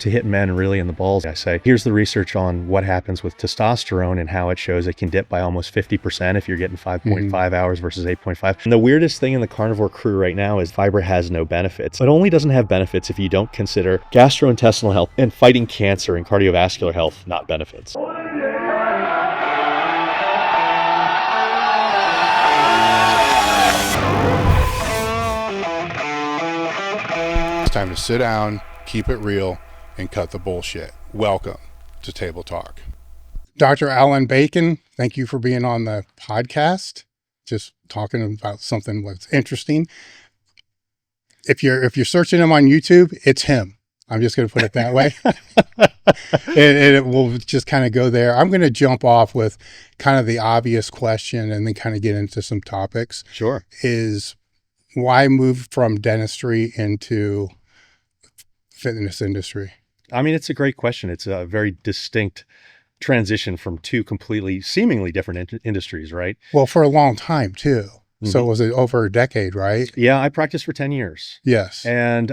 to hit men really in the balls, I say, here's the research on what happens with testosterone and how it shows it can dip by almost 50% if you're getting 5.5 hours versus 8.5. And the weirdest thing in the carnivore crew right now is fiber has no benefits. It only doesn't have benefits if you don't consider gastrointestinal health and fighting cancer and cardiovascular health not benefits. It's time to sit down, keep it real, and cut the bullshit. Welcome to Table Talk. Dr. Allan Bacon, thank you for being on the podcast. Just talking about something that's interesting. If you're searching him on YouTube, it's him. I'm just going to put it that way. and it will just kind of go there. I'm going to jump off with kind of the obvious question and then kind of get into some topics. Sure. Is why move from dentistry into fitness industry? I mean, it's a great question. It's a very distinct transition from two completely, seemingly different industries, right? Well, for a long time too. Mm-hmm. So was it over a decade, right? Yeah, I practiced for 10 years. Yes. And,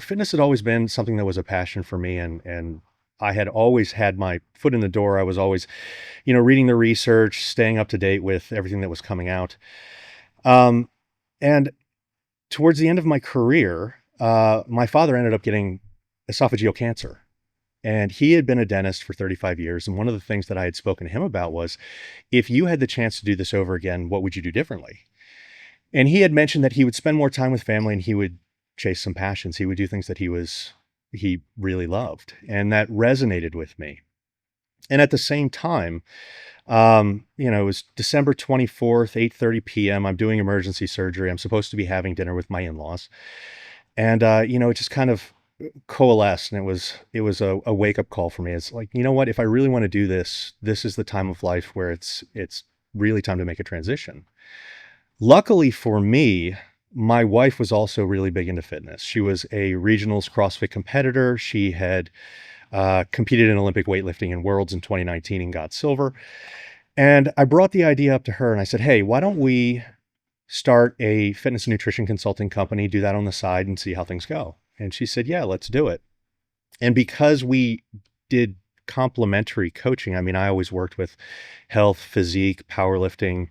fitness had always been something that was a passion for me. And I had always had my foot in the door. I was always, reading the research, staying up to date with everything that was coming out. And towards the end of my career, my father ended up getting esophageal cancer. And he had been a dentist for 35 years. And one of the things that I had spoken to him about was, if you had the chance to do this over again, what would you do differently? And he had mentioned that he would spend more time with family and he would chase some passions. He would do things that he really loved. And that resonated with me. And at the same time, it was December 24th, 8:30 p.m. I'm doing emergency surgery. I'm supposed to be having dinner with my in-laws. And, it just kind of coalesced, and it was a wake-up call for me. It's like, you know what, if I really want to do this, this is the time of life where it's really time to make a transition. Luckily for me, my wife was also really big into fitness. She was a regionals CrossFit competitor. She had competed in Olympic weightlifting and Worlds in 2019 and got silver. And I brought the idea up to her and I said, hey, why don't we start a fitness and nutrition consulting company, do that on the side and see how things go? And she said, yeah, let's do it. And because we did complementary coaching, I mean, I always worked with health, physique, powerlifting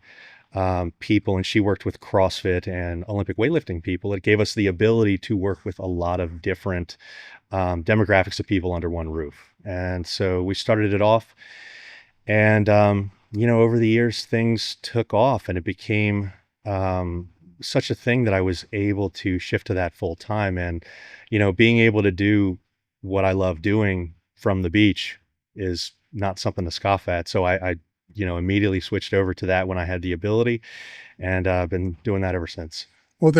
people, and she worked with CrossFit and Olympic weightlifting people. It gave us the ability to work with a lot of different demographics of people under one roof. And so we started it off, and, over the years, things took off and it became such a thing that I was able to shift to that full time. And, being able to do what I love doing from the beach is not something to scoff at. So I immediately switched over to that when I had the ability, and I've been doing that ever since. Well,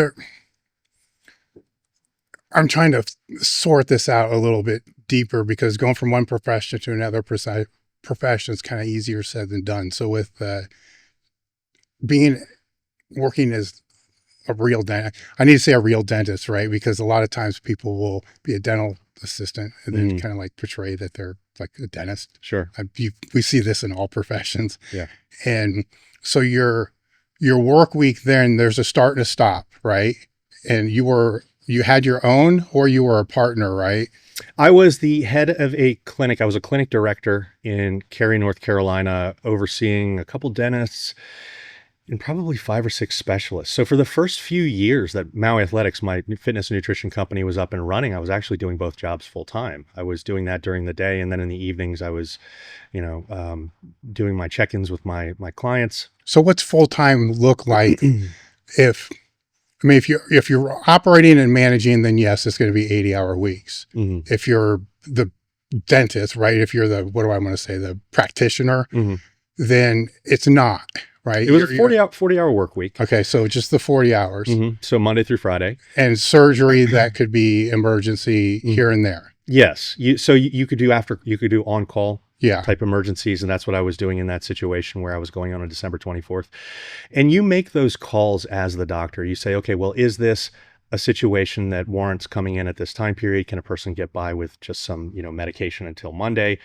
I'm trying to sort this out a little bit deeper, because going from one profession to another profession is kind of easier said than done. So with working as a real dentist, I need to say a real dentist, right? Because a lot of times people will be a dental assistant and then kind of like portray that they're like a dentist. Sure. We see this in all professions. Yeah. And so your work week, then there's a start and a stop, right? And you had your own, or you were a partner, right? I was the head of a clinic. I was a clinic director in Cary, North Carolina, overseeing a couple dentists and probably 5 or 6 specialists. So for the first few years that Maui Athletics, my fitness and nutrition company, was up and running, I was actually doing both jobs full time. I was doing that during the day, and then in the evenings I was, doing my check-ins with my clients. So what's full time look like? If you're operating and managing, then yes, it's going to be 80-hour weeks. Mm-hmm. If you're the dentist, right? If you're the practitioner, mm-hmm. then it's not. Right. It was a 40-hour work week. Okay. So just the 40 hours. Mm-hmm. So Monday through Friday. And surgery, that could be emergency here and there. Yes. You could do on-call type emergencies. And that's what I was doing in that situation where I was going on December 24th. And you make those calls as the doctor. You say, okay, well, is this a situation that warrants coming in at this time period? Can a person get by with just some, medication until Monday?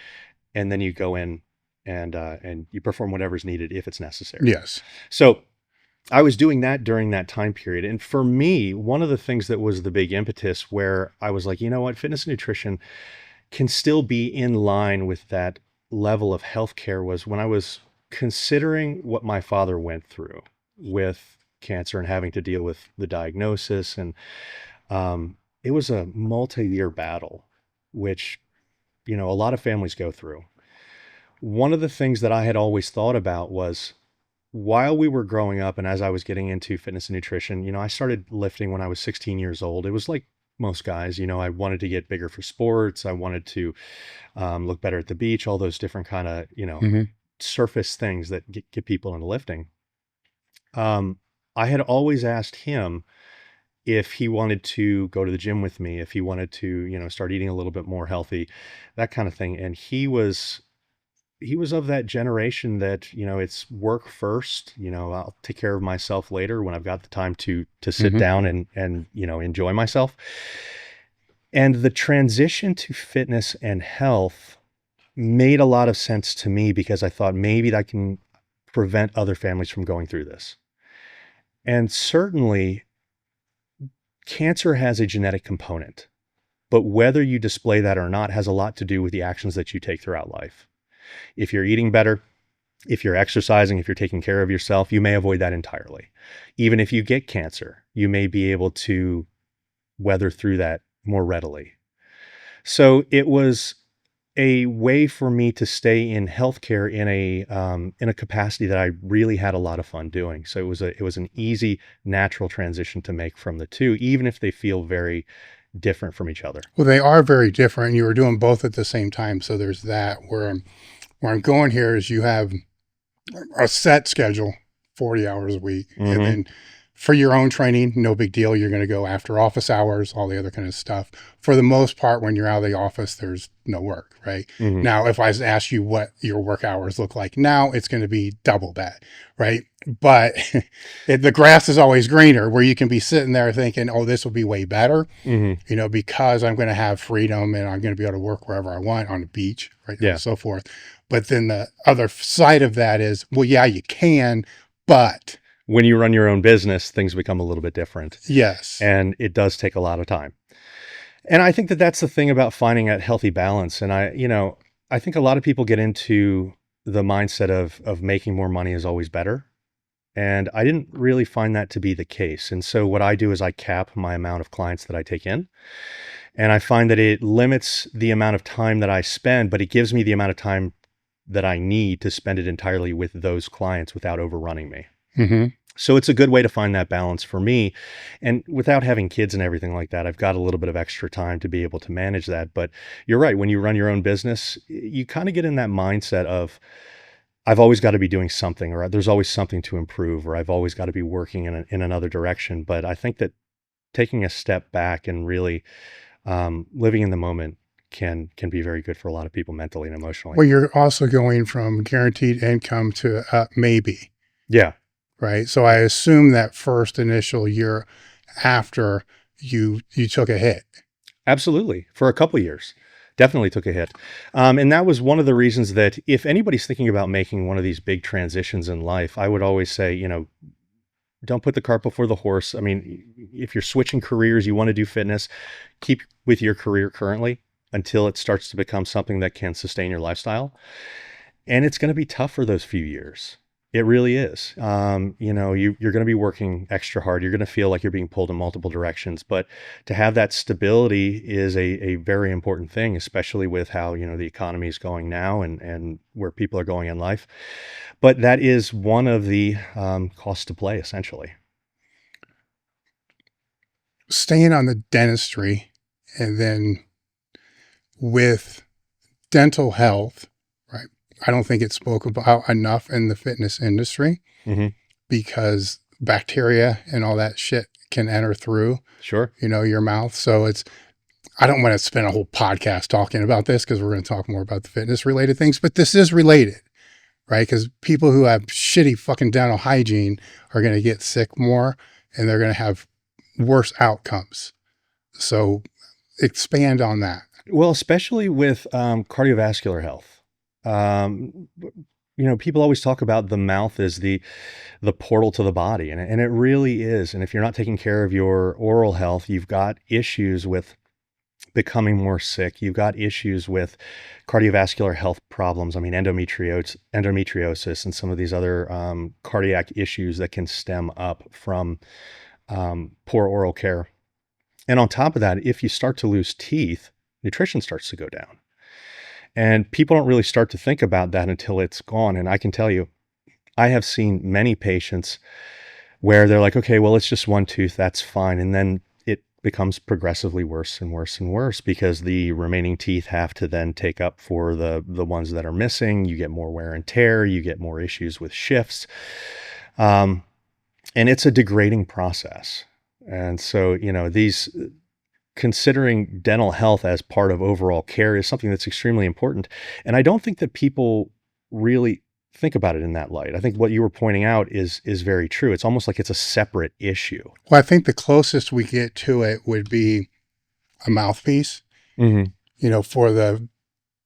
And then you go in and you perform whatever's needed if it's necessary. Yes. So I was doing that during that time period. And for me, one of the things that was the big impetus where I was like, you know what, fitness and nutrition can still be in line with that level of healthcare was when I was considering what my father went through with cancer and having to deal with the diagnosis. And it was a multi-year battle, which, you know, a lot of families go through. One of the things that I had always thought about was while we were growing up and as I was getting into fitness and nutrition, you know, I started lifting when I was 16 years old. It was like most guys, you know, I wanted to get bigger for sports. I wanted to look better at the beach, all those different kind of, you know, Mm-hmm. surface things that get people into lifting. Um, I had always asked him if he wanted to go to the gym with me, if he wanted to, you know, start eating a little bit more healthy, that kind of thing. And he was of that generation that, you know, it's work first, you know, I'll take care of myself later when I've got the time to sit Mm-hmm. down and, you know, enjoy myself. And the transition to fitness and health made a lot of sense to me because I thought maybe that can prevent other families from going through this. And certainly cancer has a genetic component, but whether you display that or not has a lot to do with the actions that you take throughout life. If you're eating better, if you're exercising, if you're taking care of yourself, you may avoid that entirely. Even if you get cancer, you may be able to weather through that more readily. So it was a way for me to stay in healthcare in a capacity that I really had a lot of fun doing. So it was an easy, natural transition to make from the two, even if they feel very different from each other. Well, they are very different. You were doing both at the same time. So there's that where I'm going here is you have a set schedule, 40 hours a week. And Mm-hmm. then for your own training, no big deal. You're going to go after office hours, all the other kind of stuff. For the most part, when you're out of the office, there's no work, right? Mm-hmm. Now, if I ask you what your work hours look like now, it's going to be double that, right? But the grass is always greener where you can be sitting there thinking, oh, this will be way better, Mm-hmm. you know, because I'm going to have freedom and I'm going to be able to work wherever I want on the beach, right? Yeah. And so forth. But then the other side of that is, well, yeah, you can, but When you run your own business, things become a little bit different, yes. and it does take a lot of time. And I think that that's the thing about finding that healthy balance. And I think a lot of people get into the mindset of making more money is always better. And I didn't really find that to be the case. And so what I do is I cap my amount of clients that I take in. And I find that it limits the amount of time that I spend, but it gives me the amount of time that I need to spend it entirely with those clients without overrunning me. Mm-hmm. So it's a good way to find that balance for me. And without having kids and everything like that, I've got a little bit of extra time to be able to manage that. But you're right. When you run your own business, you kind of get in that mindset of, I've always got to be doing something, or there's always something to improve, or I've always got to be working in another direction. But I think that taking a step back and really living in the moment can be very good for a lot of people mentally and emotionally. Well, you're also going from guaranteed income to maybe, Yeah, right? So I assume that first initial year after you took a hit. absolutely. For a couple years, definitely took a hit. And that was one of the reasons that if anybody's thinking about making one of these big transitions in life, I would always say, you know, don't put the cart before the horse. I mean, if you're switching careers, you want to do fitness, keep with your career currently until it starts to become something that can sustain your lifestyle. And it's going to be tough for those few years. It really is. You're going to be working extra hard. You're going to feel like you're being pulled in multiple directions. But to have that stability is a very important thing, especially with how, you know, the economy is going now and where people are going in life. But that is one of the costs to play, essentially. Staying on the dentistry and then with dental health, right? I don't think it's spoke about enough in the fitness industry Mm-hmm. because bacteria and all that shit can enter through, Sure. you know, your mouth. So I don't want to spend a whole podcast talking about this because we're going to talk more about the fitness related things, but this is related, right? Because people who have shitty fucking dental hygiene are going to get sick more and they're going to have worse outcomes. So expand on that. Well, especially with cardiovascular health. Um, people always talk about the mouth as the portal to the body, and it really is. And if you're not taking care of your oral health, you've got issues with becoming more sick. You've got issues with cardiovascular health problems. I mean, endometriosis and some of these other cardiac issues that can stem up from poor oral care. And on top of that, if you start to lose teeth, nutrition starts to go down. And people don't really start to think about that until it's gone. And I can tell you, I have seen many patients where they're like, okay, well, it's just one tooth, that's fine. And then it becomes progressively worse and worse and worse because the remaining teeth have to then take up for the ones that are missing. You get more wear and tear, you get more issues with shifts. And it's a degrading process. And so, considering dental health as part of overall care is something that's extremely important. And I don't think that people really think about it in that light. I think what you were pointing out is very true. It's almost like it's a separate issue. Well, I think the closest we get to it would be a mouthpiece, for the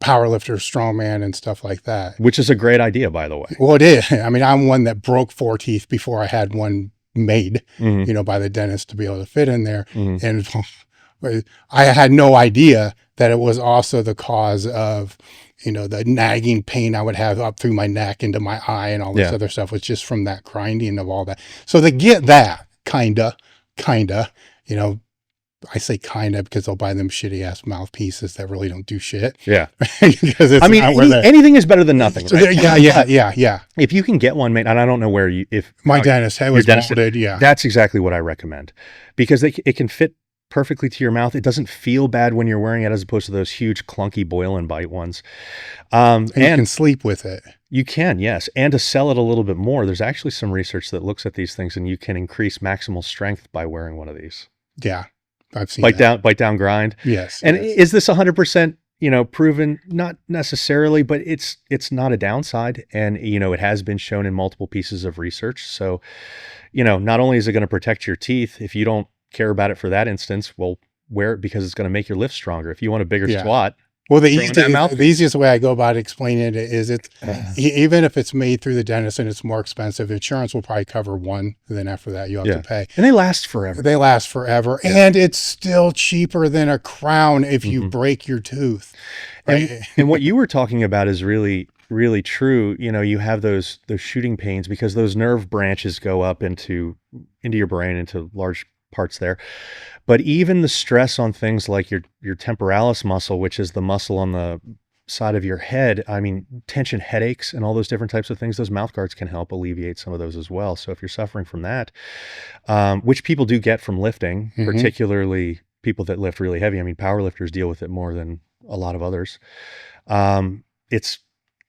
powerlifter, strongman, and stuff like that. Which is a great idea, by the way. Well, it is. I mean, I'm one that broke 4 teeth before I had one made, by the dentist to be able to fit in there. And I had no idea that it was also the cause of, the nagging pain I would have up through my neck into my eye and all this other stuff was just from that grinding of all that. So to get that kinda, I say kinda because they'll buy them shitty ass mouthpieces that really don't do shit. Yeah. Because it's anything is better than nothing. Right? Yeah. If you can get one made, and I don't know where if my dentist was molded, that's exactly what I recommend because it can fit perfectly to your mouth. It doesn't feel bad when you're wearing it as opposed to those huge clunky boil and bite ones. And you can sleep with it. You can, yes. And to sell it a little bit more, there's actually some research that looks at these things and you can increase maximal strength by wearing one of these. Yeah. I've seen bite down, grind. Yes. And is this 100%, proven? Not necessarily, but it's not a downside. And, it has been shown in multiple pieces of research. So, not only is it going to protect your teeth, if you don't care about it for that instance, well, wear it because it's going to make your lift stronger. If you want a bigger squat. Well, the easiest way I go about explaining it is even if it's made through the dentist and it's more expensive, insurance will probably cover one. And then after that, you have to pay. And they last forever. Yeah. And it's still cheaper than a crown if you break your tooth. Right? And what you were talking about is really, really true. You have those shooting pains because those nerve branches go up into your brain, into large parts there. But even the stress on things like your temporalis muscle, which is the muscle on the side of your head, I mean, tension headaches and all those different types of things, those mouth guards can help alleviate some of those as well. So if you're suffering from that, which people do get from lifting, particularly people that lift really heavy. I mean, power lifters deal with it more than a lot of others. It's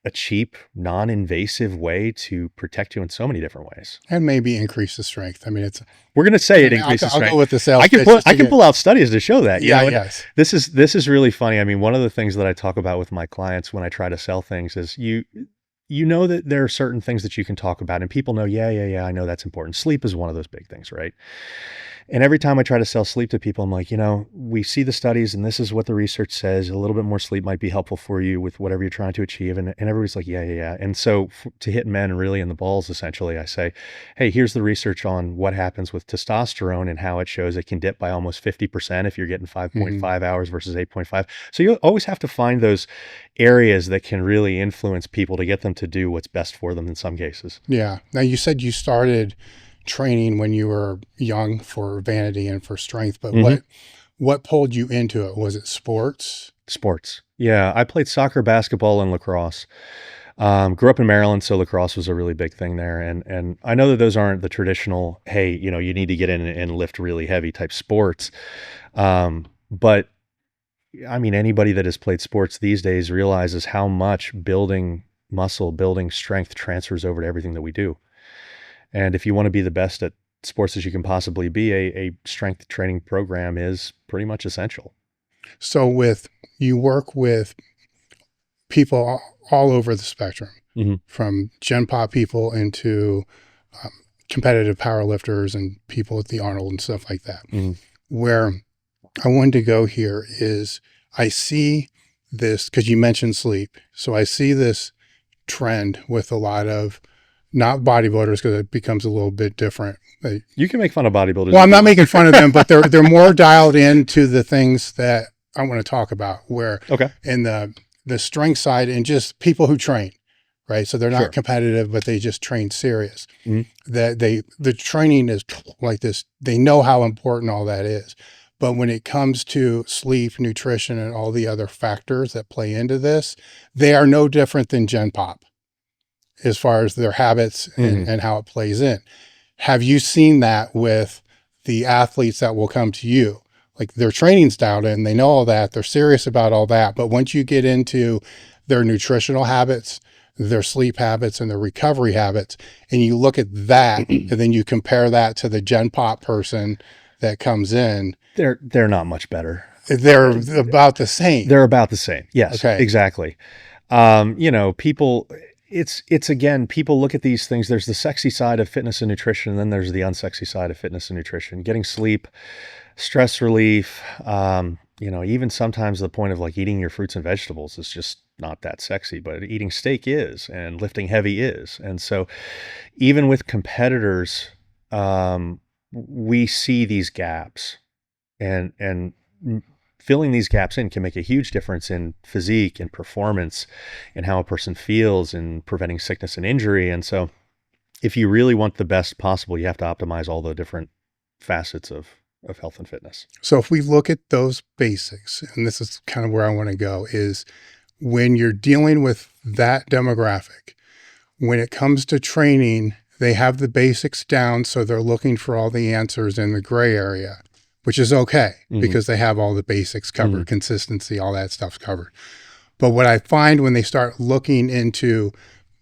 a cheap, non-invasive way to protect you in so many different ways. And maybe increase the strength. I mean, we're going to say it increases strength. I'll go with the sales. I can pull out studies to show that. Yes. This is really funny. I mean, one of the things that I talk about with my clients when I try to sell things is you know that there are certain things that you can talk about and people know, I know that's important. Sleep is one of those big things, right? And every time I try to sell sleep to people, I'm like, we see the studies and this is what the research says. A little bit more sleep might be helpful for you with whatever you're trying to achieve. And everybody's like, yeah. And so to hit men really in the balls, essentially, I say, hey, here's the research on what happens with testosterone and how it shows it can dip by almost 50% if you're getting 5.5 hours versus 8.5. So you always have to find those areas that can really influence people to get them to do what's best for them in some cases. Yeah. Now you said you started training when you were young for vanity and for strength, but what pulled you into it? Was it sports? Yeah, I played soccer, basketball, and lacrosse. Grew up in Maryland, so lacrosse was a really big thing there. And I know that those aren't the traditional, hey, you need to get in and lift really heavy type sports. But I mean, anybody that has played sports these days realizes how much building muscle, building strength transfers over to everything that we do. And if you want to be the best at sports as you can possibly be, a strength training program is pretty much essential. So you work with people all over the spectrum, from Gen Pop people into competitive powerlifters and people at the Arnold and stuff like that. Where I wanted to go here is I see this, because you mentioned sleep. So I see this trend with a lot of not bodybuilders, because it becomes a little bit different. You can make fun of bodybuilders. Well, I'm not making fun of them, but they're more dialed into the things that I want to talk about, where Okay. in the strength side and just people who train, right? So they're not Sure. competitive, but they just train serious. Mhm. That the training is like this. They know how important all that is. But when it comes to sleep, nutrition, and all the other factors that play into this, they are no different than Gen Pop as far as their habits and how it plays in. Have you seen that with the athletes that will come to you? Like their training's dialed in, they know all that, they're serious about all that. But once you get into their nutritional habits, their sleep habits, and their recovery habits, and you look at that, and then you compare that to the Gen Pop person that comes in, They're not much better. they're about the same. They're about the same. Yes, Okay. exactly. People, it's again, people look at these things. There's the sexy side of fitness and nutrition, and then there's the unsexy side of fitness and nutrition. Getting sleep, stress relief, even sometimes the point of like eating your fruits and vegetables is just not that sexy, but eating steak is, and lifting heavy is. And so even with competitors, we see these gaps, and filling these gaps in can make a huge difference in physique and performance and how a person feels and preventing sickness and injury. And so if you really want the best possible, you have to optimize all the different facets of health and fitness. So if we look at those basics, and this is kind of where I want to go, is when you're dealing with that demographic, when it comes to training, they have the basics down. So they're looking for all the answers in the gray area, which is okay because they have all the basics covered, consistency, all that stuff's covered. But what I find when they start looking into,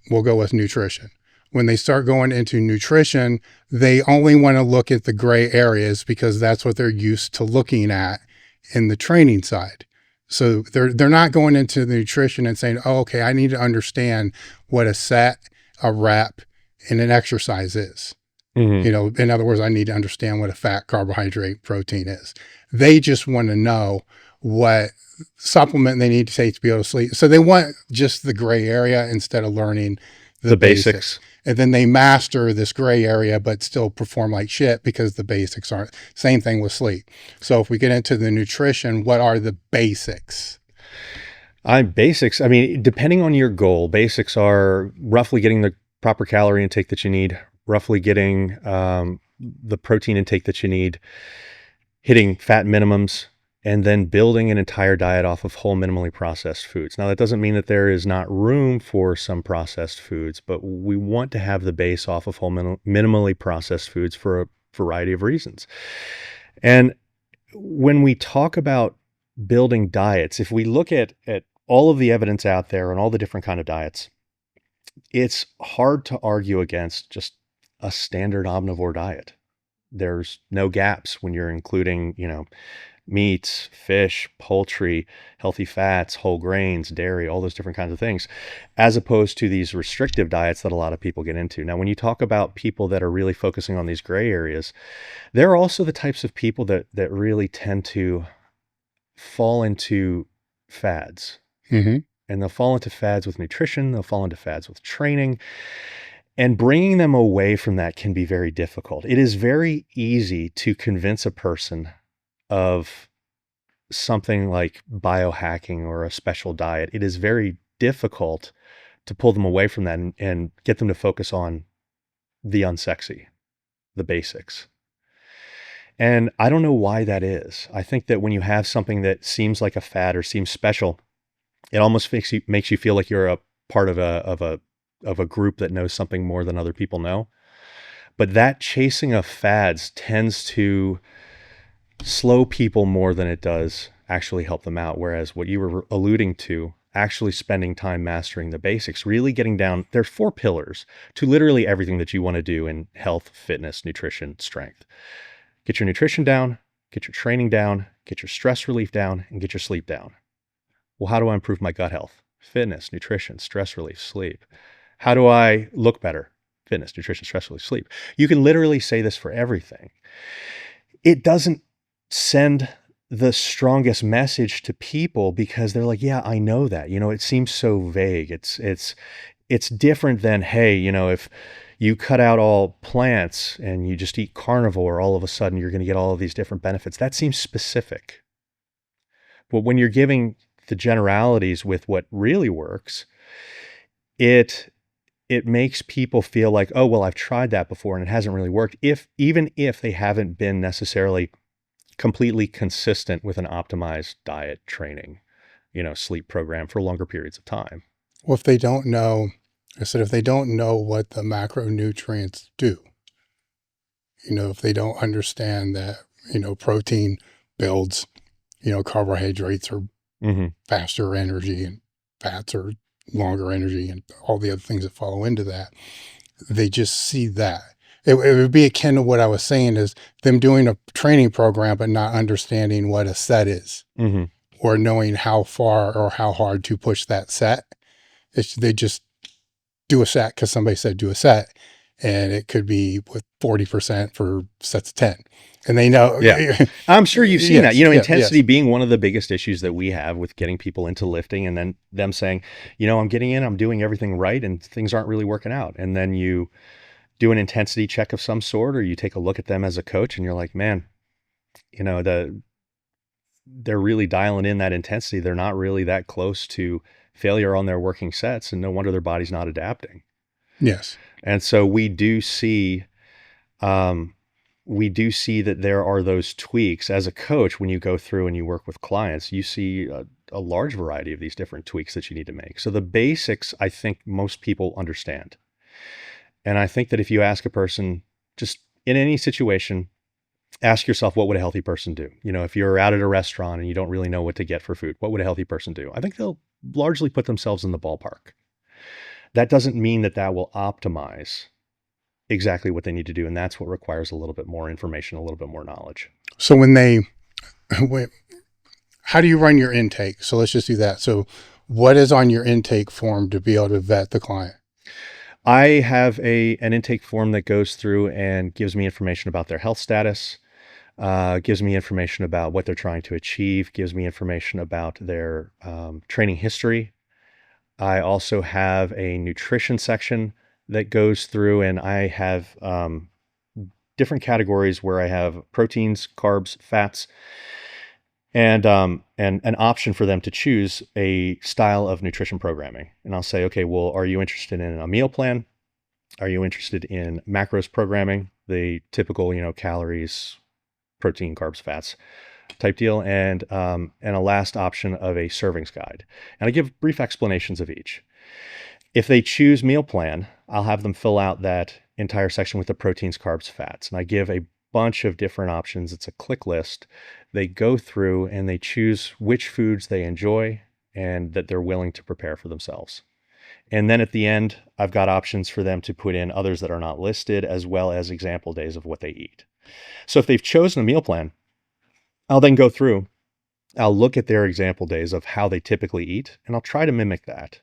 we'll go with nutrition. When they start going into nutrition, they only want to look at the gray areas because that's what they're used to looking at in the training side. So they're not going into the nutrition and saying, oh, okay, I need to understand what a set, a rep, and an exercise is. In other words, I need to understand what a fat, carbohydrate, protein is. They just want to know what supplement they need to take to be able to sleep. So they want just the gray area instead of learning the basics. And then they master this gray area, but still perform like shit because the basics aren't. Same thing with sleep. So if we get into the nutrition, what are the basics? Basics, I mean, depending on your goal, basics are roughly getting the proper calorie intake that you need, roughly getting the protein intake that you need, hitting fat minimums, and then building an entire diet off of whole minimally processed foods. Now, that doesn't mean that there is not room for some processed foods, but we want to have the base off of whole minimally processed foods for a variety of reasons. And when we talk about building diets, if we look at all of the evidence out there and all the different kind of diets, it's hard to argue against just a standard omnivore diet. There's no gaps when you're including, meats, fish, poultry, healthy fats, whole grains, dairy, all those different kinds of things, as opposed to these restrictive diets that a lot of people get into. Now, when you talk about people that are really focusing on these gray areas, they're also the types of people that really tend to fall into fads. And they'll fall into fads with nutrition, they'll fall into fads with training, and bringing them away from that can be very difficult. It is very easy to convince a person of something like biohacking or a special diet. It is very difficult to pull them away from that and get them to focus on the unsexy, the basics. And I don't know why that is. I think that when you have something that seems like a fad or seems special, it almost makes you feel like you're a part of a group that knows something more than other people know. But that chasing of fads tends to slow people more than it does actually help them out. Whereas what you were alluding to, actually spending time mastering the basics, really getting down, there's 4 pillars to literally everything that you want to do in health, fitness, nutrition, strength. Get your nutrition down, get your training down, get your stress relief down, and get your sleep down. Well, how do I improve my gut health? Fitness, nutrition, stress relief, sleep. How do I look better? Fitness, nutrition, stress relief, sleep. You can literally say this for everything. It doesn't send the strongest message to people because they're like, yeah, I know that. It seems so vague. it's different than, hey, if you cut out all plants and you just eat carnivore, all of a sudden you're going to get all of these different benefits. That seems specific. But when you're giving the generalities with what really works, it makes people feel like, oh, well, I've tried that before and it hasn't really worked. Even if they haven't been necessarily completely consistent with an optimized diet, training, sleep program for longer periods of time. Well, if they don't know, if they don't know what the macronutrients do, if they don't understand that, protein builds, carbohydrates are faster energy and fats are longer energy and all the other things that follow into that. They just see that. It would be akin to what I was saying is them doing a training program, but not understanding what a set is or knowing how far or how hard to push that set. They just do a set because somebody said do a set, and it could be with 40% for sets of 10. And they know. Yeah. I'm sure you've seen that. Intensity yes. being one of the biggest issues that we have with getting people into lifting, and then them saying, I'm getting in, I'm doing everything right, and things aren't really working out. And then you do an intensity check of some sort, or you take a look at them as a coach and you're like, man, they're really dialing in that intensity. They're not really that close to failure on their working sets, and no wonder their body's not adapting. Yes. And so we do see that there are those tweaks. As a coach, when you go through and you work with clients, you see a large variety of these different tweaks that you need to make. So the basics, I think most people understand. And I think that if you ask a person, just in any situation, ask yourself, what would a healthy person do? If you're out at a restaurant and you don't really know what to get for food, what would a healthy person do? I think they'll largely put themselves in the ballpark. That doesn't mean that will optimize exactly what they need to do. And that's what requires a little bit more information, a little bit more knowledge. So how do you run your intake? So let's just do that. So what is on your intake form to be able to vet the client? I have an intake form that goes through and gives me information about their health status, gives me information about what they're trying to achieve, gives me information about their training history. I also have a nutrition section that goes through, and I have different categories where I have proteins, carbs, fats, and an option for them to choose a style of nutrition programming. And I'll say, okay, well, are you interested in a meal plan? Are you interested in macros programming, the typical, calories, protein, carbs, fats type deal, and a last option of a servings guide. And I give brief explanations of each. If they choose meal plan, I'll have them fill out that entire section with the proteins, carbs, fats. And I give a bunch of different options. It's a click list. They go through and they choose which foods they enjoy and that they're willing to prepare for themselves. And then at the end, I've got options for them to put in others that are not listed, as well as example days of what they eat. So if they've chosen a meal plan, I'll then go through, I'll look at their example days of how they typically eat, and I'll try to mimic that.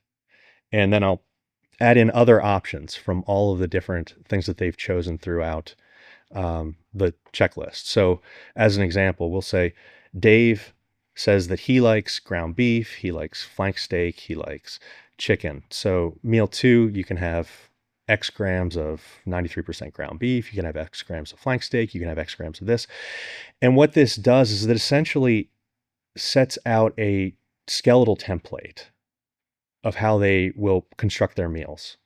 And then I'll add in other options from all of the different things that they've chosen throughout the checklist. So as an example, we'll say Dave says that he likes ground beef, he likes flank steak, he likes chicken. So meal 2, you can have X grams of 93% ground beef, you can have X grams of flank steak, you can have X grams of this. And what this does is that essentially sets out a skeletal template of how they will construct their meals.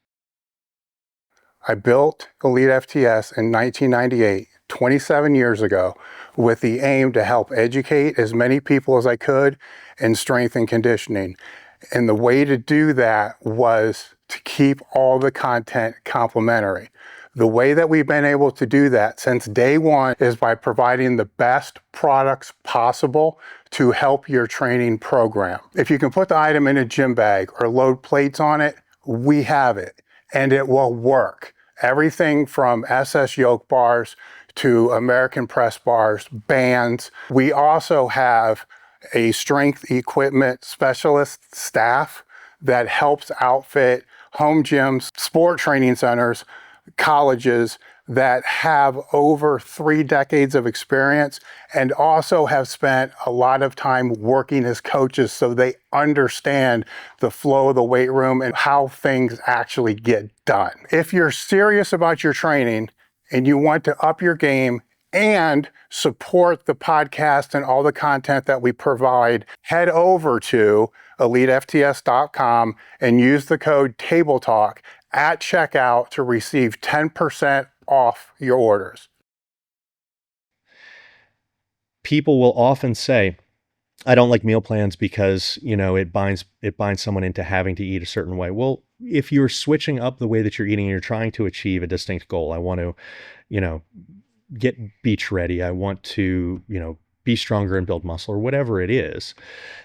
I built Elite FTS in 1998, 27 years ago, with the aim to help educate as many people as I could in strength and conditioning. And the way to do that was to keep all the content complementary. The way that we've been able to do that since day one is by providing the best products possible to help your training program. If you can put the item in a gym bag or load plates on it, we have it, and it will work. Everything from SS yoke bars to American press bars, bands. We also have a strength equipment specialist staff that helps outfit home gyms, sport training centers, colleges that have over 3 decades of experience and also have spent a lot of time working as coaches, so they understand the flow of the weight room and how things actually get done. If you're serious about your training and you want to up your game and support the podcast and all the content that we provide, head over to elitefts.com and use the code TABLETALK at checkout to receive 10% off your orders. People will often say, I don't like meal plans because, it binds someone into having to eat a certain way. Well, if you're switching up the way that you're eating and you're trying to achieve a distinct goal, I want to, get beach ready. I want to, be stronger and build muscle or whatever it is.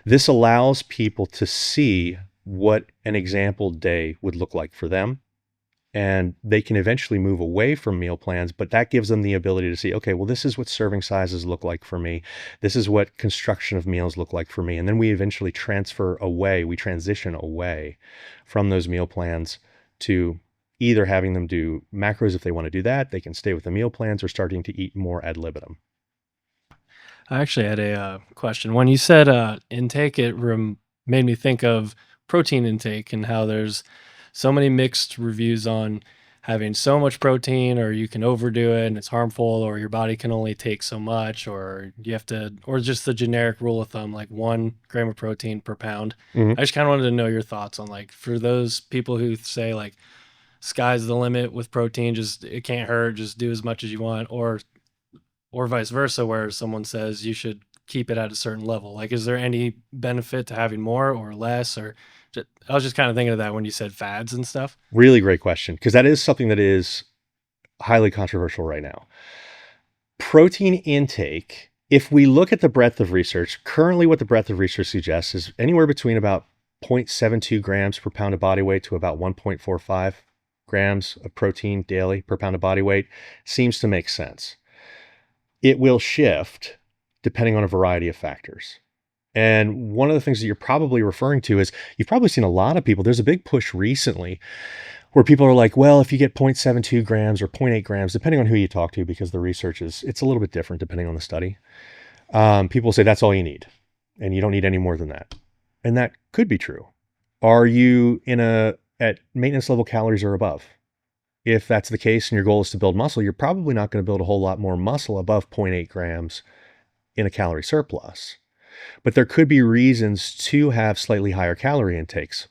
This allows people to see what an example day would look like for them. And they can eventually move away from meal plans, but that gives them the ability to see, okay, well, this is what serving sizes look like for me. This is what construction of meals look like for me. And then we eventually transition away from those meal plans to either having them do macros. If they want to do that, they can stay with the meal plans, or starting to eat more ad libitum. I actually had a question. When you said intake, it made me think of protein intake and how there's so many mixed reviews on having so much protein, or you can overdo it and it's harmful, or your body can only take so much, or you have to, or just the generic rule of thumb, like 1 gram of protein per pound. I just kind of wanted to know your thoughts on, like, for those people who say like sky's the limit with protein, just it can't hurt, just do as much as you want, or vice versa, where someone says you should keep it at a certain level. Like, is there any benefit to having more or less? Or I was just kind of thinking of that when you said fads and stuff. Really great question, because that is something that is highly controversial right now. Protein intake, if we look at the breadth of research, currently what the breadth of research suggests is anywhere between about 0.72 grams per pound of body weight to about 1.45 grams of protein daily per pound of body weight seems to make sense. It will shift depending on a variety of factors. And one of the things that you're probably referring to is you've probably seen a lot of people, there's a big push recently where people are like, well, if you get 0.72 grams or 0.8 grams, depending on who you talk to, because the research it's a little bit different depending on the study. People say that's all you need and you don't need any more than that. And that could be true. Are you at maintenance level calories or above? If that's the case and your goal is to build muscle, you're probably not going to build a whole lot more muscle above 0.8 grams in a calorie surplus. But there could be reasons to have slightly higher calorie intakes.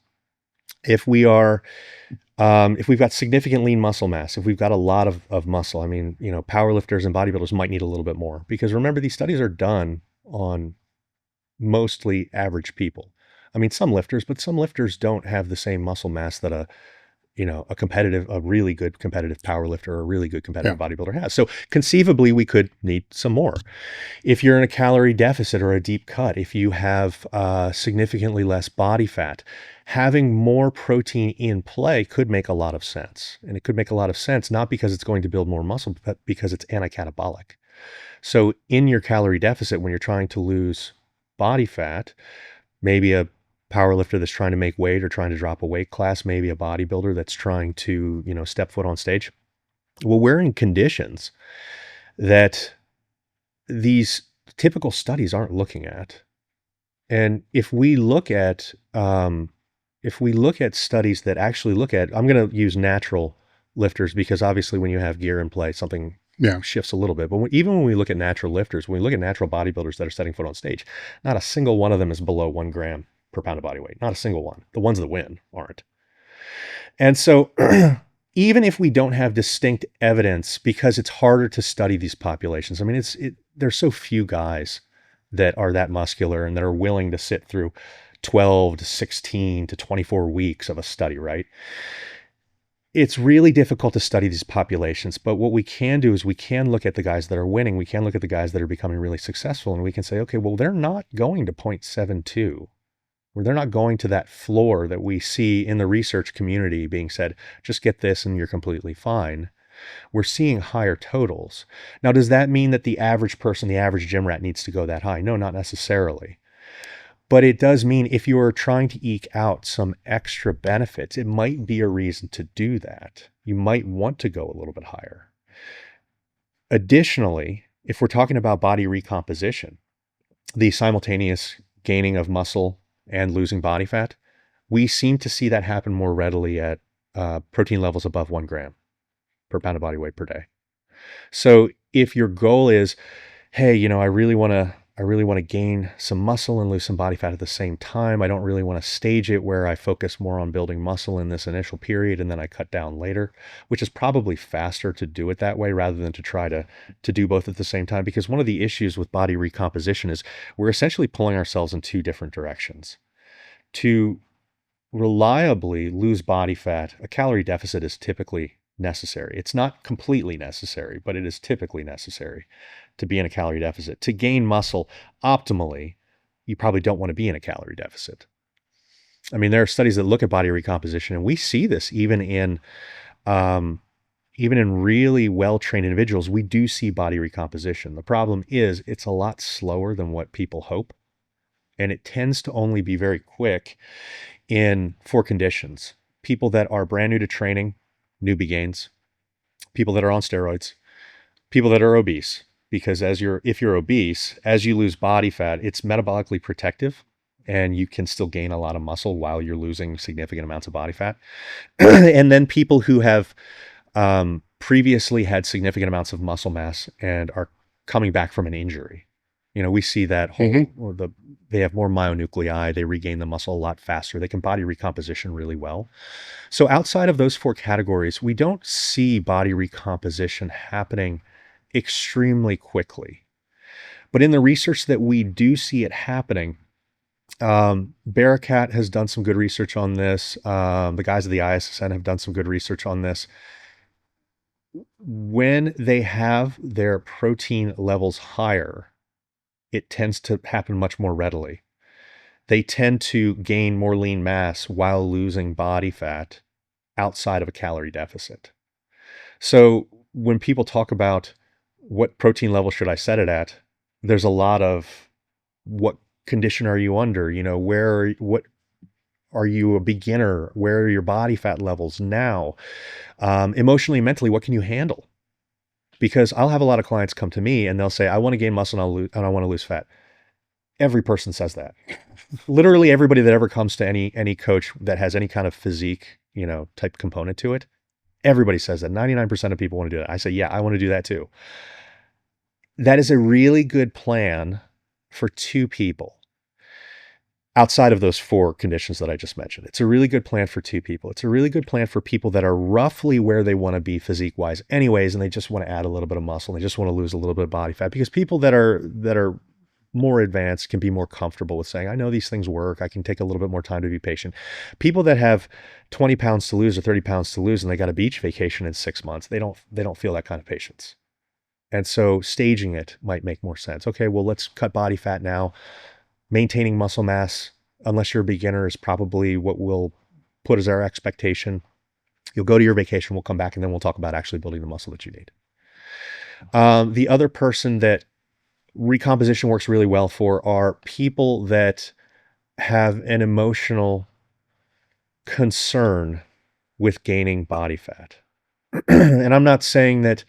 If we've got significant lean muscle mass, if we've got a lot of muscle, powerlifters and bodybuilders might need a little bit more, because remember, these studies are done on mostly average people. Some lifters, but some lifters don't have the same muscle mass that a really good competitive power lifter or a really good competitive bodybuilder has. So conceivably, we could need some more. If you're in a calorie deficit or a deep cut, if you have significantly less body fat, having more protein in play could make a lot of sense. And it could make a lot of sense, not because it's going to build more muscle, but because it's anti-catabolic. So in your calorie deficit, when you're trying to lose body fat, maybe a power lifter that's trying to make weight or trying to drop a weight class, maybe a bodybuilder that's trying to, step foot on stage. Well, we're in conditions that these typical studies aren't looking at. And if we look at studies that actually look at, I'm going to use natural lifters, because obviously when you have gear in play, something shifts a little bit. But even when we look at natural lifters, when we look at natural bodybuilders that are setting foot on stage, not a single one of them is below 1 gram per pound of body weight. Not a single one. The ones that win aren't. And so even if we don't have distinct evidence, because it's harder to study these populations, there's so few guys that are that muscular and that are willing to sit through 12 to 16 to 24 weeks of a study, right? It's really difficult to study these populations, but what we can do is we can look at the guys that are winning. We can look at the guys that are becoming really successful, and we can say, okay, well, they're not going to 0.72. Where they're not going to that floor that we see in the research community being said, just get this and you're completely fine. We're seeing higher totals. Now, does that mean that the average person, the average gym rat, needs to go that high? No, not necessarily. But it does mean if you are trying to eke out some extra benefits, it might be a reason to do that. you might want to go a little bit higher. Additionally, if we're talking about body recomposition, the simultaneous gaining of muscle and losing body fat, we seem to see that happen more readily at protein levels above 1 gram per pound of body weight per day. So if your goal is, hey, I really want to gain some muscle and lose some body fat at the same time. I don't really want to stage it where I focus more on building muscle in this initial period and then I cut down later, which is probably faster to do it that way rather than to try to do both at the same time. Because one of the issues with body recomposition is we're essentially pulling ourselves in two different directions. To reliably lose body fat, a calorie deficit is typically necessary. It's not completely necessary, but it is typically necessary to be in a calorie deficit. To gain muscle optimally, you probably don't want to be in a calorie deficit. I mean, there are studies that look at body recomposition, and we see this even in really well-trained individuals. We do see body recomposition. The problem is it's a lot slower than what people hope, and it tends to only be very quick in 4 conditions: people that are brand new to training, newbie gains; people that are on steroids; people that are obese, because if you're obese, as you lose body fat, it's metabolically protective and you can still gain a lot of muscle while you're losing significant amounts of body fat. And then people who have previously had significant amounts of muscle mass and are coming back from an injury. We see that they have more myonuclei, they regain the muscle a lot faster, they can body recomposition really well. So outside of those 4 categories, we don't see body recomposition happening extremely quickly. But in the research that we do see it happening, Barakat has done some good research on this. The guys at the ISSN have done some good research on this. When they have their protein levels higher, it tends to happen much more readily. They tend to gain more lean mass while losing body fat outside of a calorie deficit. So when people talk about what protein level should I set it at, there's a lot of what condition are you under? What are you a beginner? Where are your body fat levels now? Emotionally, mentally, what can you handle? Because I'll have a lot of clients come to me and they'll say, I want to gain muscle and I want to lose fat. Every person says that. Literally everybody that ever comes to any coach that has any kind of physique, type component to it, everybody says that. 99% of people want to do that. I say, yeah, I want to do that too. That is a really good plan for 2 people. Outside of those 4 conditions that I just mentioned, it's a really good plan for 2 people. It's a really good plan for people that are roughly where they want to be physique-wise anyways, and they just want to add a little bit of muscle, and they just want to lose a little bit of body fat, because people that are more advanced can be more comfortable with saying, I know these things work. I can take a little bit more time to be patient. People that have 20 pounds to lose or 30 pounds to lose, and they got a beach vacation in 6 months, they don't feel that kind of patience. And so staging it might make more sense. Okay, well, let's cut body fat now. Maintaining muscle mass, unless you're a beginner, is probably what we'll put as our expectation. You'll go to your vacation, we'll come back, and then we'll talk about actually building the muscle that you need. The other person that recomposition works really well for are people that have an emotional concern with gaining body fat. And I'm not saying that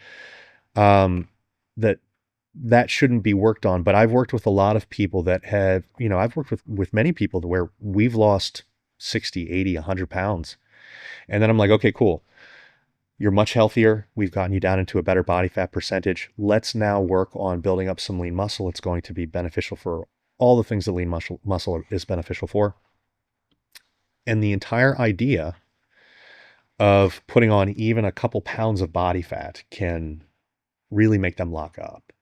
that shouldn't be worked on, but I've worked with a lot of people that have, I've worked with many people where we've lost 60, 80, 100 pounds. And then I'm like, okay, cool. You're much healthier. We've gotten you down into a better body fat percentage. Let's now work on building up some lean muscle. It's going to be beneficial for all the things that lean muscle is beneficial for. And the entire idea of putting on even a couple pounds of body fat can really make them lock up.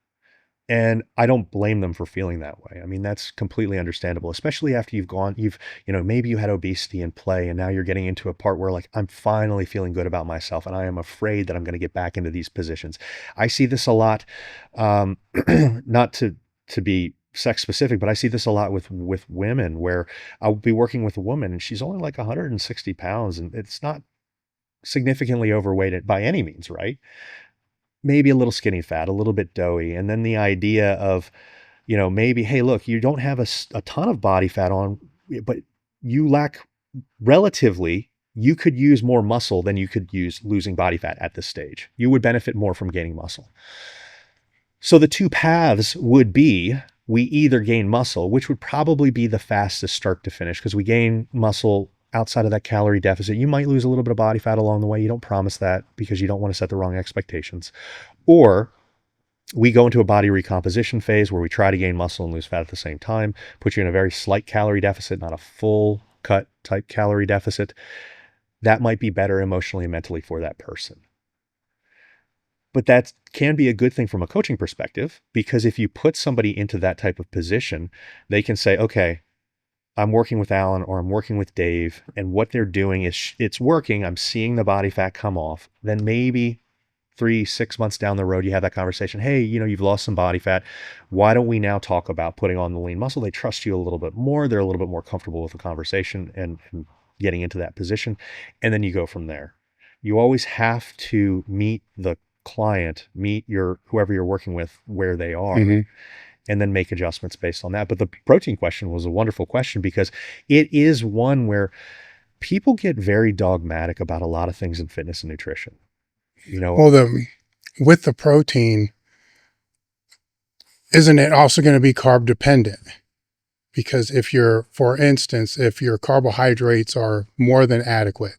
And I don't blame them for feeling that way. I mean, that's completely understandable, especially after maybe you had obesity in play and now you're getting into a part where like, I'm finally feeling good about myself and I am afraid that I'm going to get back into these positions. I see this a lot, not to be sex specific, but I see this a lot with women where I'll be working with a woman and she's only like 160 pounds and it's not significantly overweight by any means, right? Maybe a little skinny fat, a little bit doughy. And then the idea of, maybe, hey, look, you don't have a ton of body fat on, but you lack relatively you could use more muscle than you could use losing body fat at this stage. You would benefit more from gaining muscle. So the two paths would be, we either gain muscle, which would probably be the fastest start to finish, because we gain muscle outside of that calorie deficit. You might lose a little bit of body fat along the way. You don't promise that because you don't want to set the wrong expectations. Or we go into a body recomposition phase where we try to gain muscle and lose fat at the same time, put you in a very slight calorie deficit, not a full cut type calorie deficit. That might be better emotionally and mentally for that person. But that can be a good thing from a coaching perspective, because if you put somebody into that type of position, they can say, okay, I'm working with Allan or I'm working with Dave, and what they're doing is it's working. I'm seeing the body fat come off. Then maybe 3-6 months down the road, you have that conversation. Hey, you've lost some body fat. Why don't we now talk about putting on the lean muscle? They trust you a little bit more. They're a little bit more comfortable with the conversation and getting into that position. And then you go from there. You always have to meet the client, meet whoever you're working with where they are, and then make adjustments based on that. But the protein question was a wonderful question, because it is one where people get very dogmatic about a lot of things in fitness and nutrition. Well, with the protein, isn't it also going to be carb dependent? Because for instance, if your carbohydrates are more than adequate,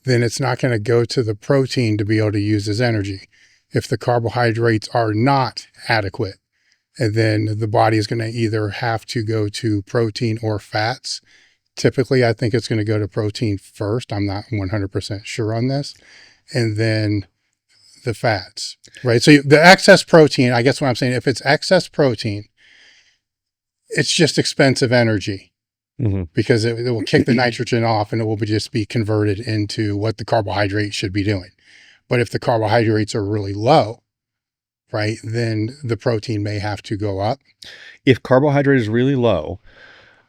then it's not going to go to the protein to be able to use as energy. If the carbohydrates are not adequate, and then the body is going to either have to go to protein or fats. Typically, I think it's going to go to protein first. I'm not 100% sure on this. And then the fats, right? So the excess protein, I guess what I'm saying, if it's excess protein, it's just expensive energy, because it will kick the nitrogen off and it will just be converted into what the carbohydrate should be doing. But if the carbohydrates are really low, right, then the protein may have to go up. If carbohydrate is really low,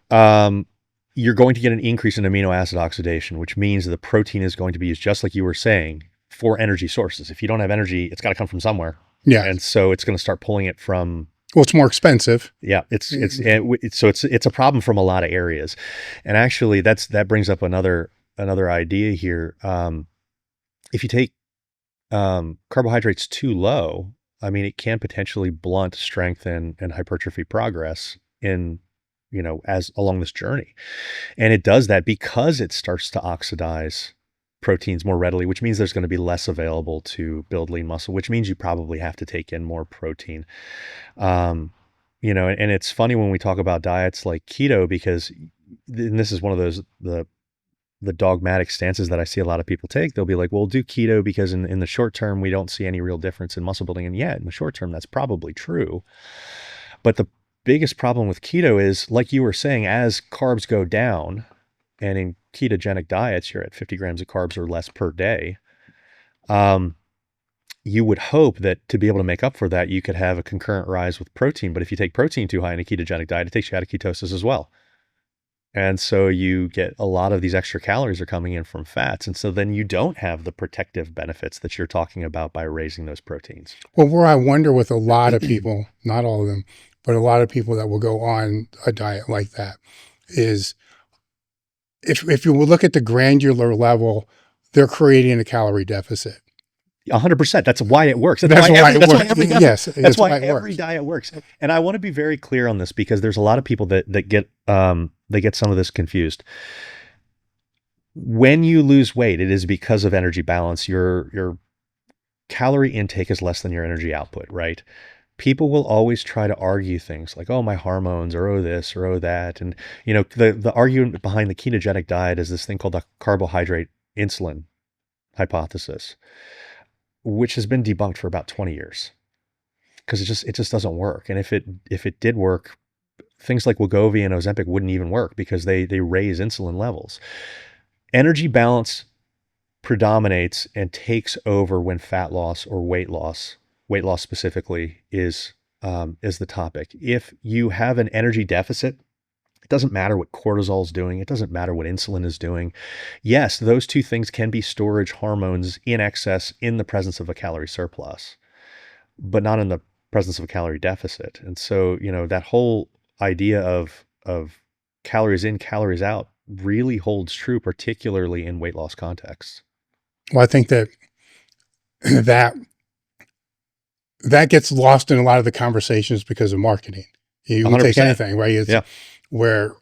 you're going to get an increase in amino acid oxidation, which means the protein is going to be used, just like you were saying, for energy sources. If you don't have energy, it's got to come from somewhere. Yeah. And so it's going to start pulling it from. Well, it's more expensive. Yeah. It's a problem from a lot of areas. And actually that brings up another idea here. If you take carbohydrates too low, I mean, it can potentially blunt strength and hypertrophy progress as along this journey. And it does that because it starts to oxidize proteins more readily, which means there's going to be less available to build lean muscle, which means you probably have to take in more protein. And it's funny when we talk about diets like keto, because and this is one of those, the dogmatic stances that I see a lot of people take. They'll be like, well, do keto because in the short term, we don't see any real difference in muscle building. And yeah, in the short term, that's probably true. But the biggest problem with keto is, like you were saying, as carbs go down, and in ketogenic diets, you're at 50 grams of carbs or less per day. You would hope that to be able to make up for that, you could have a concurrent rise with protein. But if you take protein too high in a ketogenic diet, it takes you out of ketosis as well. And so you get a lot of these extra calories are coming in from fats. And so then you don't have the protective benefits that you're talking about by raising those proteins. Well, where I wonder with a lot of people, not all of them, but a lot of people that will go on a diet like that is, if you will look at the granular level, they're creating a calorie deficit. 100%. That's why it works. That's why every diet works. And I want to be very clear on this, because there's a lot of people that get some of this confused. When you lose weight, it is because of energy balance. Your calorie intake is less than your energy output, right? People will always try to argue things like, oh, my hormones, or oh this, or oh that. And the argument behind the ketogenic diet is this thing called the carbohydrate insulin hypothesis, which has been debunked for about 20 years, because it just doesn't work. And if it did work, things like Wegovy and Ozempic wouldn't even work, because they raise insulin levels. Energy balance predominates and takes over when fat loss or weight loss specifically is the topic. If you have an energy deficit, it doesn't matter what cortisol is doing. It doesn't matter what insulin is doing. Yes, those two things can be storage hormones in excess in the presence of a calorie surplus, but not in the presence of a calorie deficit. And so, that whole idea of calories in, calories out really holds true, particularly in weight loss contexts. Well, I think that that that gets lost in a lot of the conversations because of marketing. You will take 100%. anything, right? It's Yeah. where,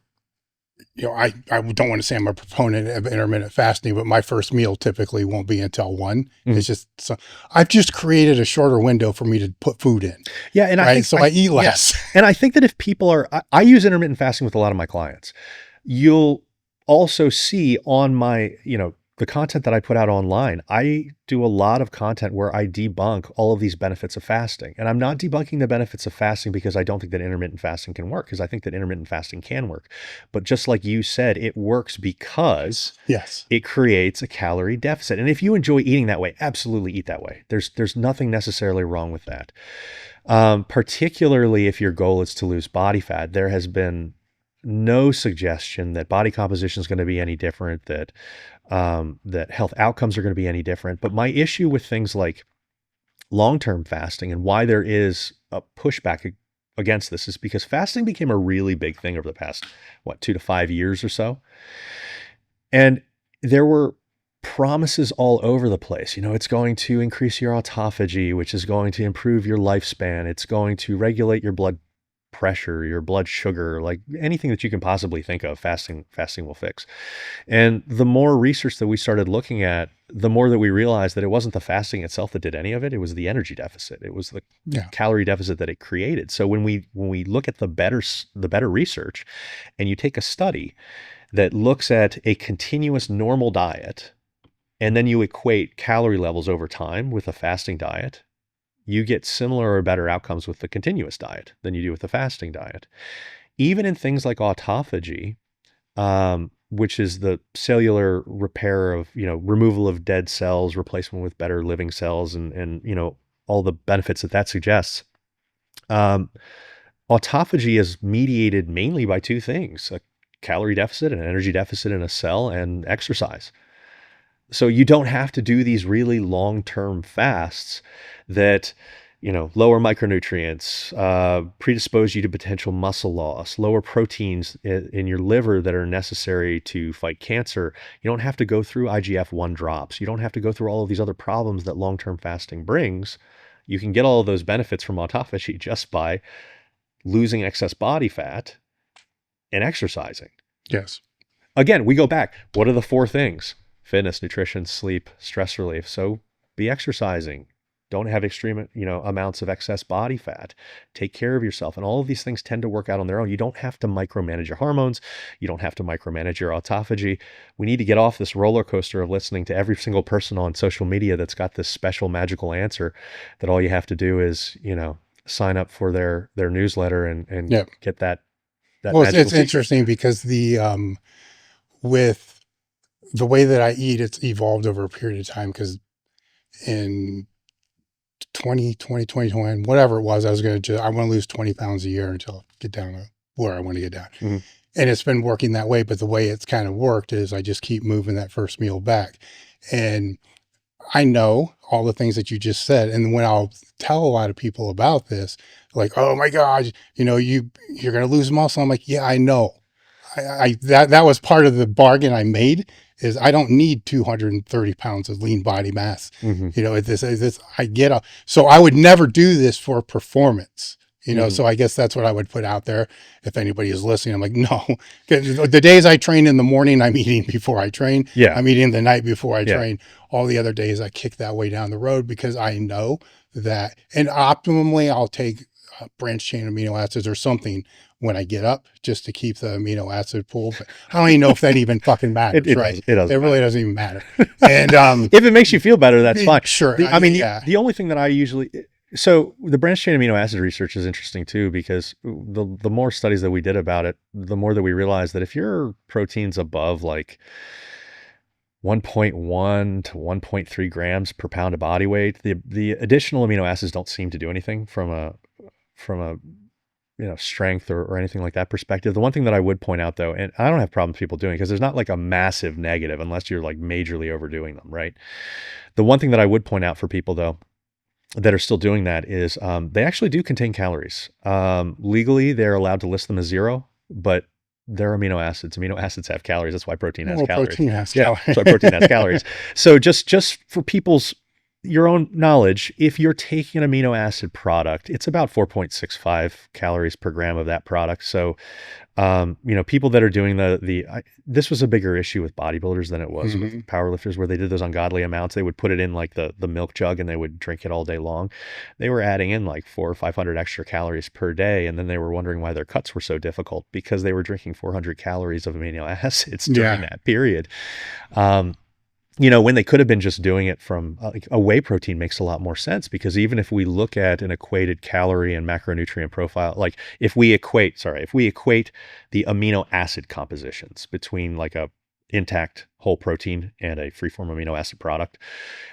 I don't want to say I'm a proponent of intermittent fasting, but my first meal typically won't be until 1. Mhm. It's just, so I've just created a shorter window for me to put food in. Yeah. And Right. So I eat yeah. less. And I think that if people are, I use intermittent fasting with a lot of my clients. You'll also see on my, the content that I put out online, I do a lot of content where I debunk all of these benefits of fasting. And I'm not debunking the benefits of fasting because I don't think that intermittent fasting can work, because I think that intermittent fasting can work. But just like you said, it works because Yes. it creates a calorie deficit. And if you enjoy eating that way, absolutely eat that way. There's nothing necessarily wrong with that. Particularly if your goal is to lose body fat, there has been no suggestion that body composition is going to be any different, that health outcomes are going to be any different. But my issue with things like long-term fasting and why there is a pushback against this is because fasting became a really big thing over the past, 2 to 5 years or so. And there were promises all over the place. It's going to increase your autophagy, which is going to improve your lifespan. It's going to regulate your blood pressure, your blood sugar, like anything that you can possibly think of, fasting will fix. And the more research that we started looking at, the more that we realized that it wasn't the fasting itself that did any of it. It was the energy deficit. It was the calorie deficit that it created. So when we look at the better research, and you take a study that looks at a continuous normal diet, and then you equate calorie levels over time with a fasting diet, you get similar or better outcomes with the continuous diet than you do with the fasting diet. Even in things like autophagy, which is the cellular repair of, removal of dead cells, replacement with better living cells, and all the benefits that suggests. Autophagy is mediated mainly by 2 things: a calorie deficit, an energy deficit in a cell, and exercise. So you don't have to do these really long-term fasts that, lower micronutrients, predispose you to potential muscle loss, lower proteins in your liver that are necessary to fight cancer. You don't have to go through IGF-1 drops. You don't have to go through all of these other problems that long-term fasting brings. You can get all of those benefits from autophagy just by losing excess body fat and exercising. Yes. Again, we go back. What are the 4 things? Fitness, nutrition, sleep, stress relief. So be exercising. Don't have extreme, amounts of excess body fat. Take care of yourself. And all of these things tend to work out on their own. You don't have to micromanage your hormones. You don't have to micromanage your autophagy. We need to get off this roller coaster of listening to every single person on social media that's got this special magical answer that all you have to do is, sign up for their newsletter and get that. Well, it's interesting because with the way that I eat, it's evolved over a period of time, because in 2021, whatever it was, I want to lose 20 pounds a year until I get down to where I want to get down. Mm-hmm. And it's been working that way. But the way it's kind of worked is I just keep moving that first meal back. And I know all the things that you just said. And when I'll tell a lot of people about this, like, oh my God, you're going to lose muscle. I'm like, yeah, I know. That was part of the bargain I made, is I don't need 230 pounds of lean body mass. Mm-hmm. So I would never do this for performance, Mm-hmm. So I guess that's what I would put out there. If anybody is listening, I'm like, no, the days I train in the morning, I'm eating before I train. Yeah. I'm eating the night before I train. All the other days I kick that way down the road, because I know that, and optimally I'll take branched chain amino acids or something when I get up, just to keep the amino acid pool. But I don't even know if that even fucking matters, right? It doesn't. It really doesn't even matter. And if it makes you feel better, that's fine. Sure. The only thing that I usually, so the branched chain amino acid research is interesting too, because the more studies that we did about it, the more that we realized that if your protein's above like 1.1 to 1.3 grams per pound of body weight, the additional amino acids don't seem to do anything from a strength or anything like that perspective. The one thing that I would point out though, and I don't have problems with people doing, because there's not like a massive negative unless you're like majorly overdoing them, right? The one thing that I would point out for people though that are still doing that is they actually do contain calories. Legally, they're allowed to list them as 0, but they're amino acids. Amino acids have calories. That's why protein has Well, calories. protein has Yeah, calories. that's why protein has calories. So just for people's your own knowledge, if you're taking an amino acid product, it's about 4.65 calories per gram of that product. So, people that are doing this was a bigger issue with bodybuilders than it was with powerlifters, where they did those ungodly amounts. They would put it in like the milk jug and they would drink it all day long. They were adding in like 400 or 500 extra calories per day. And then they were wondering why their cuts were so difficult, because they were drinking 400 calories of amino acids during that period. When they could have been just doing it from a whey protein makes a lot more sense, because even if we look at an equated calorie and macronutrient profile, like if we equate the amino acid compositions between like a intact whole protein and a freeform amino acid product,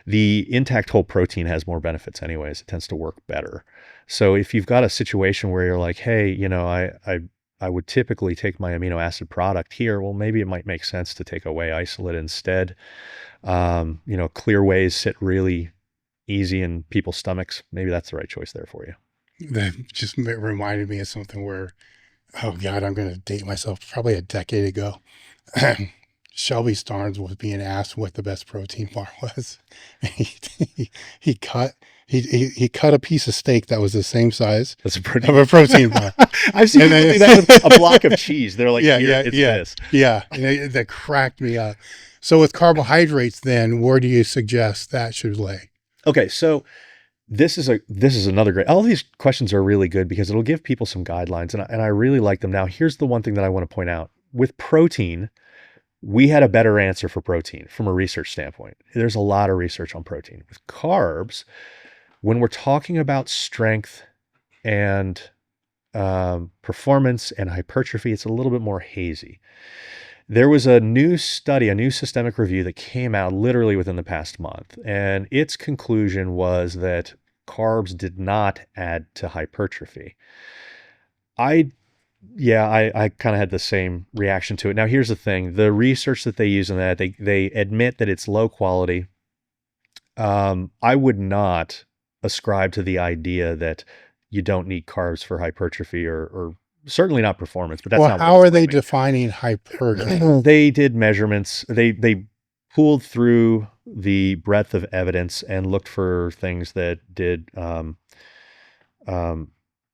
the intact whole protein has more benefits anyways. It tends to work better. So if you've got a situation where you're like, hey, I would typically take my amino acid product here, well, maybe it might make sense to take a whey isolate instead. Clear wheys sit really easy in people's stomachs. Maybe that's the right choice there for you. That just reminded me of something where, oh God, I'm going to date myself, probably a decade ago. Shelby Starnes was being asked what the best protein bar was. He cut a piece of steak that was the same size That's of a protein bar. I've seen people do that with a block of cheese. They're like, this. Yeah. And that cracked me up. So with carbohydrates, then where do you suggest that should lay? Okay, so this is another great. All these questions are really good because it'll give people some guidelines, and I really like them. Now, here's the one thing that I want to point out with protein. We had a better answer for protein from a research standpoint. There's a lot of research on protein. With carbs, when we're talking about strength and performance and hypertrophy, it's a little bit more hazy. There was a new study, a new systemic review that came out literally within the past month, and its conclusion was that carbs did not add to hypertrophy. I kind of had the same reaction to it. Now, here's the thing. The research that they use in that, they admit that it's low quality. I would not ascribe to the idea that you don't need carbs for hypertrophy or certainly not performance, but that's not. How are they defining hypertrophy? They did measurements. They pooled through the breadth of evidence and looked for things that did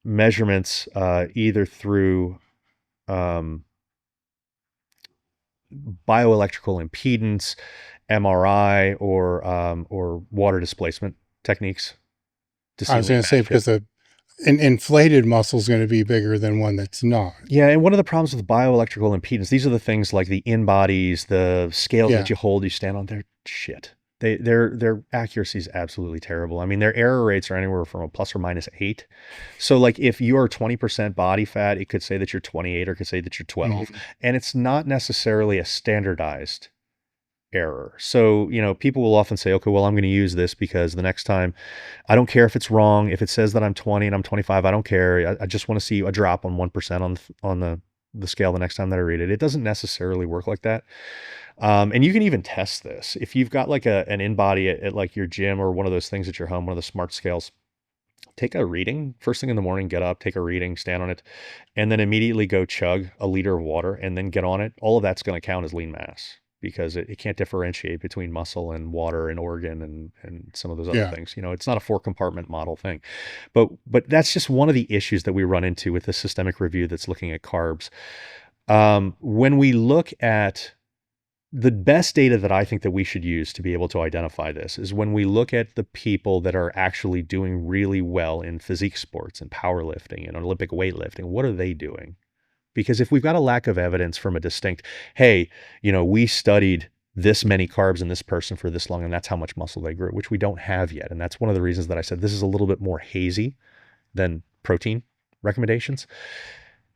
measurements either through bioelectrical impedance, MRI, or water displacement techniques. I was going to say, because an inflated muscle is going to be bigger than one that's not. Yeah, and one of the problems with bioelectrical impedance, these are the things like the in-bodies, the scales that you hold, you stand on, they're shit. Their accuracy is absolutely terrible. I mean, their error rates are anywhere from a plus or minus 8. So like if you're 20% body fat, it could say that you're 28 or it could say that you're 12. And it's not necessarily a standardized error. So, people will often say, okay, well, I'm going to use this because the next time, I don't care if it's wrong. If it says that I'm 20 and I'm 25, I don't care. I just want to see a drop on 1% on the scale the next time that I read it. It doesn't necessarily work like that. And you can even test this. If you've got like an in-body at like your gym or one of those things at your home, one of the smart scales, take a reading first thing in the morning, get up, take a reading, stand on it, and then immediately go chug a liter of water and then get on it. All of that's going to count as lean mass, because it can't differentiate between muscle and water and organ and some of those other things. It's not a 4-compartment model thing. But that's just one of the issues that we run into with the systemic review that's looking at carbs. When we look at the best data that I think that we should use to be able to identify this is when we look at the people that are actually doing really well in physique sports and powerlifting and Olympic weightlifting. What are they doing? Because if we've got a lack of evidence from a distinct, hey, we studied this many carbs in this person for this long, and that's how much muscle they grew, which we don't have yet. And that's one of the reasons that I said this is a little bit more hazy than protein recommendations.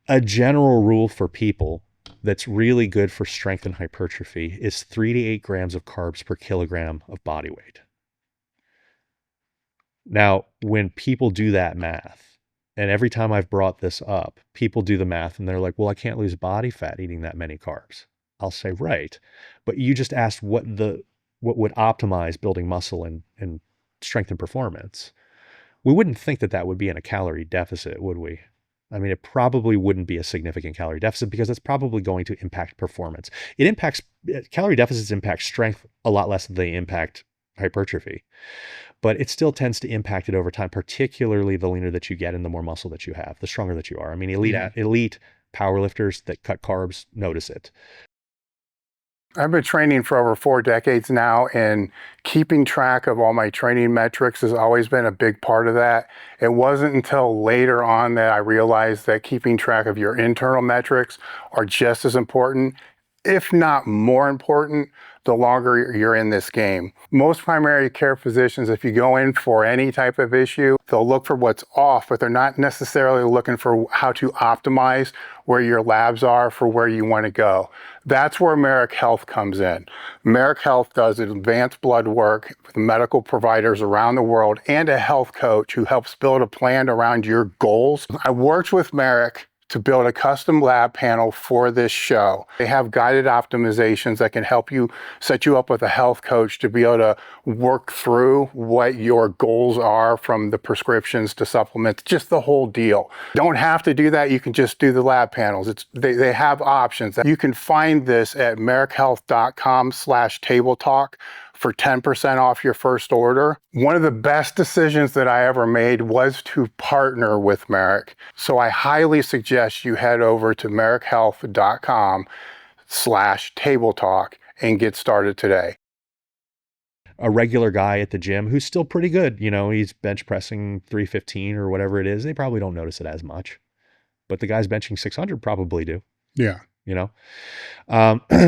A general rule for people that's really good for strength and hypertrophy is 3 to 8 grams of carbs per kilogram of body weight. Now, when people do that math, and every time I've brought this up, people do the math and they're like, well, I can't lose body fat eating that many carbs. I'll say, right. But you just asked what would optimize building muscle and strength and performance. We wouldn't think that would be in a calorie deficit, would we? I mean, it probably wouldn't be a significant calorie deficit because it's probably going to impact performance. Calorie deficits impact strength a lot less than they impact hypertrophy, but it still tends to impact it over time, particularly the leaner that you get and the more muscle that you have, the stronger that you are. I mean, elite powerlifters that cut carbs notice it. I've been training for over 4 decades now, and keeping track of all my training metrics has always been a big part of that. It wasn't until later on that I realized that keeping track of your internal metrics are just as important, if not more important, the longer you're in this game. Most primary care physicians, if you go in for any type of issue, they'll look for what's off, but they're not necessarily looking for how to optimize where your labs are for where you want to go. That's where Merrick Health comes in. Merrick Health does advanced blood work with medical providers around the world and a health coach who helps build a plan around your goals. I worked with Merrick to build a custom lab panel for this show. They have guided optimizations that can help you set you up with a health coach to be able to work through what your goals are, from the prescriptions to supplements, just the whole deal. Don't have to do that. You can just do the lab panels. They have options. You can find this at merrickhealth.com/table talk for 10% off your first order. One of the best decisions that I ever made was to partner with Merrick. So I highly suggest you head over to merrickhealth.com/table talk and get started today. A regular guy at the gym who's still pretty good, he's bench pressing 315 or whatever it is, they probably don't notice it as much. But the guys benching 600 probably do. Yeah.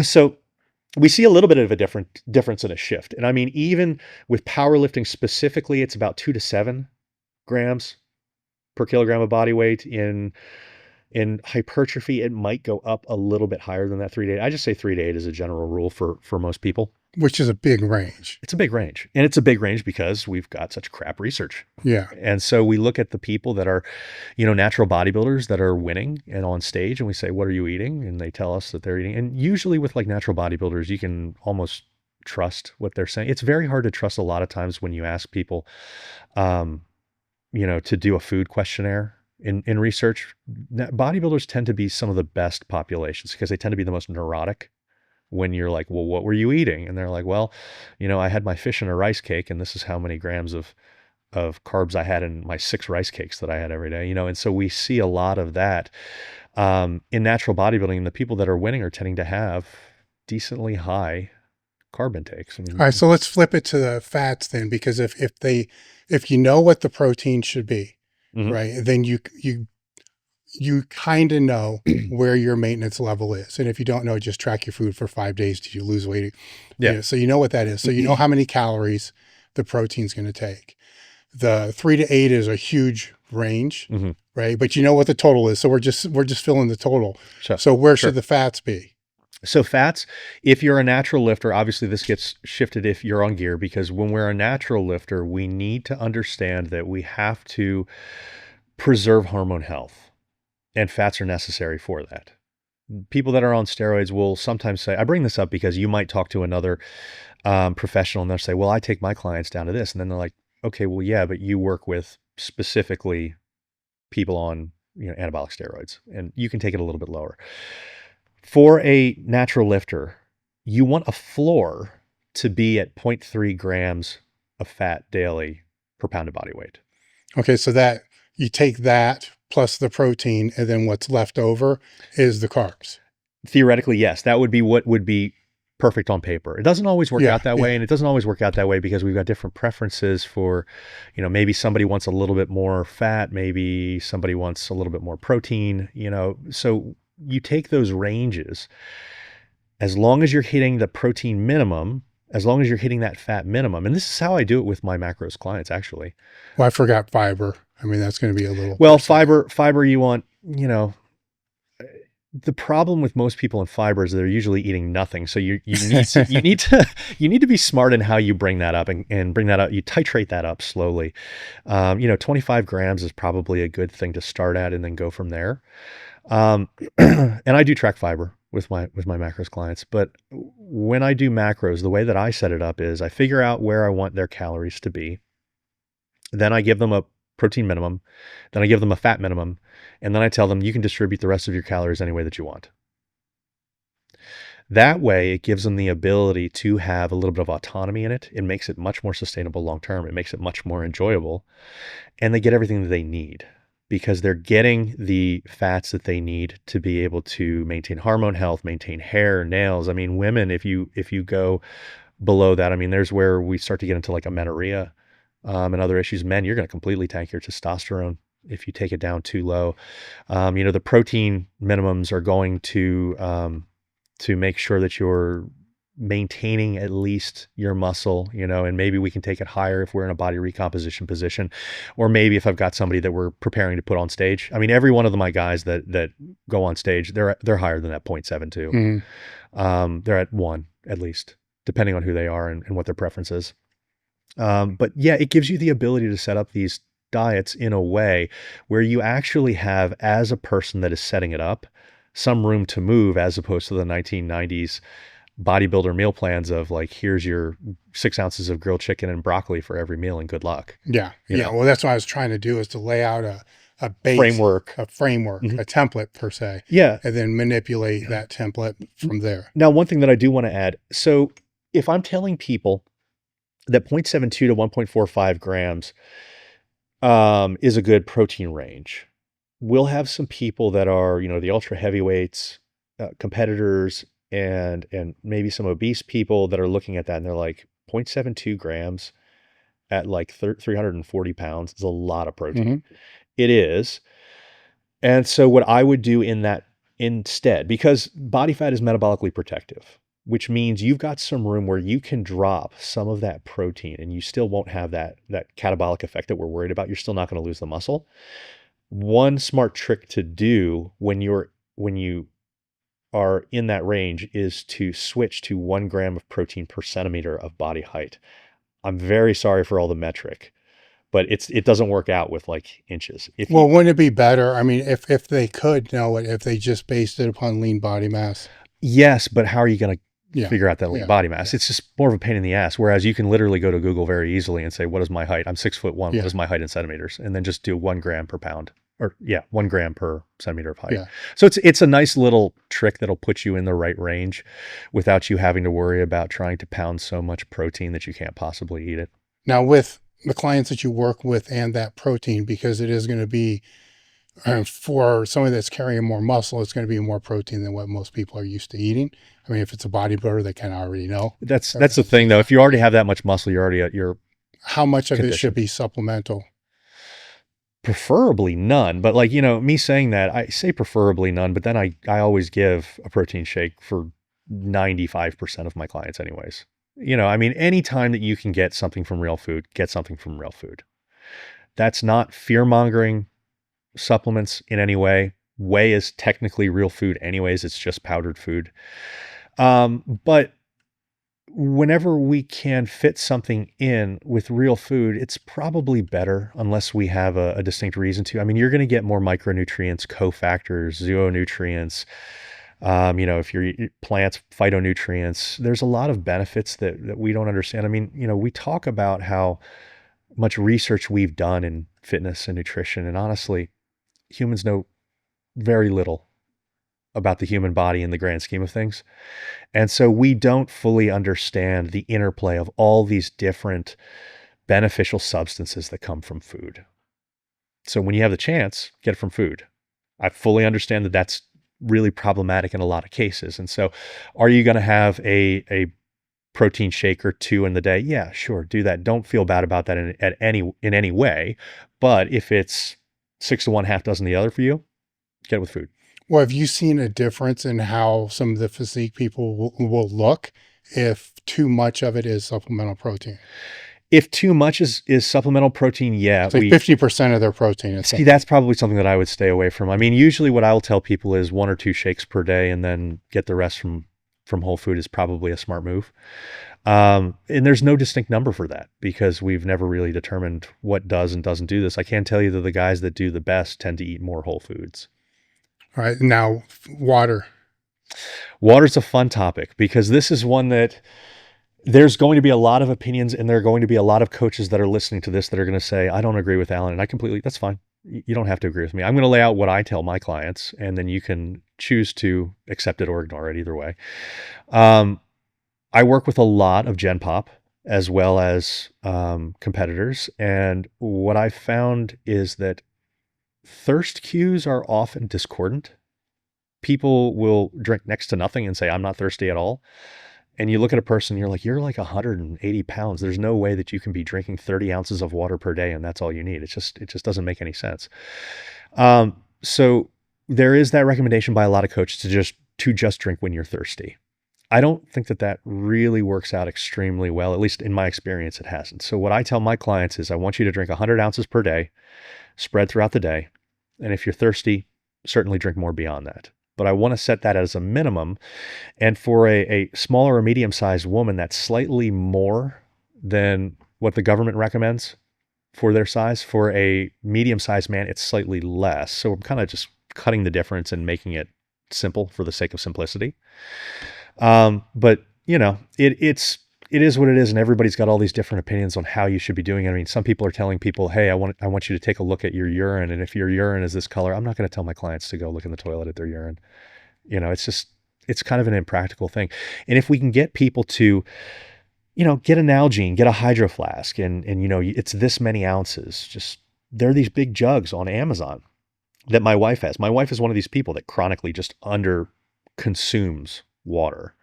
So we see a little bit of a difference in a shift. And I mean, even with powerlifting specifically, it's about 2 to 7 grams per kilogram of body weight. In hypertrophy, it might go up a little bit higher than that 3 to 8. I just say 3 to 8 is a general rule for most people. Which is a big range. It's a big range. And it's a big range because we've got such crap research. Yeah. And so we look at the people that are, natural bodybuilders that are winning and on stage, and we say, what are you eating? And they tell us that they're eating. And usually with like natural bodybuilders, you can almost trust what they're saying. It's very hard to trust a lot of times when you ask people, to do a food questionnaire. In research, bodybuilders tend to be some of the best populations because they tend to be the most neurotic. When you're like, well, what were you eating? And they're like, well, I had my fish and a rice cake, and this is how many grams of carbs I had in my 6 rice cakes that I had every day, and so we see a lot of that in natural bodybuilding. And the people that are winning are tending to have decently high carb intakes. All right, so let's flip it to the fats then, because if you know what the protein should be, right, then you kind of know where your maintenance level is. And if you don't know, just track your food for 5 days till you lose weight. Yeah. So you know what that is. So you know how many calories the protein's going to take. The 3 to 8 is a huge range, right? But you know what the total is. So we're just filling the total. Sure. So where should the fats be? So fats, if you're a natural lifter, obviously this gets shifted if you're on gear, because when we're a natural lifter, we need to understand that we have to preserve hormone health. And fats are necessary for that. People that are on steroids will sometimes say, I bring this up because you might talk to another professional and they'll say, well, I take my clients down to this. And then they're like, okay, well, yeah, but you work with specifically people on anabolic steroids, and you can take it a little bit lower. For a natural lifter, you want a floor to be at 0.3 grams of fat daily per pound of body weight. Okay, so that you take that plus the protein, and then what's left over is the carbs. Theoretically, yes, that would be what would be perfect on paper. It doesn't always work out that way, and it doesn't always work out that way because we've got different preferences for, maybe somebody wants a little bit more fat, maybe somebody wants a little bit more protein, so you take those ranges. As long as you're hitting the protein minimum, as long as you're hitting that fat minimum, and this is how I do it with my macros clients, actually. Well, I forgot fiber. I mean, that's going to be a little... Well, fiber you want, the problem with most people in fiber is they're usually eating nothing. So you need to be smart in how you bring that up and bring that up. You titrate that up slowly. 25 grams is probably a good thing to start at and then go from there. And I do track fiber with my macros clients, but when I do macros, the way that I set it up is I figure out where I want their calories to be. Then I give them protein minimum. Then I give them a fat minimum. And then I tell them you can distribute the rest of your calories any way that you want. That way, it gives them the ability to have a little bit of autonomy in it. It makes it much more sustainable long term. It makes it much more enjoyable. And they get everything that they need because they're getting the fats that they need to be able to maintain hormone health, maintain hair, nails. I mean, women, if you go below that, I mean, there's where we start to get into like amenorrhea and other issues. Men, you're going to completely tank your testosterone if you take it down too low. The protein minimums are going to make sure that you're maintaining at least your muscle, and maybe we can take it higher if we're in a body recomposition position, or maybe if I've got somebody that we're preparing to put on stage. I mean, every one of my guys that go on stage, they're higher than that 0.72. They're at 1 at least, depending on who they are and what their preference is. But yeah, it gives you the ability to set up these diets in a way where you actually have, as a person that is setting it up, some room to move, as opposed to the 1990s bodybuilder meal plans of like, here's your 6 ounces of grilled chicken and broccoli for every meal and good luck. Yeah. Well, that's what I was trying to do, is to lay out a base, framework, a template per se. Yeah. And then manipulate that template from there. Now, one thing that I do want to add. So if I'm telling people that 0.72 to 1.45 grams is a good protein range, we'll have some people that are, the ultra heavyweights, competitors, and maybe some obese people that are looking at that and they're like, 0.72 grams at like 340 pounds is a lot of protein. It is. And so what I would do in that instead, because body fat is metabolically protective, which means you've got some room where you can drop some of that protein and you still won't have that catabolic effect that we're worried about. You're still not going to lose the muscle. One smart trick to do when you are in that range is to switch to 1 gram of protein per centimeter of body height. I'm very sorry for all the metric, but it doesn't work out with like inches. Wouldn't it be better? I mean, if they could know it, if they just based it upon lean body mass? Yes, but how are you going to figure out that lean body mass? It's just more of a pain in the ass. Whereas you can literally go to Google very easily and say, what is my height? I'm 6'1". What is my height in centimeters? And then just do 1 gram per pound. 1 gram per centimeter of height. So it's a nice little trick that'll put you in the right range without you having to worry about trying to pound so much protein that you can't possibly eat it. Now, with the clients that you work with and that protein, because it is going to be, for somebody that's carrying more muscle, it's going to be more protein than what most people are used to eating. I mean, if it's a bodybuilder, they kind of already know. That's the thing though. If you already have that much muscle, you're already at your how much of condition. It should be supplemental? Preferably none, but like, me saying that, I say preferably none, but then I always give a protein shake for 95% of my clients anyways. I mean, anytime that you can get something from real food, get something from real food. That's not fear-mongering supplements in any way. Whey is technically real food anyways. It's just powdered food. But whenever we can fit something in with real food, it's probably better, unless we have a distinct reason to. I mean, you're going to get more micronutrients, cofactors, zoonutrients. If you're plants, phytonutrients, there's a lot of benefits that we don't understand. I mean, we talk about how much research we've done in fitness and nutrition, and honestly, humans know very little about the human body in the grand scheme of things. And so we don't fully understand the interplay of all these different beneficial substances that come from food. So when you have the chance, get it from food. I fully understand that that's really problematic in a lot of cases. And so are you going to have a protein shake or 2 in the day? Yeah, sure. Do that. Don't feel bad about that in any way. But if it's 6 to 1, half dozen the other for you, get it with food. Well, have you seen a difference in how some of the physique people will look if too much of it is supplemental protein? If too much is supplemental protein, yeah. It's like 50% of their protein. See, that's probably something that I would stay away from. I mean, usually what I will tell people is 1 or 2 shakes per day and then get the rest from whole food is probably a smart move. And there's no distinct number for that because we've never really determined what does and doesn't do this. I can tell you that the guys that do the best tend to eat more whole foods. All right. Now, water. Water's a fun topic because this is one that There's going to be a lot of opinions, and there are going to be a lot of coaches that are listening to this that are going to say, I don't agree with Allan. And that's fine. You don't have to agree with me. I'm going to lay out what I tell my clients, and then you can choose to accept it or ignore it either way. I work with a lot of Gen Pop as well as competitors. And what I found is that thirst cues are often discordant. People will drink next to nothing and say, I'm not thirsty at all. And you look at a person, you're like 180 pounds. There's no way that you can be drinking 30 ounces of water per day and that's all you need. It just doesn't make any sense. So there is that recommendation by a lot of coaches to just drink when you're thirsty. I don't think that really works out extremely well. At least in my experience, it hasn't. So what I tell my clients is I want you to drink 100 ounces per day, spread throughout the day. And if you're thirsty, certainly drink more beyond that. But I want to set that as a minimum. And for a smaller or medium-sized woman, that's slightly more than what the government recommends for their size. For a medium-sized man, it's slightly less. So I'm kind of just cutting the difference and making it simple for the sake of simplicity. But you know, it is what it is, and everybody's got all these different opinions on how you should be doing it. I mean, some people are telling people, hey, I want you to take a look at your urine, and if your urine is this color, I'm not going to tell my clients to go look in the toilet at their urine. You know, it's kind of an impractical thing. And if we can get people to, you know, get a Nalgene, get a Hydro Flask, and you know, it's this many ounces. There are these big jugs on Amazon that my wife has. My wife is one of these people that chronically just under consumes water.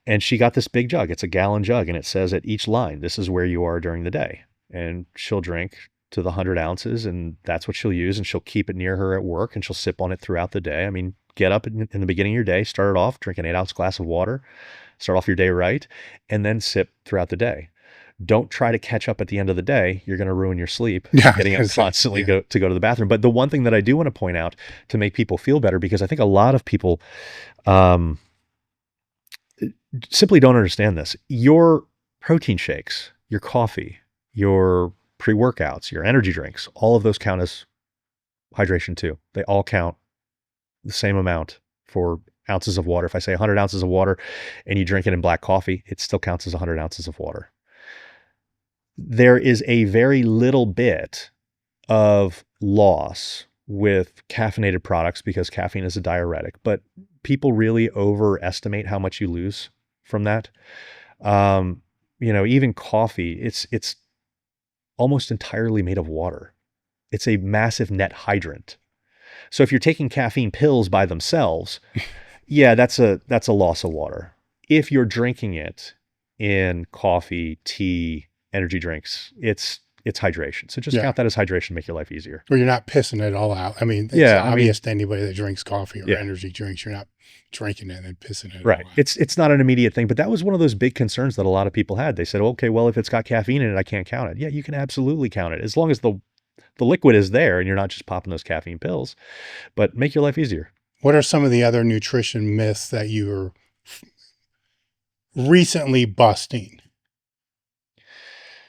And she got this big jug. It's a gallon jug, and it says at each line, this is where you are during the day. And she'll drink to the 100 ounces, and that's what she'll use, and she'll keep it near her at work, and she'll sip on it throughout the day. I mean, get up in the beginning of your day, start it off, drink an 8-ounce glass of water, start off your day right, and then sip throughout the day. Don't try to catch up at the end of the day. You're going to ruin your sleep getting up constantly to go to the bathroom. But the one thing that I do want to point out to make people feel better, because I think a lot of people simply don't understand this. Your protein shakes, your coffee, your pre-workouts, your energy drinks, all of those count as hydration too. They all count the same amount for ounces of water. If I say 100 ounces of water and you drink it in black coffee, it still counts as 100 ounces of water. There is a very little bit of loss with caffeinated products because caffeine is a diuretic, but people really overestimate how much you lose from that. You know, even coffee, it's almost entirely made of water. It's a massive net hydrant. So if you're taking caffeine pills by themselves, yeah, that's a loss of water. If you're drinking it in coffee, tea, energy drinks, it's hydration. So just count that as hydration, make your life easier. Or you're not pissing it all out. I mean, it's obvious to anybody that drinks coffee or energy drinks, you're not drinking it and pissing it right. all out. It's not an immediate thing, but that was one of those big concerns that a lot of people had. They said, okay, well, if it's got caffeine in it, I can't count it. Yeah, you can absolutely count it as long as the liquid is there and you're not just popping those caffeine pills, but make your life easier. What are some of the other nutrition myths that you are recently busting?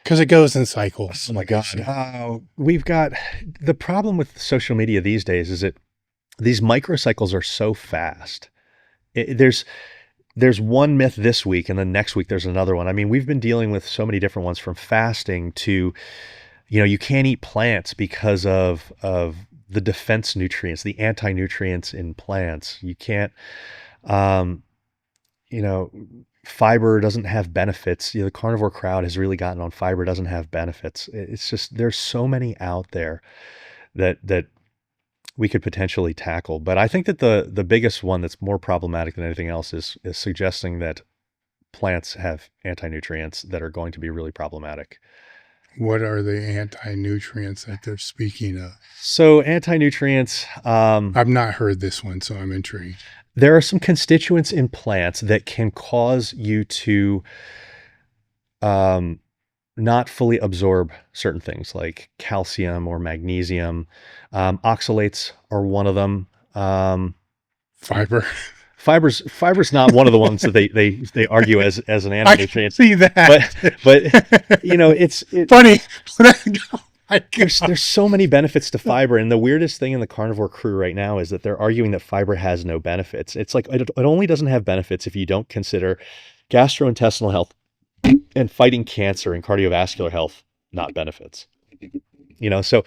Because it goes in cycles. Oh my God. We've got the problem with social media these days is that these microcycles are so fast. There's one myth this week and then next week there's another one. I mean, we've been dealing with so many different ones, from fasting to, you know, you can't eat plants because of the defense nutrients, the anti-nutrients in plants. You can't, you know, fiber doesn't have benefits. You know, the carnivore crowd has really gotten on fiber doesn't have benefits. It's just, there's so many out there that we could potentially tackle. But I think that the biggest one that's more problematic than anything else is suggesting that plants have anti-nutrients that are going to be really problematic. What are the anti-nutrients that they're speaking of? So anti-nutrients, I've not heard this one, so I'm intrigued. There are some constituents in plants that can cause you to not fully absorb certain things like calcium or magnesium. Oxalates are one of them. Fiber. Fiber's not one of the ones that they argue as an anti-nutrient. I see that. But you know, it's funny. There's so many benefits to fiber, and the weirdest thing in the carnivore crew right now is that they're arguing that fiber has no benefits. It's like it only doesn't have benefits if you don't consider gastrointestinal health and fighting cancer and cardiovascular health, not benefits. So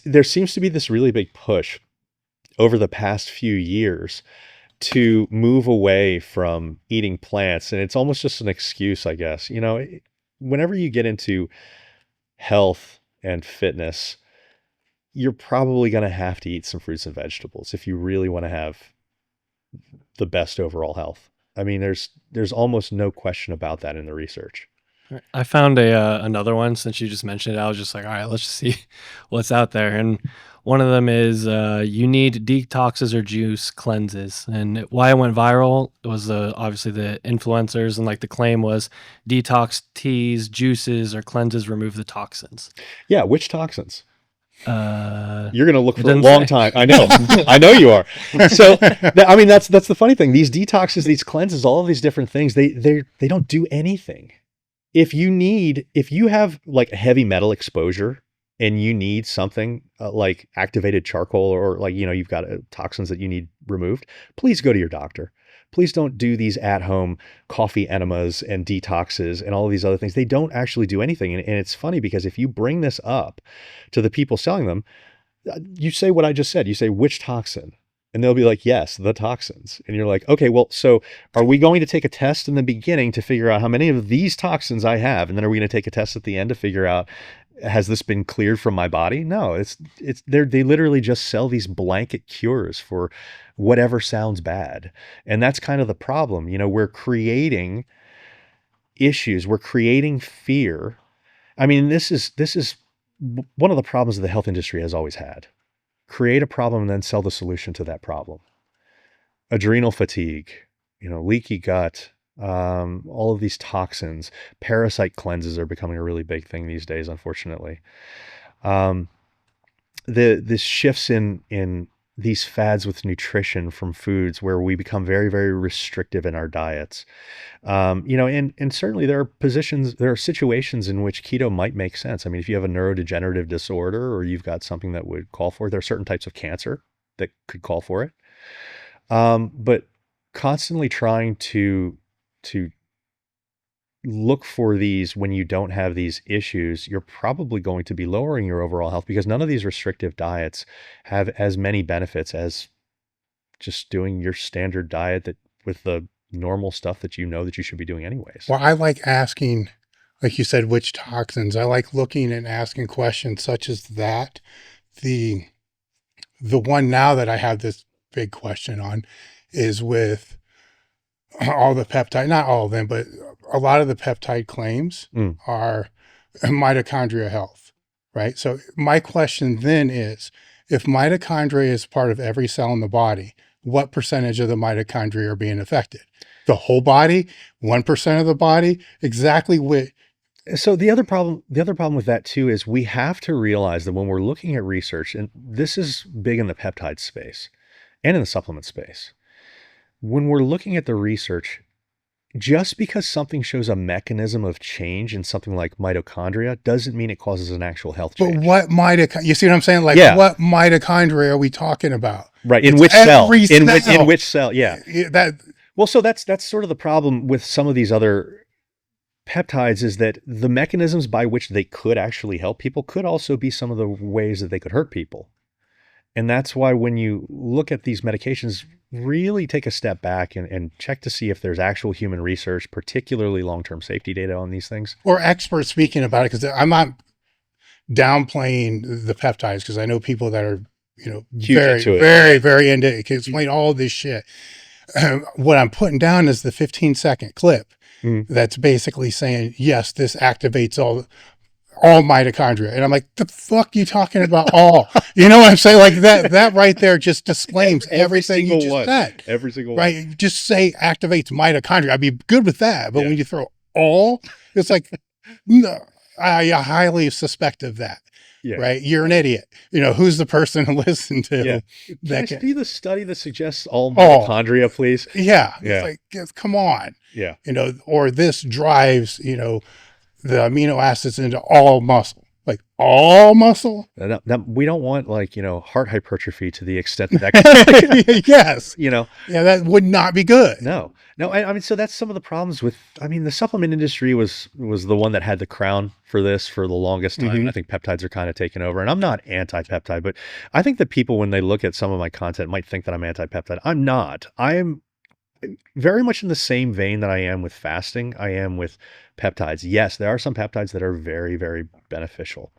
there seems to be this really big push over the past few years to move away from eating plants. And it's almost just an excuse, I guess. Whenever you get into health and fitness, you're probably going to have to eat some fruits and vegetables if you really want to have the best overall health. I mean, there's almost no question about that in the research. I found another one since you just mentioned it. I was just like, all right, let's just see what's out there. And one of them is you need detoxes or juice cleanses. And why it went viral was obviously the influencers, and like the claim was detox teas, juices, or cleanses remove the toxins. Yeah, which toxins? You're going to look it for a doesn't long say. time. I know. I know you are. So, I mean, that's the funny thing. These detoxes, these cleanses, all of these different things, they don't do anything. If you have like heavy metal exposure and you need something like activated charcoal, or like, you've got toxins that you need removed, please go to your doctor. Please don't do these at-home coffee enemas and detoxes and all of these other things. They don't actually do anything. And it's funny because if you bring this up to the people selling them, you say what I just said. You say, which toxin? And they'll be like, yes, the toxins. And you're like, okay, well, so are we going to take a test in the beginning to figure out how many of these toxins I have? And then are we going to take a test at the end to figure out, has this been cleared from my body? No, they literally just sell these blanket cures for whatever sounds bad. And that's kind of the problem. We're creating issues. We're creating fear. I mean, this is one of the problems that the health industry has always had. Create a problem and then sell the solution to that problem. Adrenal fatigue, leaky gut, all of these toxins, parasite cleanses are becoming a really big thing these days, unfortunately. The shifts in these fads with nutrition from foods where we become very, very restrictive in our diets. And certainly there are situations in which keto might make sense. I mean, if you have a neurodegenerative disorder or you've got something that would call for it, there are certain types of cancer that could call for it. But constantly trying to look for these when you don't have these issues, you're probably going to be lowering your overall health, because none of these restrictive diets have as many benefits as just doing your standard diet that with the normal stuff that that you should be doing anyways. Well, I like asking, like you said, which toxins. I like looking and asking questions such as that. The one now that I have this big question on is with all the peptide, not all of them, but a lot of the peptide claims are mitochondria health, right? So my question then is, if mitochondria is part of every cell in the body, what percentage of the mitochondria are being affected? The whole body? 1% of the body? Exactly what? So the other problem with that too is we have to realize that when we're looking at research, and this is big in the peptide space and in the supplement space, when we're looking at the research, just because something shows a mechanism of change in something like mitochondria doesn't mean it causes an actual health change. But what you see what I'm saying? Like, what mitochondria are we talking about? Right. In which cell? In which cell? Yeah. So that's sort of the problem with some of these other peptides, is that the mechanisms by which they could actually help people could also be some of the ways that they could hurt people. And that's why when you look at these medications, really take a step back and check to see if there's actual human research, particularly long-term safety data on these things. Or experts speaking about it, because I'm not downplaying the peptides, because I know people that are, very, very into it, can explain all this shit. What I'm putting down is the 15-second clip that's basically saying, yes, this activates all mitochondria. And I'm like, the fuck you talking about all? You know what I'm saying? Like that right there just disclaims everything you just said. Every single one. Right? Just say activates mitochondria. I'd be good with that. But when you throw all, it's like, no, I highly suspect of that. Yeah. Right? You're an idiot. Who's the person to listen to? Yeah. Can I see the study that suggests all mitochondria, please? Yeah. It's like, come on. Yeah. Or this drives, the amino acids into all muscle. Like all muscle? We don't want like, heart hypertrophy to the extent that Yes. Yeah, that would not be good. No. I mean, so that's some of the problems with, the supplement industry was the one that had the crown for this for the longest time. And I think peptides are kind of taken over, and I'm not anti-peptide, but I think that people, when they look at some of my content, might think that I'm anti-peptide. I'm not. I am very much in the same vein that I am with fasting. I am with peptides. Yes, there are some peptides that are very, very beneficial,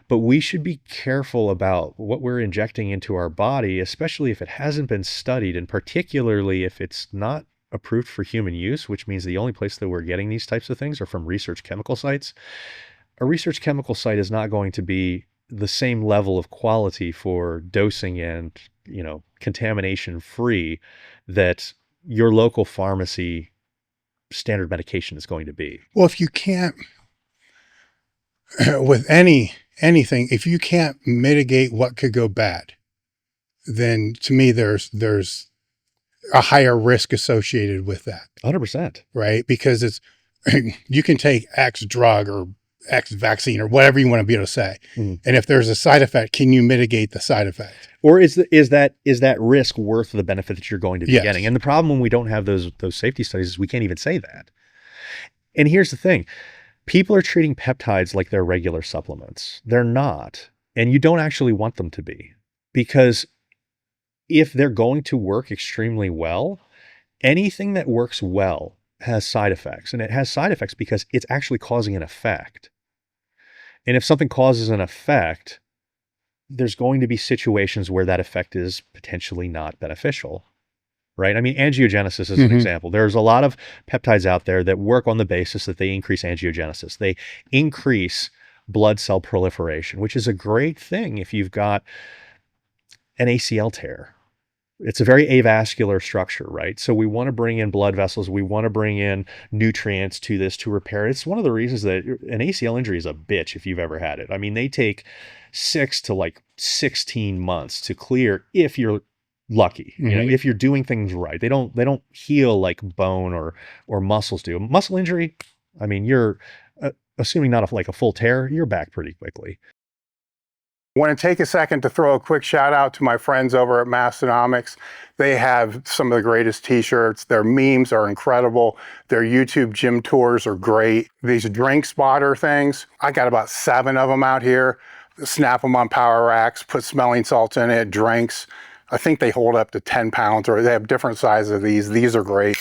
but we should be careful about what we're injecting into our body, especially if it hasn't been studied, and particularly if it's not approved for human use, which means the only place that we're getting these types of things are from research chemical sites. A research chemical site is not going to be the same level of quality for dosing and, contamination free that your local pharmacy standard medication is going to be. Well, if you can't, with anything, if you can't mitigate what could go bad, then to me, there's a higher risk associated with that. 100%. Right? Because you can take X drug or X vaccine or whatever you want to be able to say. And if there's a side effect, can you mitigate the side effect? Or is that risk worth the benefit that you're going to be Yes. getting? And the problem when we don't have those safety studies is we can't even say that. And here's the thing. People are treating peptides like they're regular supplements. They're not. And you don't actually want them to be. Because if they're going to work extremely well, anything that works well has side effects. And it has side effects because it's actually causing an effect. And if something causes an effect, there's going to be situations where that effect is potentially not beneficial, right? I mean, angiogenesis is an example. There's a lot of peptides out there that work on the basis that they increase angiogenesis. They increase blood cell proliferation, which is a great thing if you've got an ACL tear. It's a very avascular structure, right? So we want to bring in blood vessels. We want to bring in nutrients to this to repair it. It's one of the reasons that an ACL injury is a bitch if you've ever had it. I mean, they take 6 to 16 months to clear if you're lucky, if you're doing things right. They don't heal like bone or muscles do. Muscle injury, I mean, you're assuming not a full tear, you're back pretty quickly. I want to take a second to throw a quick shout out to my friends over at Mastonomics. They have some of the greatest t-shirts. Their memes are incredible. Their YouTube gym tours are great. These drink spotter things, I got about 7 of them out here. Snap them on power racks, put smelling salts in it, drinks. I think they hold up to 10 pounds, or they have different sizes of these. These are great.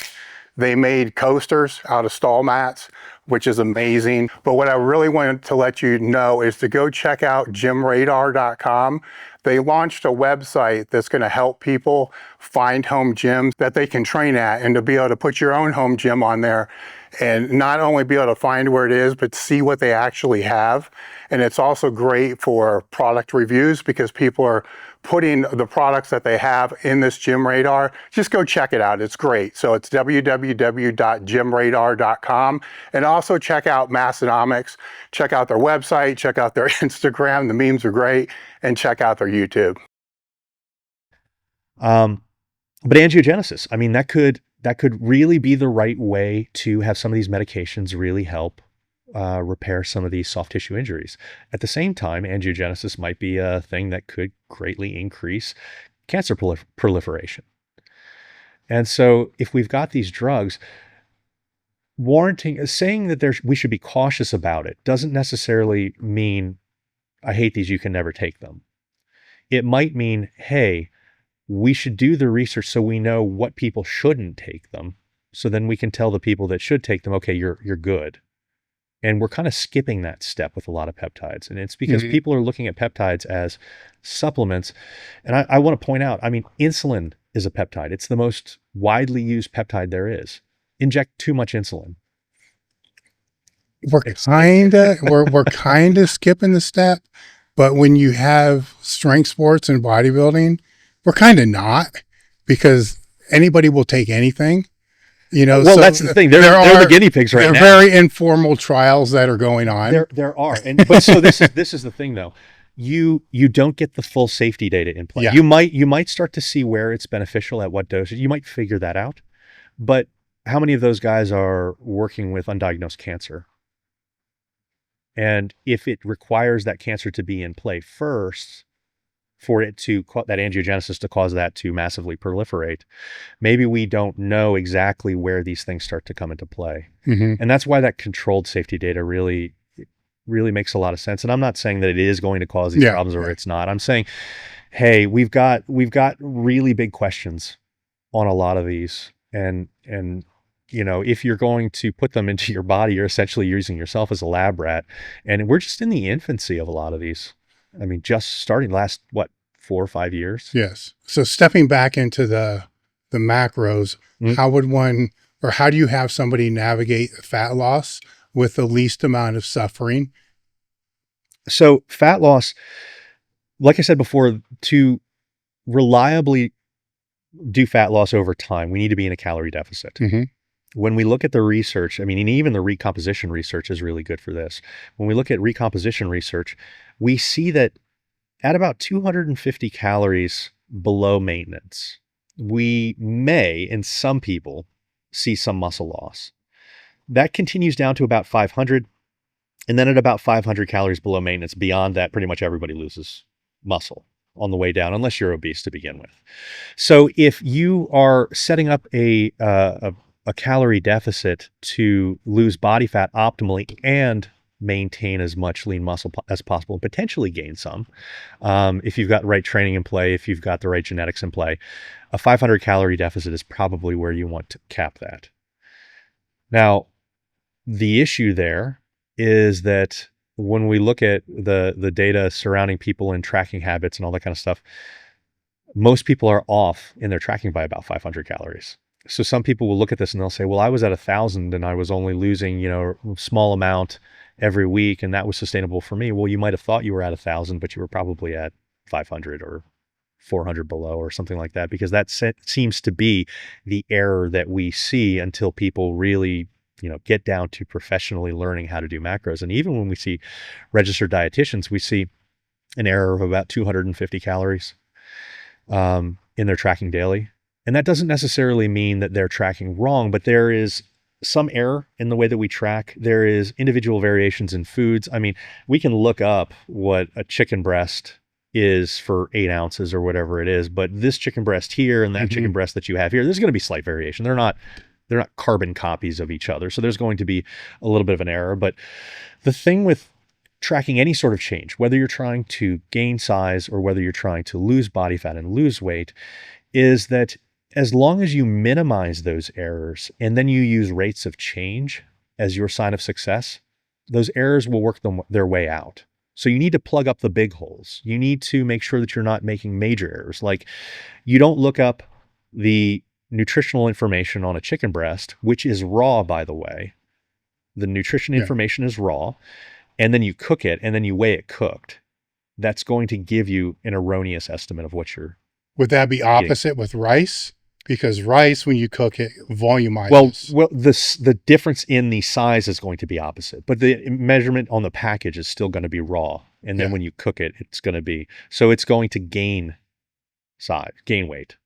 They made coasters out of stall mats, which is amazing. But what I really wanted to let you know is to go check out gymradar.com. They launched a website that's going to help people find home gyms that they can train at, and to be able to put your own home gym on there and not only be able to find where it is, but see what they actually have. And it's also great for product reviews because people are putting the products that they have in this Gym Radar. Just go check it out. It's great. So it's www.gymradar.com. And also check out Mastonomics. Check out their website, check out their Instagram. The memes are great. And check out their YouTube. But angiogenesis, I mean, that could really be the right way to have some of these medications really help repair some of these soft tissue injuries. At the same time, angiogenesis might be a thing that could greatly increase cancer proliferation. And so if we've got these drugs, saying that we should be cautious about it doesn't necessarily mean, I hate these, you can never take them. It might mean, hey, we should do the research so we know what people shouldn't take them. So then we can tell the people that should take them, okay, you're good. And we're kind of skipping that step with a lot of peptides. And it's because people are looking at peptides as supplements. And I want to point out, I mean, insulin is a peptide. It's the most widely used peptide there is. Inject too much insulin. We're kind of skipping the step, but when you have strength sports and bodybuilding, we're kind of not, because anybody will take anything. Well, so that's the thing. They're the guinea pigs right now. There are very informal trials that are going on. There are. But so this is the thing though. You don't get the full safety data in play. Yeah. You might start to see where it's beneficial at what dosage. You might figure that out. But how many of those guys are working with undiagnosed cancer? And if it requires that cancer to be in play first for it to, that angiogenesis to cause that to massively proliferate, maybe we don't know exactly where these things start to come into play. Mm-hmm. And that's why that controlled safety data really makes a lot of sense. And I'm not saying that it is going to cause these problems or it's not. I'm saying, hey, we've got really big questions on a lot of these. And if you're going to put them into your body, you're essentially using yourself as a lab rat. And we're just in the infancy of a lot of these. I mean, just starting last, 4 or 5 years? Yes. So stepping back into the macros, how would one, or how do you have somebody navigate fat loss with the least amount of suffering? So fat loss, like I said before, to reliably do fat loss over time, we need to be in a calorie deficit. Mm-hmm. When we look at the research, I mean, and even the recomposition research is really good for this. When we look at recomposition research, we see that at about 250 calories below maintenance, we may, in some people, see some muscle loss. That continues down to about 500. And then at about 500 calories below maintenance, beyond that, pretty much everybody loses muscle on the way down, unless you're obese to begin with. So if you are setting up a calorie deficit to lose body fat optimally and maintain as much lean muscle as possible and potentially gain some, if you've got the right training in play, if you've got the right genetics in play, a 500 calorie deficit is probably where you want to cap that. Now, the issue there is that when we look at the data surrounding people and tracking habits and all that kind of stuff, most people are off in their tracking by about 500 calories. So some people will look at this and they'll say, well, I was at 1,000 and I was only losing, a small amount every week, and that was sustainable for me. Well, you might have thought you were at 1,000, but you were probably at 500 or 400 below or something like that, because that seems to be the error that we see until people really get down to professionally learning how to do macros. And even when we see registered dietitians, we see an error of about 250 calories in their tracking daily. And that doesn't necessarily mean that they're tracking wrong, but there is some error in the way that we track. There is individual variations in foods. I mean, we can look up what a chicken breast is for 8 ounces or whatever it is, but this chicken breast here and that chicken breast that you have here, there's going to be slight variation. They're not carbon copies of each other. So there's going to be a little bit of an error. But the thing with tracking any sort of change, whether you're trying to gain size or whether you're trying to lose body fat and lose weight, is that as long as you minimize those errors and then you use rates of change as your sign of success, those errors will work their way out. So you need to plug up the big holes. You need to make sure that you're not making major errors. Like, you don't look up the nutritional information on a chicken breast, which is raw, by the way. The nutrition information is raw, and then you cook it and then you weigh it cooked. That's going to give you an erroneous estimate of what you're Would that be opposite with rice? Because rice, when you cook it, volumizes. Well, the difference in the size is going to be opposite, but the measurement on the package is still going to be raw. And then when you cook it, it's going to be, so it's going to gain weight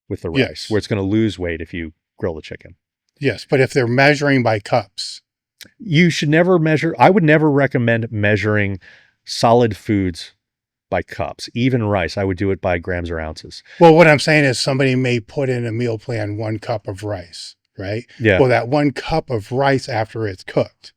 with the rice, where it's going to lose weight if you grill the chicken. Yes, but if they're measuring by cups. You should never measure. I would never recommend measuring solid foods by cups. Even rice, I would do it by grams or ounces. Well, what I'm saying is somebody may put in a meal plan 1 cup of rice, right? Yeah. Well, that 1 cup of rice after it's cooked,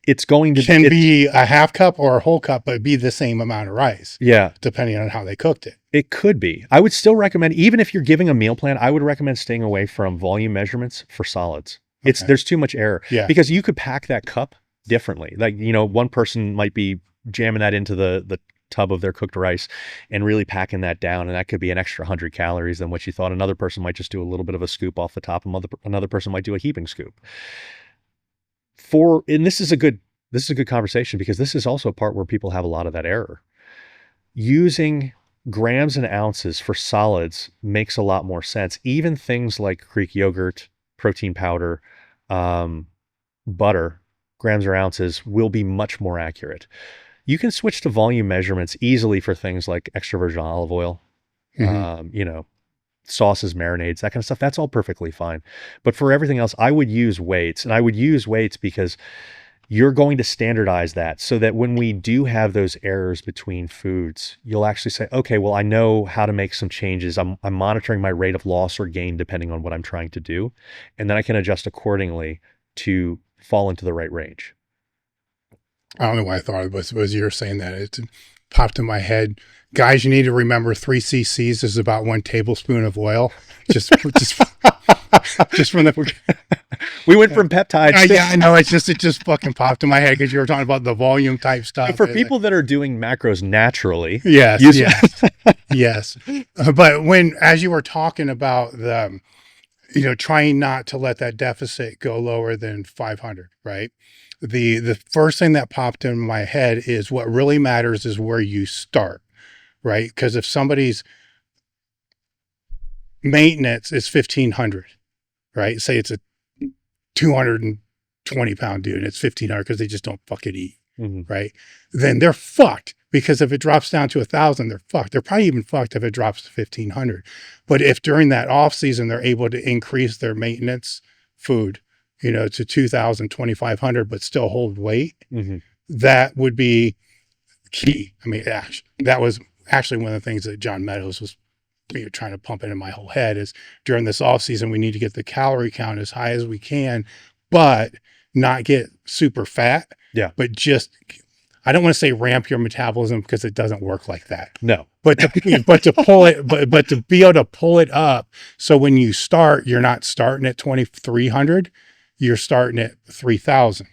it's going to can be a half cup or a whole cup, but be the same amount of rice. Yeah. Depending on how they cooked it. It could be. I would still recommend, even if you're giving a meal plan, I would recommend staying away from volume measurements for solids. There's too much error. Yeah. Because you could pack that cup differently. Like, one person might be jamming that into the tub of their cooked rice and really packing that down, and that could be an extra 100 calories than what you thought. Another person might just do a little bit of a scoop off the top, and another person might do a heaping scoop. And this is a good conversation, because this is also a part where people have a lot of that error. Using grams and ounces for solids makes a lot more sense. Even things like Greek yogurt, protein powder, butter, grams or ounces will be much more accurate. You can switch to volume measurements easily for things like extra virgin olive oil, sauces, marinades, that kind of stuff. That's all perfectly fine. But for everything else, I would use weights. And I would use weights because you're going to standardize that so that when we do have those errors between foods, you'll actually say, okay, well, I know how to make some changes. I'm monitoring my rate of loss or gain depending on what I'm trying to do. And then I can adjust accordingly to fall into the right range. I don't know why I thought it was you were saying that. It popped in my head. Guys, you need to remember 3 cc's is about 1 tablespoon of oil. Just from the. We went from peptides. Yeah, I know. It just fucking popped in my head because you were talking about the volume type stuff. For people that are doing macros naturally. Yes. Yes. But as you were talking about the, trying not to let that deficit go lower than 500, right? The first thing that popped in my head is what really matters is where you start, right? Because if somebody's maintenance is 1,500, right? Say it's a 220-pound dude and it's 1,500 because they just don't fucking eat, right? Then they're fucked, because if it drops down to 1,000, they're fucked. They're probably even fucked if it drops to 1,500. But if during that off season they're able to increase their maintenance food, to 2,000, 2,500, but still hold weight, that would be key. I mean, that was actually one of the things that John Meadows was trying to pump into my whole head is during this off season, we need to get the calorie count as high as we can, but not get super fat. Yeah. But I don't want to say ramp your metabolism because it doesn't work like that. No. But to pull it, but to be able to pull it up. So when you start, you're not starting at 2,300, you're starting at 3,000.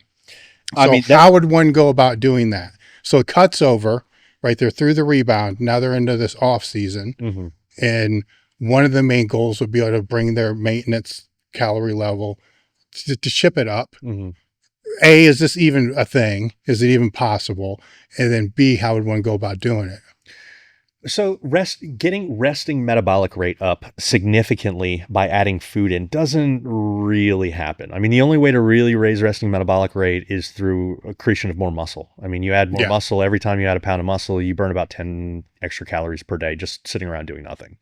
So how would one go about doing that? So it cuts over, right? They're through the rebound. Now they're into this off season. And one of the main goals would be able to bring their maintenance calorie level to ship it up. A, is this even a thing? Is it even possible? And then B, how would one go about doing it? So getting resting metabolic rate up significantly by adding food in doesn't really happen. I mean, the only way to really raise resting metabolic rate is through accretion of more muscle. I mean, you add more muscle. Every time you add a pound of muscle, you burn about 10 extra calories per day just sitting around doing nothing.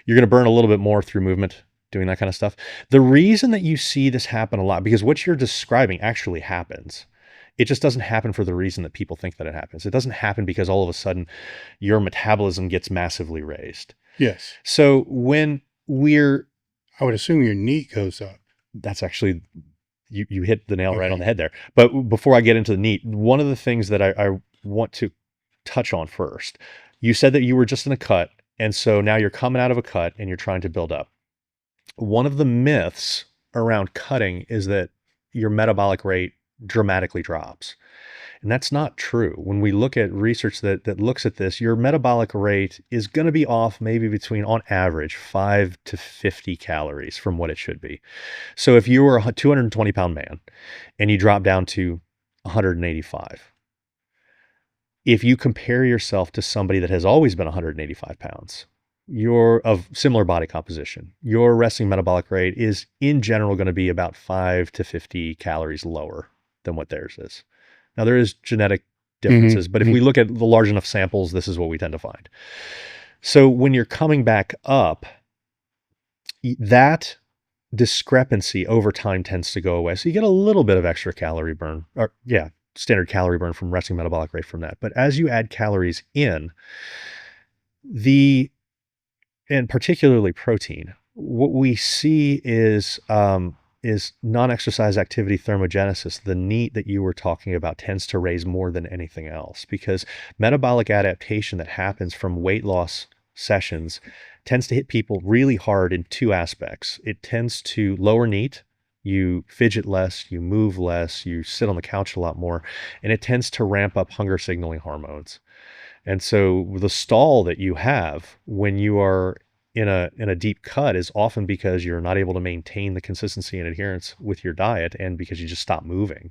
You're going to burn a little bit more through movement, doing that kind of stuff. The reason that you see this happen a lot, because what you're describing actually happens. It just doesn't happen for the reason that people think that it happens. It doesn't happen because all of a sudden your metabolism gets massively raised. Yes. So when I would assume your NEAT goes up. That's actually, you hit the nail right on the head there. But before I get into the NEAT, one of the things that I want to touch on first, you said that you were just in a cut. And so now you're coming out of a cut and you're trying to build up. One of the myths around cutting is that your metabolic rate dramatically drops. And that's not true. When we look at research that looks at this, your metabolic rate is going to be off maybe between, on average, 5 to 50 calories from what it should be. So if you were a 220-pound man and you drop down to 185, if you compare yourself to somebody that has always been 185 pounds, you're of similar body composition, your resting metabolic rate is in general going to be about 5 to 50 calories lower than what theirs is. Now there is genetic differences, but if we look at the large enough samples, this is what we tend to find. So when you're coming back up, that discrepancy over time tends to go away. So you get a little bit of extra calorie burn, standard calorie burn from resting metabolic rate from that. But as you add calories in, and particularly protein, what we see is non-exercise activity thermogenesis. The NEAT that you were talking about tends to raise more than anything else, because metabolic adaptation that happens from weight loss sessions tends to hit people really hard in 2 aspects. It tends to lower NEAT. You fidget less, you move less, you sit on the couch a lot more, and it tends to ramp up hunger signaling hormones. And so the stall that you have when you are in a deep cut is often because you're not able to maintain the consistency and adherence with your diet, and because you just stop moving.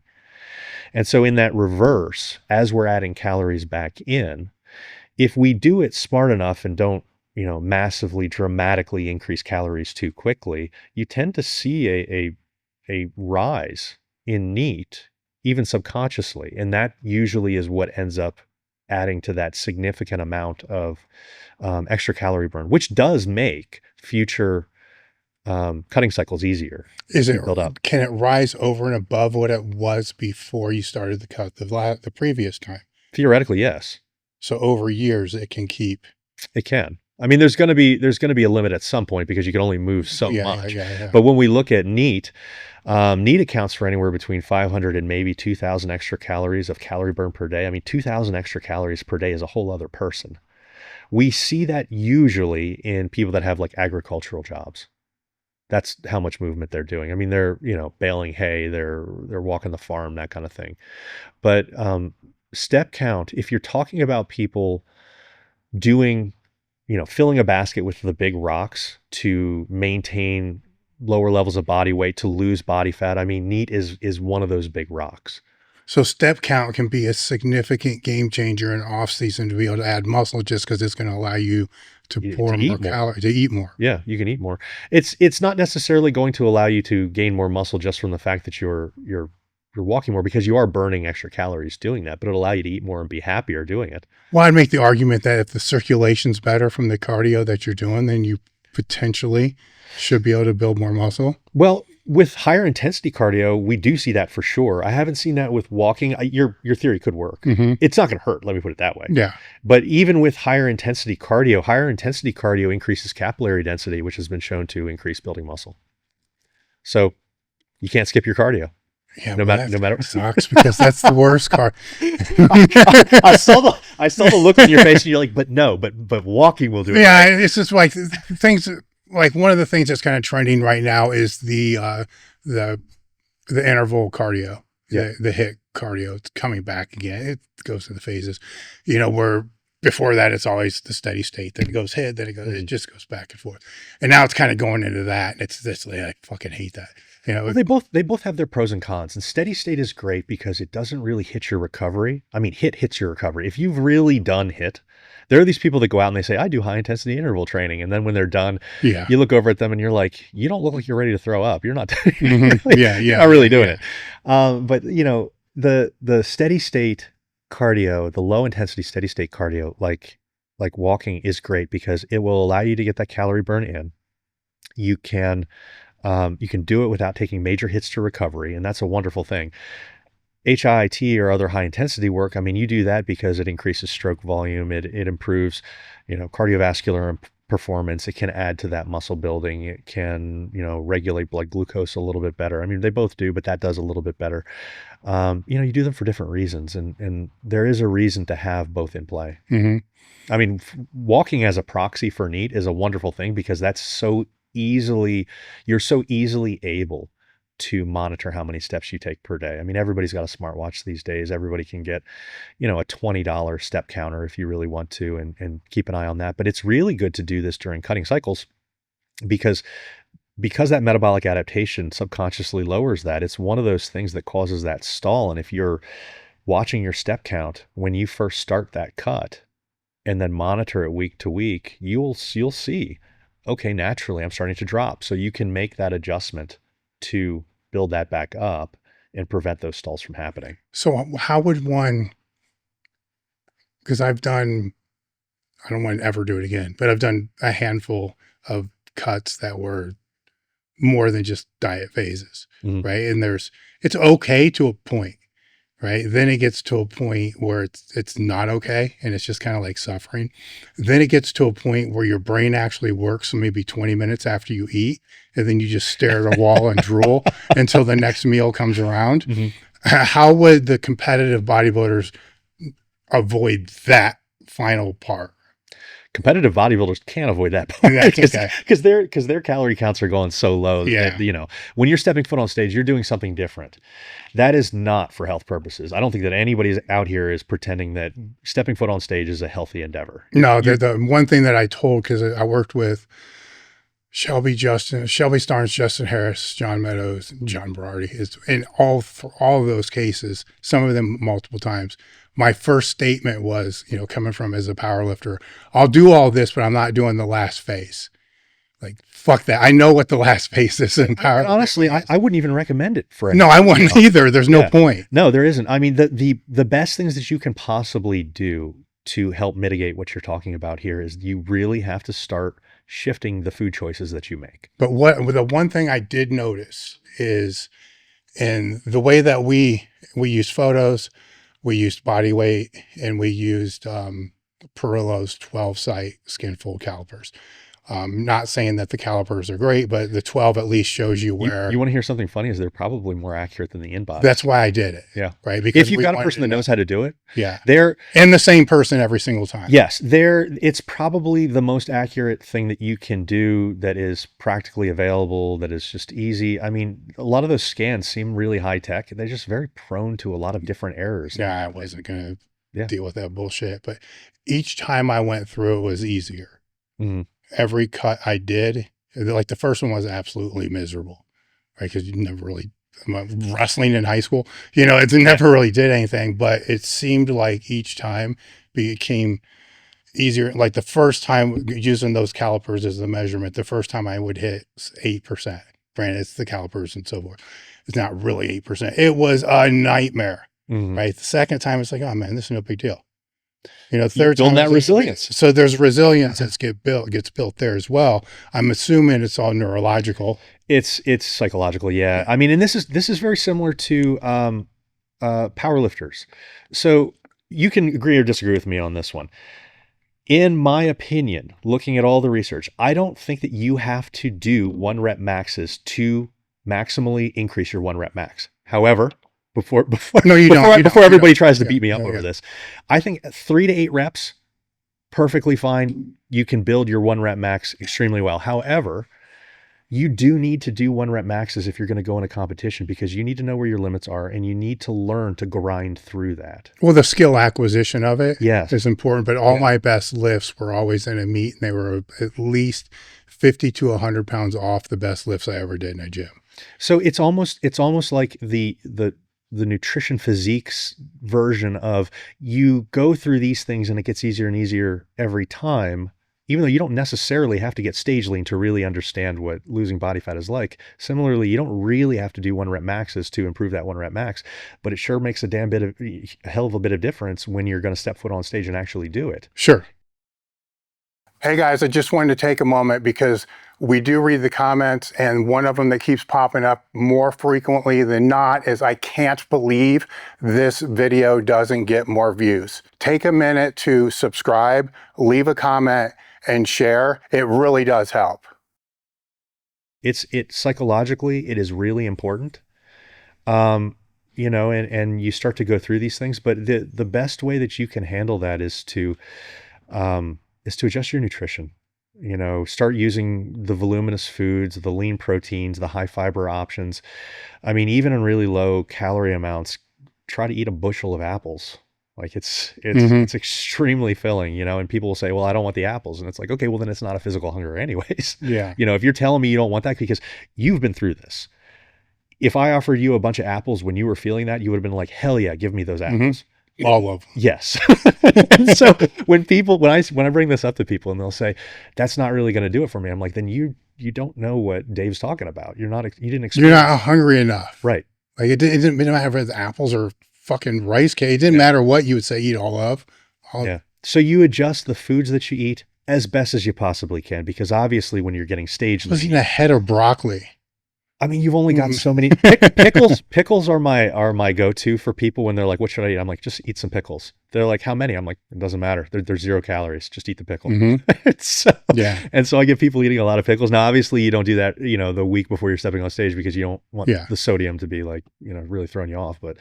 And so in that reverse, as we're adding calories back in, if we do it smart enough and don't, massively dramatically increase calories too quickly, you tend to see a rise in NEAT, even subconsciously. And that usually is what ends up adding to that significant amount of extra calorie burn, which does make future cutting cycles easier. Is it, build up. can it rise over and above what it was before you started the cut the previous time? Theoretically, yes. So over years it can keep. It can. I mean, there's going to be a limit at some point because you can only move so much. Yeah. But when we look at NEAT, NEAT accounts for anywhere between 500 and maybe 2,000 extra calories of calorie burn per day. I mean, 2,000 extra calories per day is a whole other person. We see that usually in people that have like agricultural jobs. That's how much movement they're doing. I mean, they're, baling hay, they're walking the farm, that kind of thing. But step count, if you're talking about people doing, filling a basket with the big rocks to maintain lower levels of body weight, to lose body fat, I mean, NEAT is one of those big rocks. So step count can be a significant game changer in off season to be able to add muscle, just because it's going to allow you to pour more calories, to eat more. Yeah, you can eat more. It's not necessarily going to allow you to gain more muscle just from the fact that you're walking more, because you are burning extra calories doing that, but it'll allow you to eat more and be happier doing it. Well, I'd make the argument that if the circulation's better from the cardio that you're doing, then you potentially should be able to build more muscle. Well, with higher intensity cardio, we do see that for sure. I haven't seen that with walking. Your theory could work. Mm-hmm. It's not going to hurt. Let me put it that way. Yeah. But even with higher intensity cardio increases capillary density, which has been shown to increase building muscle. So you can't skip your cardio. Yeah, no matter. Sucks, because that's the worst car. I saw the look on your face, and you're like, but walking will do it. Yeah, it's just like things. Like one of the things that's kind of trending right now is the interval cardio, the HIIT cardio. It's coming back again. It goes through the phases, where before that it's always the steady state. Then it goes HIIT, then it just goes back and forth. And now it's kind of going into that. And it's this, I fucking hate that. Well, they both have their pros and cons. And steady state is great because it doesn't really hit your recovery. I mean, HIIT hits your recovery. If you've really done HIIT, there are these people that go out and they say, I do high intensity interval training. And then when they're done, you look over at them and you're like, you don't look like you're ready to throw up. You're not, mm-hmm. not really doing it. But the steady state cardio, the low intensity steady state cardio, like walking, is great because it will allow you to get that calorie burn in. You can do it without taking major hits to recovery. And that's a wonderful thing. HIIT or other high intensity work, I mean, you do that because it increases stroke volume. It improves, cardiovascular performance. It can add to that muscle building. It can, regulate blood glucose a little bit better. I mean, they both do, but that does a little bit better. You do them for different reasons, and there is a reason to have both in play. Mm-hmm. I mean, walking as a proxy for NEAT is a wonderful thing because you're so easily able to monitor how many steps you take per day. I mean, everybody's got a smartwatch these days. Everybody can get, a $20 step counter if you really want to, and keep an eye on that. But it's really good to do this during cutting cycles because that metabolic adaptation subconsciously lowers that. It's one of those things that causes that stall. And if you're watching your step count when you first start that cut and then monitor it week to week, you'll see, okay, naturally I'm starting to drop. So you can make that adjustment to build that back up and prevent those stalls from happening. So how would one, because I don't want to ever do it again, but I've done a handful of cuts that were more than just diet phases, Mm-hmm. right? And it's okay to a point, right? Then it gets to a point where it's not okay, and it's just kind of like suffering. Then it gets to a point where your brain actually works, so maybe 20 minutes after you eat, and then you just stare at a wall and drool until the next meal comes around. Mm-hmm. How would the competitive bodybuilders avoid that final part? Competitive bodybuilders can't avoid that part because their calorie counts are going so low. Yeah. That, when you're stepping foot on stage, you're doing something different. That is not for health purposes. I don't think that anybody out here is pretending that stepping foot on stage is a healthy endeavor. No, the one thing that I told, because I worked with Shelby Starnes, Justin Harris, John Meadows, and John Berardi, is in all of those cases, some of them multiple times. My first statement was, coming from as a power lifter, I'll do all this, but I'm not doing the last phase. Like, fuck that. I know what the last phase is in power. Honestly, I wouldn't even recommend it for No, I wouldn't either. There's no point. No, there isn't. I mean, the best things that you can possibly do to help mitigate what you're talking about here is you really have to start shifting the food choices that you make. But the one thing I did notice is in the way that we used photos, we used body weight, and we used Perillo's 12 site skin fold calipers. Not saying that the calipers are great, but the 12 at least shows you where. You want to hear something funny? Is they're probably more accurate than the InBody. That's why I did it. Yeah. Right. Because if you've got a person that knows how to do it, yeah, they're and the same person every single time. Yes, it's probably the most accurate thing that you can do that is practically available, that is just easy. I mean, a lot of those scans seem really high tech. They're just very prone to a lot of different errors. Yeah, I wasn't going to deal with that bullshit, but each time I went through it was easier. Mm-hmm. Every cut I did, like the first one was absolutely miserable, right? Because you never really, wrestling in high school, it never really did anything, but it seemed like each time became easier. Like the first time using those calipers as the measurement, the first time I would hit 8%. Granted, it's the calipers and so forth. It's not really 8%. It was a nightmare, right? The second time, it's like, oh man, this is no big deal. Third time, that resilience. So there's resilience that gets built there as well. I'm assuming it's all neurological. It's psychological. Yeah. I mean, and this is very similar to powerlifters. So you can agree or disagree with me on this one. In my opinion, looking at all the research, I don't think that you have to do 1 rep maxes to maximally increase your 1 rep max. However, before everybody tries to beat me up over this, I think 3 to 8 reps, perfectly fine. You can build your 1 rep max extremely well. However, you do need to do 1 rep maxes if you're going to go in a competition, because you need to know where your limits are and you need to learn to grind through that. Well, the skill acquisition of it is important, but all my best lifts were always in a meet, and they were at least 50 to 100 pounds off the best lifts I ever did in a gym. So it's almost like the nutrition physiques version of, you go through these things and it gets easier and easier every time, even though you don't necessarily have to get stage lean to really understand what losing body fat is like. Similarly, you don't really have to do 1 rep maxes to improve that 1 rep max, but it sure makes a hell of a bit of difference when you're going to step foot on stage and actually do it. Sure. Hey guys, I just wanted to take a moment because we do read the comments, and one of them that keeps popping up more frequently than not is, I can't believe this video doesn't get more views. Take a minute to subscribe, leave a comment, and share. It really does help. It's psychologically, it is really important. And you start to go through these things, but the best way that you can handle that is to adjust your nutrition. Start using the voluminous foods, the lean proteins, the high fiber options. I mean, even in really low calorie amounts, try to eat a bushel of apples. Like it's extremely filling, and people will say, well, I don't want the apples. And it's like, okay, well then it's not a physical hunger anyways. Yeah. If you're telling me you don't want that because you've been through this. If I offered you a bunch of apples when you were feeling that, you would have been like, hell yeah, give me those apples. All of them. Yes. So when I bring this up to people and they'll say, that's not really going to do it for me, I'm like, then you don't know what Dave's talking about. You didn't experience. You're not hungry enough. Right. Like it didn't matter if it's apples or fucking rice cake. It didn't matter what you would say, eat all of. So you adjust the foods that you eat as best as you possibly can, because obviously when you're getting staged, I was eating a head of broccoli. I mean, you've only got so many pickles. Pickles are my go-to for people when they're like, what should I eat? I'm like, just eat some pickles. They're like, how many? I'm like, it doesn't matter. They're 0 calories. Just eat the pickle. And so I get people eating a lot of pickles. Now, obviously you don't do that, the week before you're stepping on stage, because you don't want the sodium to be like, really throwing you off. But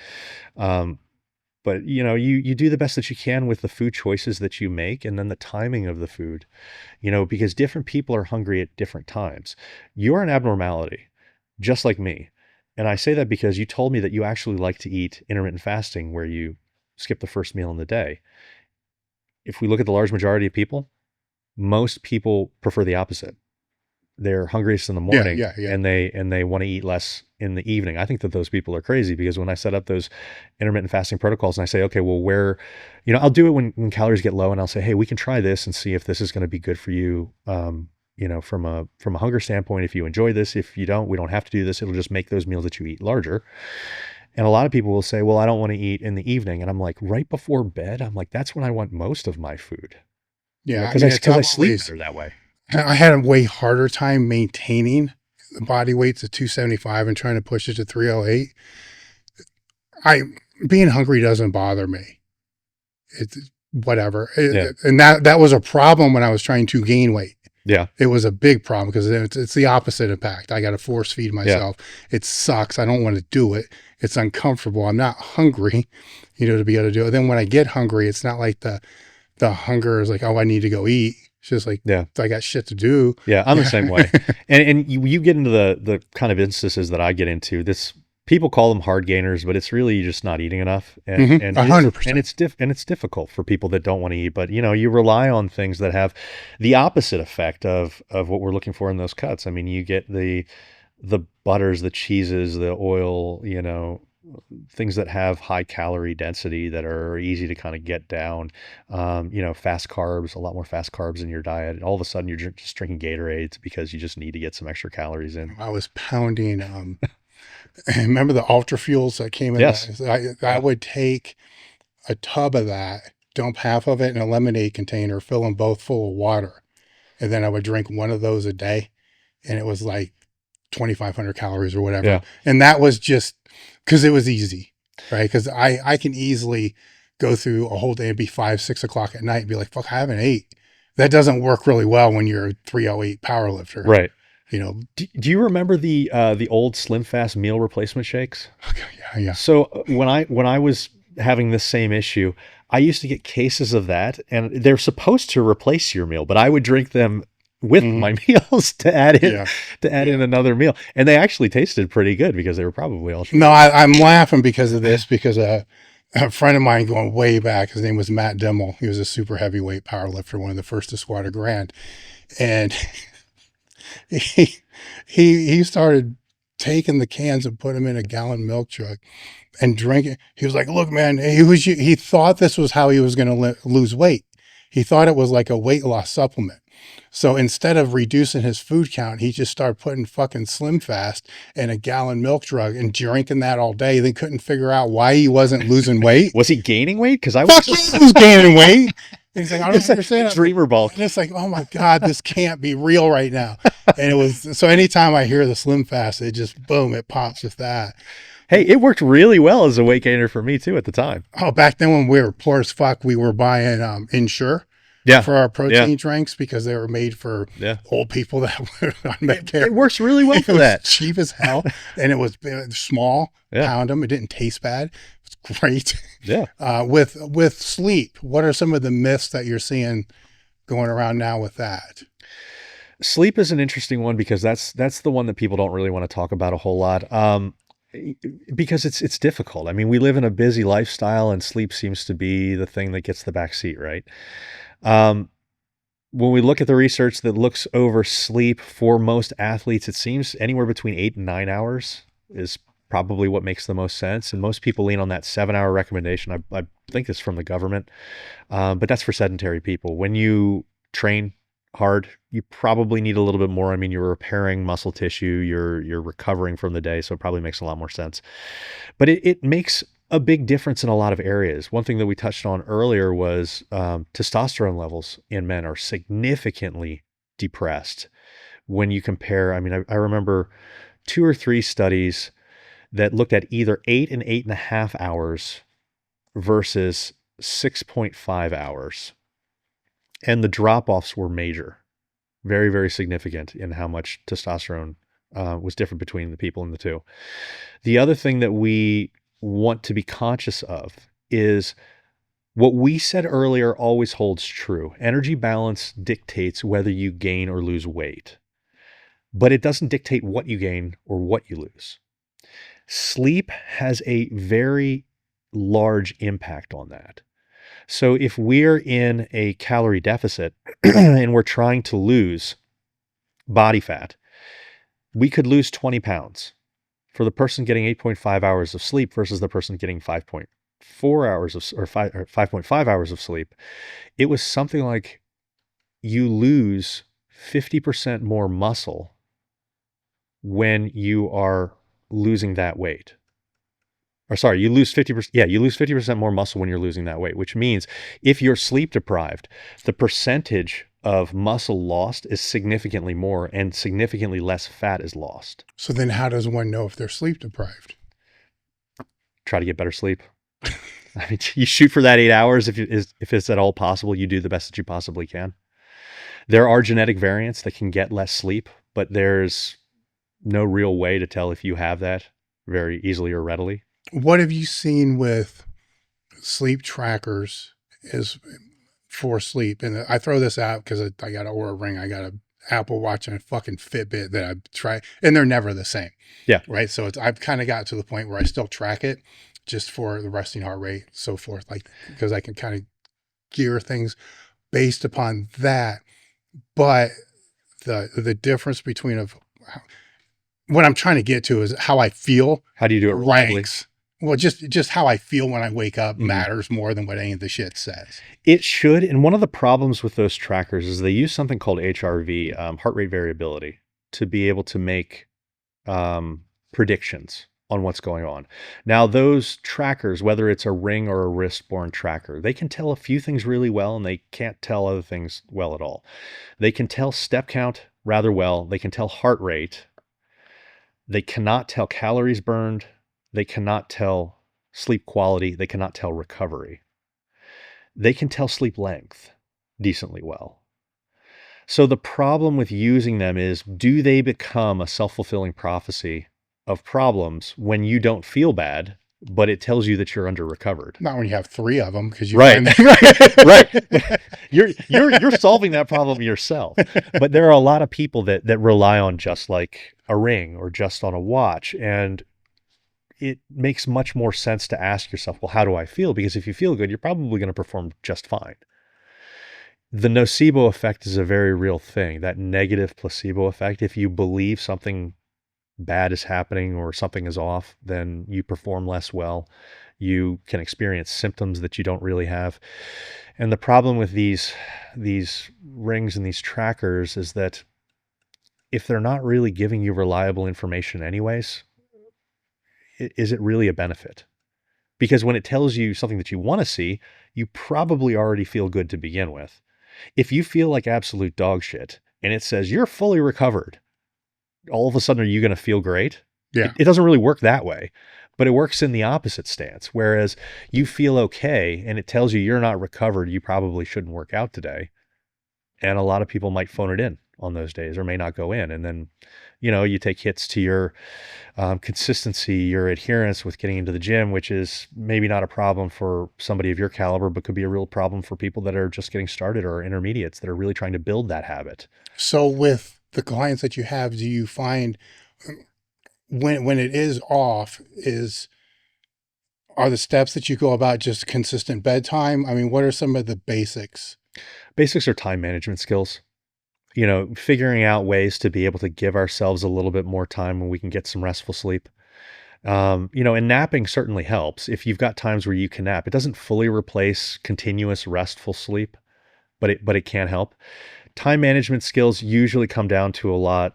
you do the best that you can with the food choices that you make, and then the timing of the food, because different people are hungry at different times. You're an abnormality, just like me. And I say that because you told me that you actually like to eat intermittent fasting, where you skip the first meal in the day. If we look at the large majority of people, most people prefer the opposite. They're hungriest in the morning, and they want to eat less in the evening. I think that those people are crazy, because when I set up those intermittent fasting protocols and I say, okay, well, I'll do it when calories get low, and I'll say, hey, we can try this and see if this is going to be good for you. From a hunger standpoint, if you enjoy this, if you don't, we don't have to do this. It'll just make those meals that you eat larger. And a lot of people will say, well, I don't want to eat in the evening. And I'm like, right before bed, I'm like, that's when I want most of my food. Yeah. Because I sleep better that way. I had a way harder time maintaining the body weight to 275 and trying to push it to 308. Being hungry doesn't bother me. It's whatever. Yeah. And that was a problem when I was trying to gain weight. Yeah. It was a big problem because it's the opposite impact. I got to force feed myself. It sucks. I don't want to do it. It's uncomfortable. I'm not hungry, to be able to do it. Then when I get hungry, it's not like the hunger is like, oh, I need to go eat. It's just like, I got shit to do. Yeah, I'm the same way. And you get into the kind of instances that I get into. This people call them hard gainers, but it's really just not eating enough. And 100%. And it's difficult for people that don't want to eat. But you rely on things that have the opposite effect of what we're looking for in those cuts. I mean, you get the butters, the cheeses, the oil, things that have high calorie density that are easy to kind of get down, fast carbs, a lot more fast carbs in your diet. And all of a sudden you're just drinking Gatorades because you just need to get some extra calories in. I was pounding, remember the Ultra Fuels that came in? Yes. I would take a tub of that, dump half of it in a lemonade container, fill them both full of water. And then I would drink one of those a day. And it was like 2,500 calories or whatever. Yeah. And that was just because it was easy, right? Because I can easily go through a whole day and be 5, 6 o'clock at night and be like, fuck, I haven't ate. That doesn't work really well when you're a 308 power lifter. Right. Do you remember the old Slim Fast meal replacement shakes? Okay, yeah. So when I was having this same issue, I used to get cases of that, and they're supposed to replace your meal, but I would drink them with my meals to add in another meal, and they actually tasted pretty good because they were probably all. No, I'm laughing because of this, because a friend of mine going way back, his name was Matt Dimmel. He was a super heavyweight power lifter, one of the first to squat a grand, and he started taking the cans and put them in a gallon milk jug and drinking. He was like, look, man, he thought this was how he was going to lose weight. He thought it was like a weight loss supplement. So instead of reducing his food count, he just started putting fucking Slim Fast in a gallon milk jug and drinking that all day. They couldn't figure out why he wasn't losing weight. Was he gaining weight? Because I was gaining weight. And he's like, I don't understand. Dreamer bulk. And it's like, oh my God, this can't be real right now. And it was, so anytime I hear the Slim Fast, it just, boom, it pops with that. Hey, it worked really well as a weight gainer for me too at the time. Oh, back then when we were poor as fuck, we were buying Ensure for our protein drinks because they were made for old people that were on Medicare. It works really well for that. Cheap as hell. And it was small, pound them. It didn't taste bad. It's great. Yeah. With sleep, what are some of the myths that you're seeing going around now with that? Sleep is an interesting one because that's the one that people don't really want to talk about a whole lot. Because it's difficult. I mean, we live in a busy lifestyle and sleep seems to be the thing that gets the back seat, right? When we look at the research that looks over sleep for most athletes, it seems anywhere between 8 and 9 hours is probably what makes the most sense. And most people lean on that 7-hour recommendation. I think it's from the government, but that's for sedentary people. When you train hard, you probably need a little bit more. I mean, you're repairing muscle tissue, you're recovering from the day, so it probably makes a lot more sense. But it makes a big difference in a lot of areas. One thing that we touched on earlier was testosterone levels in men are significantly depressed when you compare. I mean, I remember 2 or 3 studies that looked at either 8 and 8.5 hours versus 6.5 hours. And the drop-offs were major, very, very significant in how much testosterone was different between the people in the two. The other thing that we want to be conscious of is what we said earlier always holds true. Energy balance dictates whether you gain or lose weight, but it doesn't dictate what you gain or what you lose. Sleep has a very large impact on that. So if we're in a calorie deficit and we're trying to lose body fat, we could lose 20 pounds for the person getting 8.5 hours of sleep versus the person getting 5.4 hours of, or 5.5 hours of sleep. It was something like you lose 50% more muscle when you are losing that weight. or sorry, you lose 50%. Yeah, you lose 50% more muscle when you're losing that weight, which means if you're sleep deprived, the percentage of muscle lost is significantly more and significantly less fat is lost. So then how does one know if they're sleep deprived? Try to get better sleep. I mean, you shoot for that 8 hours. If it's at all possible, you do the best that you possibly can. There are genetic variants that can get less sleep, but there's no real way to tell if you have that very easily or readily. What have you seen with sleep trackers is for sleep? And I throw this out because I got an Oura Ring, I got an Apple Watch, and a fucking Fitbit that I've tried, and they're never the same. Yeah. Right. So I've kind of got to the point where I still track it just for the resting heart rate, so forth, like, because I can kind of gear things based upon that. But the difference between what I'm trying to get to is how I feel. How do you do it? Ranks. Well, just how I feel when I wake up matters more than what any of the shit says. It should. And one of the problems with those trackers is they use something called HRV, heart rate variability, to be able to make predictions on what's going on. Now, those trackers, whether it's a ring or a wrist-borne tracker, they can tell a few things really well, and they can't tell other things well at all. They can tell step count rather well. They can tell heart rate. They cannot tell calories burned. They cannot tell sleep quality. They cannot tell recovery. They can tell sleep length decently well. So the problem with using them is, do they become a self-fulfilling prophecy of problems when you don't feel bad, but it tells you that you're under recovered? Not when you have 3 of them, because you right, find right. You're solving that problem yourself. But there are a lot of people that rely on just like a ring or just on a watch, and it makes much more sense to ask yourself, well, how do I feel? Because if you feel good, you're probably going to perform just fine. The nocebo effect is a very real thing, that negative placebo effect. If you believe something bad is happening or something is off, then you perform less well. You can experience symptoms that you don't really have. And the problem with these rings and these trackers is that if they're not really giving you reliable information anyways, is it really a benefit? Because when it tells you something that you want to see, you probably already feel good to begin with. If you feel like absolute dog shit and it says you're fully recovered, all of a sudden, are you going to feel great? Yeah. It doesn't really work that way, but it works in the opposite stance. Whereas you feel okay and it tells you you're not recovered, you probably shouldn't work out today. And a lot of people might phone it in on those days or may not go in. And then, you take hits to your consistency, your adherence with getting into the gym, which is maybe not a problem for somebody of your caliber, but could be a real problem for people that are just getting started or intermediates that are really trying to build that habit. So with the clients that you have, do you find when it is off, are the steps that you go about just consistent bedtime? I mean, what are some of the basics? Basics are time management skills. Figuring out ways to be able to give ourselves a little bit more time when we can get some restful sleep. And napping certainly helps. If you've got times where you can nap, it doesn't fully replace continuous restful sleep, but it can help. Time management skills usually come down to a lot,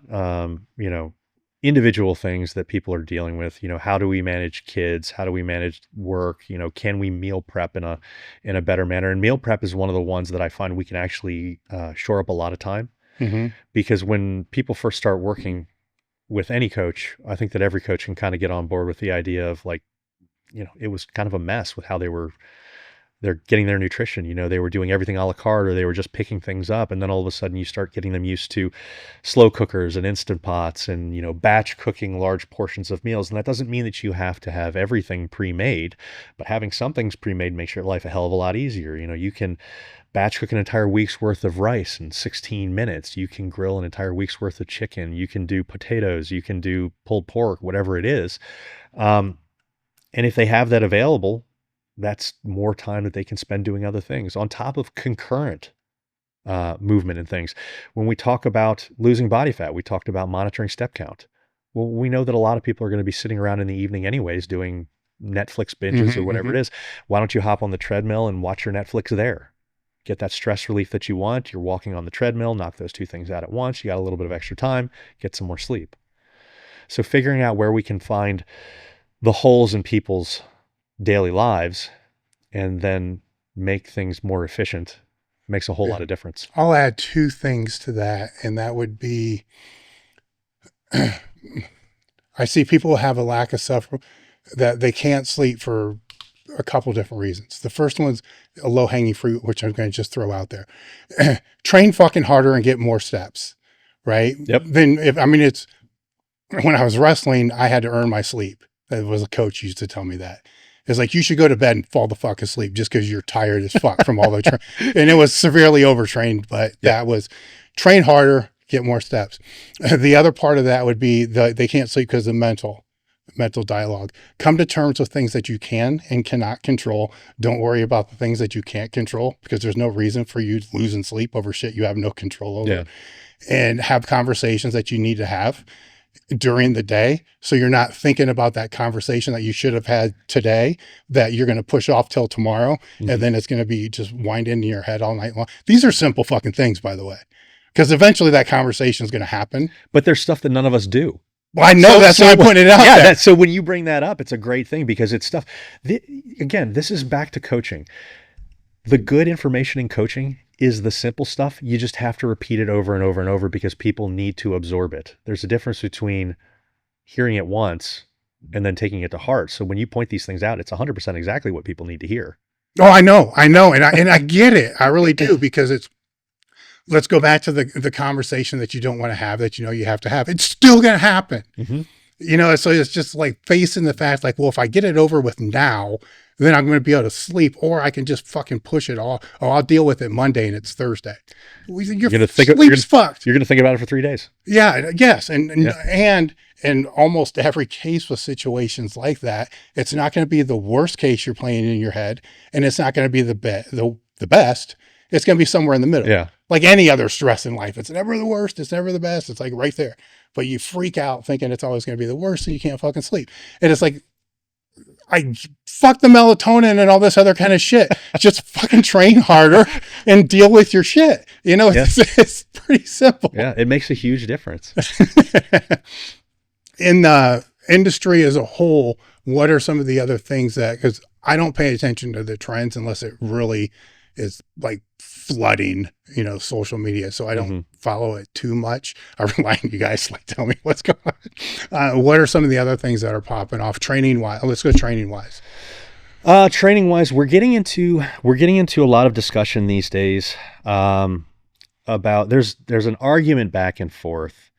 individual things that people are dealing with. How do we manage kids? How do we manage work? Can we meal prep in a better manner? And meal prep is one of the ones that I find we can actually shore up a lot of time. Mm-hmm. Because when people first start working with any coach, I think that every coach can kind of get on board with the idea of it was kind of a mess with how they're getting their nutrition. They were doing everything a la carte, or they were just picking things up. And then all of a sudden you start getting them used to slow cookers and Instant Pots and, batch cooking large portions of meals. And that doesn't mean that you have to have everything pre-made, but having some things pre-made makes your life a hell of a lot easier. You can batch cook an entire week's worth of rice in 16 minutes. You can grill an entire week's worth of chicken. You can do potatoes. You can do pulled pork, whatever it is. And if they have that available, that's more time that they can spend doing other things on top of concurrent movement and things. When we talk about losing body fat, we talked about monitoring step count. Well, we know that a lot of people are going to be sitting around in the evening anyways doing Netflix binges or whatever it is. Why don't you hop on the treadmill and watch your Netflix there? Get that stress relief that you want. You're walking on the treadmill, knock those two things out at once. You got a little bit of extra time, get some more sleep. So figuring out where we can find the holes in people's daily lives and then make things more efficient makes a whole lot of difference. I'll add two things to that, and that would be I see people have a lack of self that they can't sleep for a couple different reasons. The first one's a low hanging fruit, which I'm going to just throw out there. Train fucking harder and get more steps, right? Yep. Then it's when I was wrestling, I had to earn my sleep. That was a coach used to tell me that. It's like, you should go to bed and fall the fuck asleep just because you're tired as fuck from all the and it was severely overtrained, but that was train harder, get more steps. The other part of that would be they can't sleep because of mental dialogue. Come to terms with things that you can and cannot control. Don't worry about the things that you can't control, because there's no reason for you losing sleep over shit you have no control over. And have conversations that you need to have during the day, so you're not thinking about that conversation that you should have had today that you're going to push off till tomorrow. And then it's going to be just wind into your head all night long. These are simple fucking things, by the way, because eventually that conversation is going to happen. But there's stuff that none of us do. Well, I know that's why I'm putting it out there. So when you bring that up, it's a great thing, because it's stuff. Again, this is back to coaching. The good information in coaching is the simple stuff. You just have to repeat it over and over and over, because people need to absorb it. There's a difference between hearing it once and then taking it to heart. So when you point these things out, it's 100% exactly what people need to hear. Oh, I know. And I get it. I really do, because let's go back to the conversation that you don't want to have, that you know you have to have. It's still going to happen. You know, so it's just like facing the fact, like, well, if I get it over with now, then I'm going to be able to sleep, or I can just fucking push it all. Oh, I'll deal with it Monday and it's Thursday. Sleep's fucked. You're going to think about it for 3 days. Yeah. Yes. And almost every case with situations like that, it's not going to be the worst case you're playing in your head, and it's not going to be the best. It's going to be somewhere in the middle. Yeah. Like any other stress in life. It's never the worst. It's never the best. It's like right there. But you freak out thinking it's always going to be the worst, and you can't fucking sleep. And it's like, fuck the melatonin and all this other kind of shit. Just fucking train harder and deal with your shit. You know, it's pretty simple. Yeah. It makes a huge difference. In the industry as a whole, what are some of the other things that, because I don't pay attention to the trends unless it really is like flooding, you know, social media. So I don't follow it too much. I rely on you guys to like tell me what's going on. What are some of the other things that are popping off training wise? Let's go training wise. Training wise, we're getting into a lot of discussion these days about there's an argument back and forth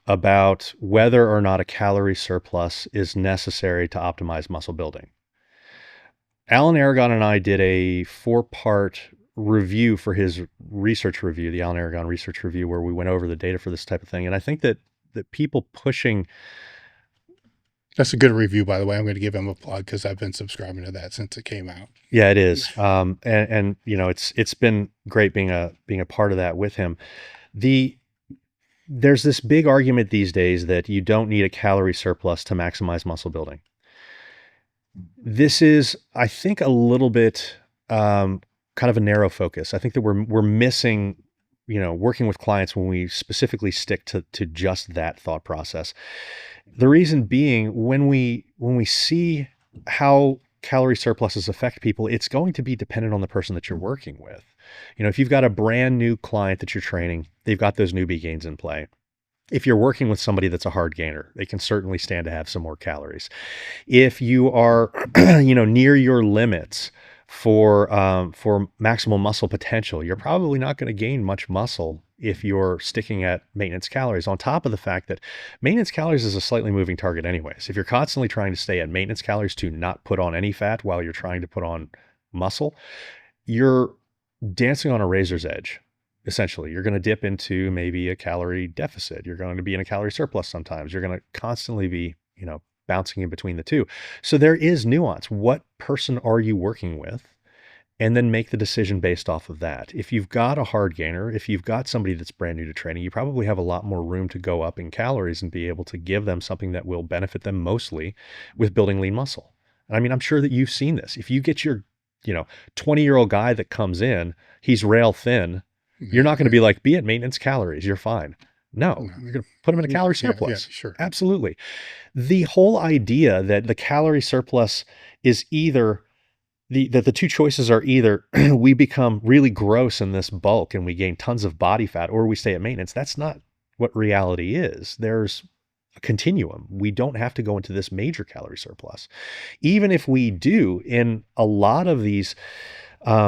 about whether or not a calorie surplus is necessary to optimize muscle building. Alan Aragon and I did a 4-part review for his research review, the Alan Aragon research review, where we went over the data for this type of thing. And I think that people pushing... That's a good review, by the way. I'm going to give him a plug, because I've been subscribing to that since it came out. Yeah, it is. And you know, it's been great being a part of that with him. There's this big argument these days that you don't need a calorie surplus to maximize muscle building. This is, I think, a little bit kind of a narrow focus. I think that we're missing, you know, working with clients when we specifically stick to just that thought process. The reason being, when we see how calorie surpluses affect people, it's going to be dependent on the person that you're working with. You know, if you've got a brand new client that you're training, they've got those newbie gains in play. If you're working with somebody that's a hard gainer, they can certainly stand to have some more calories. If you are, you know, near your limits for maximal muscle potential, you're probably not going to gain much muscle if you're sticking at maintenance calories, on top of the fact that maintenance calories is a slightly moving target anyways. If you're constantly trying to stay at maintenance calories to not put on any fat while you're trying to put on muscle, you're dancing on a razor's edge. Essentially, you're going to dip into maybe a calorie deficit. You're going to be in a calorie surplus sometimes. You're going to constantly be, you know, bouncing in between the two. So there is nuance. What person are you working with? And then make the decision based off of that. If you've got a hard gainer, if you've got somebody that's brand new to training, you probably have a lot more room to go up in calories and be able to give them something that will benefit them mostly with building lean muscle. And I mean, I'm sure that you've seen this. If you get your, you know, 20-year-old guy that comes in, he's rail thin, you're not going to be like, be at maintenance calories, you're fine. No, No. you're going to put them in a calorie Yeah, surplus. sure. Absolutely. The whole idea that the calorie surplus is either that the two choices are either we become really gross in this bulk and we gain tons of body fat, or we stay at maintenance. That's not what reality is. There's a continuum. We don't have to go into this major calorie surplus. Even if we do, in a lot of these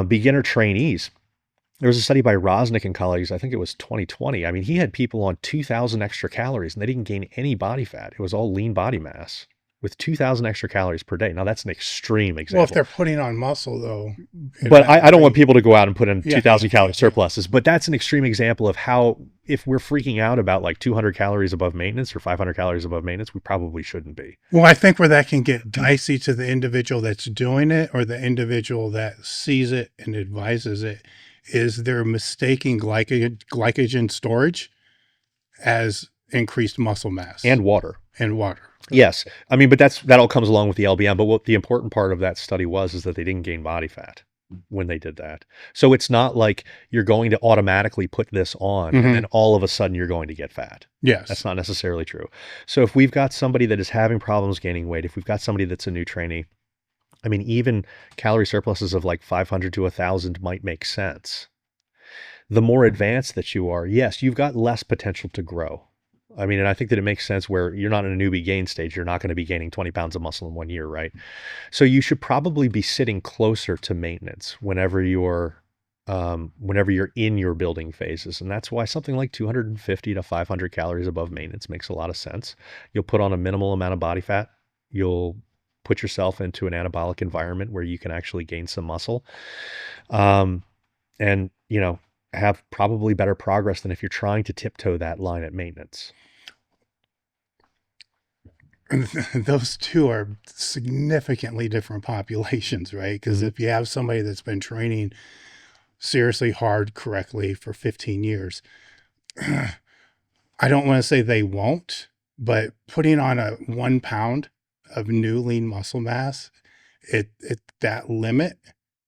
beginner trainees, there was a study by Rosnick and colleagues, I think it was 2020. I mean, he had people on 2,000 extra calories and they didn't gain any body fat. It was all lean body mass with 2,000 extra calories per day. Now, that's an extreme example. Well, if they're putting on muscle, though. But I don't want people to go out and put in 2,000 calorie yeah. surpluses. But that's an extreme example of how, if we're freaking out about like 200 calories above maintenance or 500 calories above maintenance, we probably shouldn't be. Well, I think where that can get dicey to the individual that's doing it or the individual that sees it and advises it is they're mistaking glycogen storage as increased muscle mass. And water. And water. Yes. I mean, but that all comes along with the LBM. But what the important part of that study was is that they didn't gain body fat when they did that. So it's not like you're going to automatically put this on and then all of a sudden you're going to get fat. Yes. That's not necessarily true. So if we've got somebody that is having problems gaining weight, if we've got somebody that's a new trainee, I mean, even calorie surpluses of like 500 to 1,000 might make sense. The more advanced that you are, yes, you've got less potential to grow. I mean, and I think that it makes sense where you're not in a newbie gain stage. You're not going to be gaining 20 pounds of muscle in 1 year, right? So you should probably be sitting closer to maintenance whenever you're in your building phases. And that's why something like 250 to 500 calories above maintenance makes a lot of sense. You'll put on a minimal amount of body fat. You'll put yourself into an anabolic environment where you can actually gain some muscle. And, you know, have probably better progress than if you're trying to tiptoe that line at maintenance. Those two are significantly different populations, right? Because if you have somebody that's been training seriously hard correctly for 15 years, I don't want to say they won't, but putting on a 1 pound of new lean muscle mass, it that limit,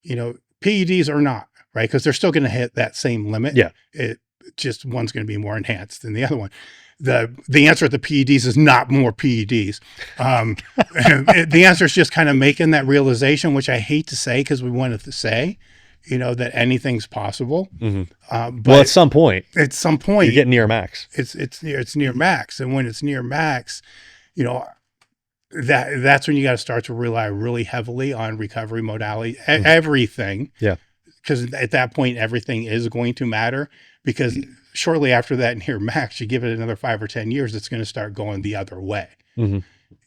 you know, PEDs are not, right? Because they're still going to hit that same limit. Yeah. It just one's going to be more enhanced than the other one. The answer at the PEDs is not more PEDs. The answer is just kind of making that realization, which I hate to say because we wanted to say, you know, that anything's possible. But well, at some point, you're getting near max. It's near max, and when it's near max, you know, that's when you got to start to rely really heavily on recovery modality, everything. Yeah. Because at that point, everything is going to matter, because shortly after that near max, you give it another 5 or 10 years, it's going to start going the other way.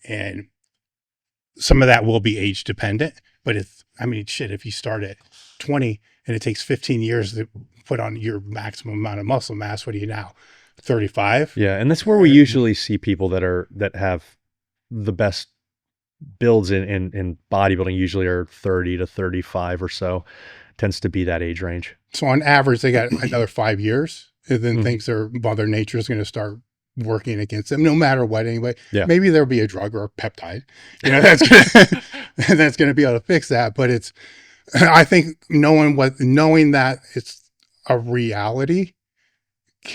And some of that will be age dependent, but if you start at 20 and it takes 15 years to put on your maximum amount of muscle mass, what are you now, 35? Yeah. And that's where we usually see people that have the best builds in bodybuilding usually are 30 to 35 or so. Tends to be that age range. So on average, they got another 5 years, and then Mother Nature is going to start working against them, no matter what. Anyway, maybe there'll be a drug or a peptide, you know, that's going to be able to fix that. But I think knowing that it's a reality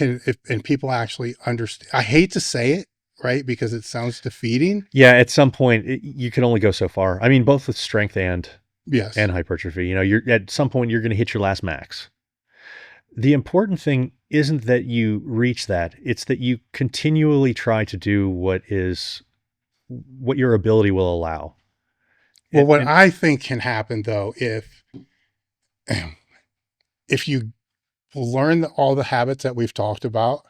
and people actually understand. I hate to say it, right, because it sounds defeating. Yeah, at some point you can only go so far. I mean, both with strength and hypertrophy. You know, you're at some point you're going to hit your last max. The important thing isn't that you reach that; it's that you continually try to do what your ability will allow. Well, what I think can happen though, if you learn all the habits that we've talked about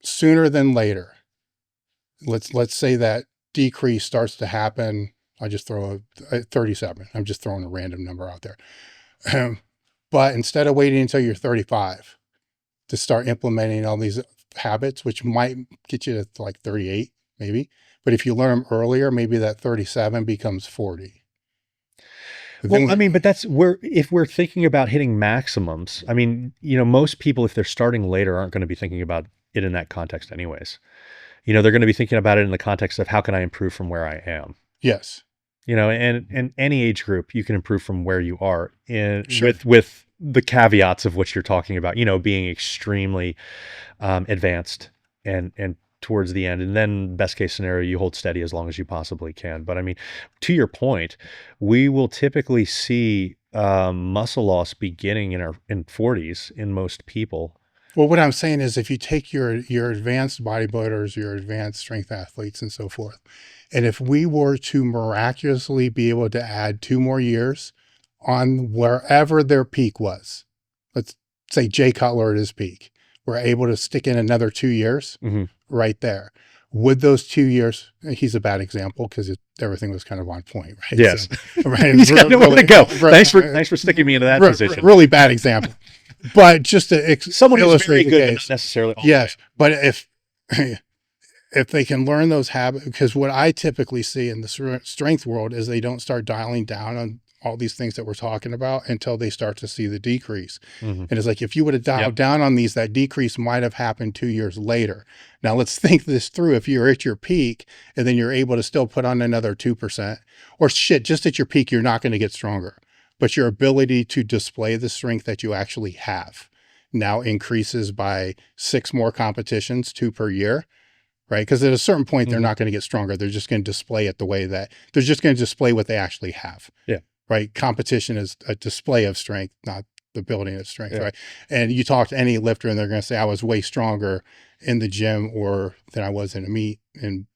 sooner than later, let's say that decrease starts to happen. I just throw a 37. I'm just throwing a random number out there. But instead of waiting until you're 35 to start implementing all these habits, which might get you to like 38, maybe. But if you learn them earlier, maybe that 37 becomes 40. Well, I mean, but if we're thinking about hitting maximums, I mean, you know, most people, if they're starting later, aren't going to be thinking about it in that context anyways. You know, they're going to be thinking about it in the context of how can I improve from where I am? Yes. You know, and any age group, you can improve from where you are with the caveats of what you're talking about, being extremely advanced and towards the end, and then best case scenario, you hold steady as long as you possibly can. But I mean, to your point, we will typically see muscle loss beginning in 40s in most people. Well, what I'm saying is if you take your advanced bodybuilders, your advanced strength athletes and so forth, and if we were to miraculously be able to add 2 more years on wherever their peak was, let's say Jay Cutler at his peak, we're able to stick in another 2 years right there. Would those 2 years, he's a bad example because everything was kind of on point, right? Yes. So, right. He's got nowhere to go. Thanks for sticking me into that position. Really bad example. But just to someone who's very illustrate the good, case, not necessarily. Yes, but if they can learn those habits, because what I typically see in the strength world is they don't start dialing down on all these things that we're talking about until they start to see the decrease. And it's like, if you would have dialed down on these, that decrease might have happened 2 years later. Now let's think this through. If you're at your peak and then you're able to still put on another 2%, or shit, just at your peak, you're not going to get stronger, but your ability to display the strength that you actually have now increases by 6 more competitions, 2 per year, right? Because at a certain point, they're not going to get stronger. They're just going to display it the way that they're just going to display what they actually have. Yeah. Right. Competition is a display of strength, not the building of strength. Right. And you talk to any lifter and they're going to say, I was way stronger in the gym or than I was in a meet, in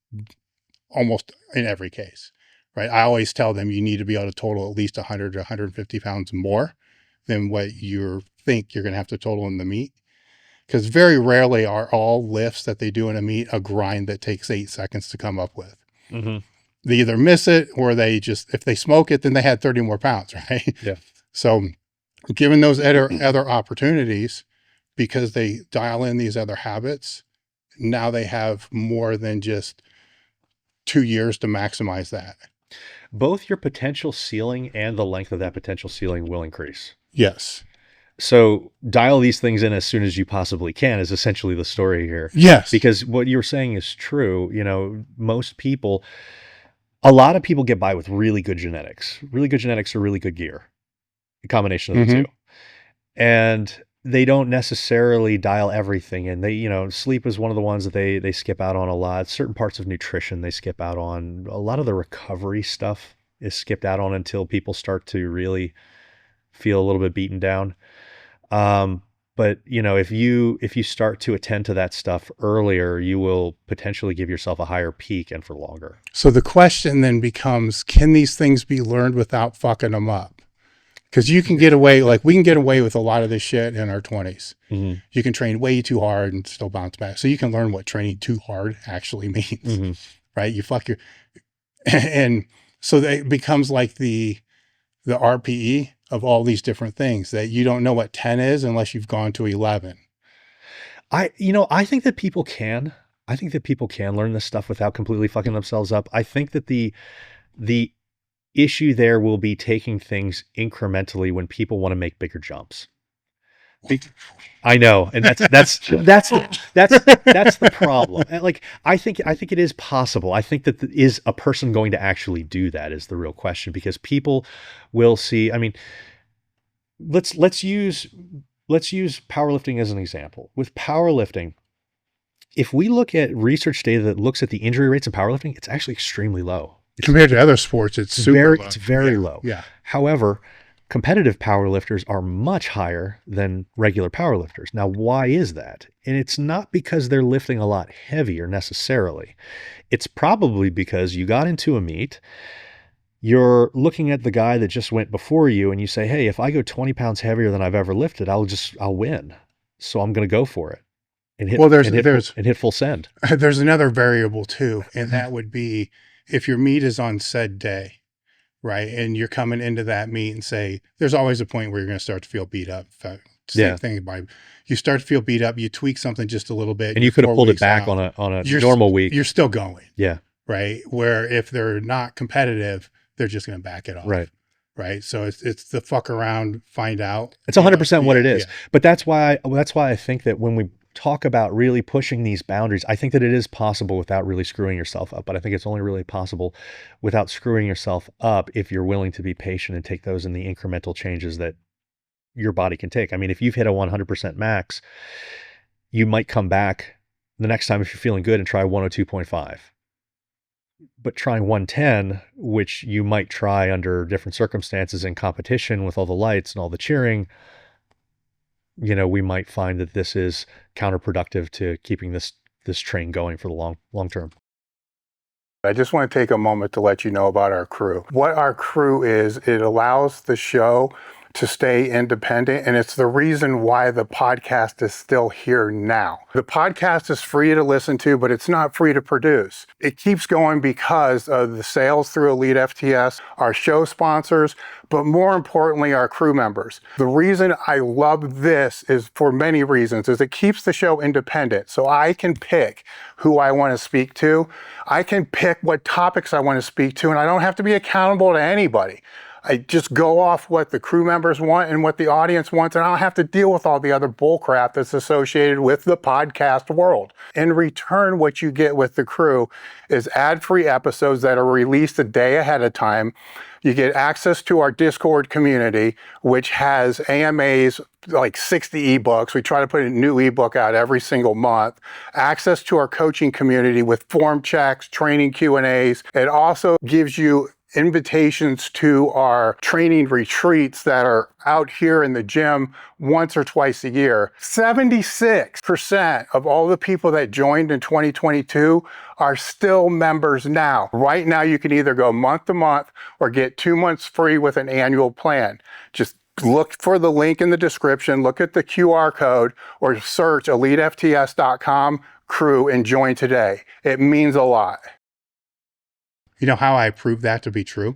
almost in every case. Right. I always tell them you need to be able to total at least 100 to 150 pounds more than what you think you're going to have to total in the meet. Because very rarely are all lifts that they do in a meet a grind that takes 8 seconds to come up with. They either miss it or they just, if they smoke it, then they had 30 more pounds, right? Yeah. So given those other opportunities, because they dial in these other habits, now they have more than just 2 years to maximize that. Both your potential ceiling and the length of that potential ceiling will increase. Yes. So dial these things in as soon as you possibly can is essentially the story here. Yes. Because what you're saying is true. A lot of people get by with really good genetics. Really good genetics or really good gear. A combination of the two. And they don't necessarily dial everything in. Sleep is one of the ones that they skip out on a lot. Certain parts of nutrition they skip out on. A lot of the recovery stuff is skipped out on until people start to really feel a little bit beaten down. But if you start to attend to that stuff earlier, you will potentially give yourself a higher peak and for longer. So the question then becomes, can these things be learned without fucking them up? Because you can get away, we can get away with a lot of this shit in our 20s. You can train way too hard and still bounce back. So you can learn what training too hard actually means, right? You fuck and so it becomes like the RPE of all these different things that you don't know what 10 is unless you've gone to 11. I think that people can. I think that people can learn this stuff without completely fucking themselves up. I think that the issue there will be taking things incrementally when people want to make bigger jumps. I know, and that's the problem. And I think it is possible. I think that is a person going to actually do that is the real question, because people will see. I mean, let's use powerlifting as an example. With powerlifting, if we look at research data that looks at the injury rates in powerlifting, it's actually extremely low. Compared to other sports, it's super low. It's very low. Yeah. However, competitive powerlifters are much higher than regular powerlifters. Now, why is that? And it's not because they're lifting a lot heavier necessarily. It's probably because you got into a meet, you're looking at the guy that just went before you and you say, hey, if I go 20 pounds heavier than I've ever lifted, I'll win. So I'm going to go for it and hit full send. There's another variable too. And that would be if your meet is on said day, right? And you're coming into that meet and say, there's always a point where you're going to start to feel beat up. Same thing you start to feel beat up, you tweak something just a little bit. And you could have pulled it back on a normal week. You're still going. Yeah. Right. Where if they're not competitive, they're just going to back it off. Right. Right. So it's the fuck around, find out. It's 100% what it is. Yeah. But that's why I think that when we talk about really pushing these boundaries, I think that it is possible without really screwing yourself up. But I think it's only really possible without screwing yourself up if you're willing to be patient and take those in the incremental changes that your body can take. I mean, if you've hit a 100% max, you might come back the next time if you're feeling good and try 102.5. But trying 110, which you might try under different circumstances in competition with all the lights and all the cheering, we might find that this is counterproductive to keeping this train going for the long term. I just want to take a moment to let you know about our crew. What our crew is, it allows the show to stay independent, and it's the reason why the podcast is still here now. The podcast is free to listen to, but it's not free to produce. It keeps going because of the sales through elitefts, our show sponsors, but more importantly, our crew members. The reason I love this is for many reasons, is it keeps the show independent. So I can pick who I want to speak to. I can pick what topics I want to speak to, and I don't have to be accountable to anybody. I just go off what the crew members want and what the audience wants, and I don't have to deal with all the other bullcrap that's associated with the podcast world. In return, what you get with the crew is ad-free episodes that are released a day ahead of time. You get access to our Discord community, which has AMAs, like 60 ebooks. We try to put a new ebook out every single month. Access to our coaching community with form checks, training Q&As. It also gives you invitations to our training retreats that are out here in the gym once or twice a year. 76% of all the people that joined in 2022 are still members now. Right now, you can either go month to month or get 2 months free with an annual plan. Just look for the link in the description, look at the QR code, or search elitefts.com crew and join today. It means a lot. You know how I prove that to be true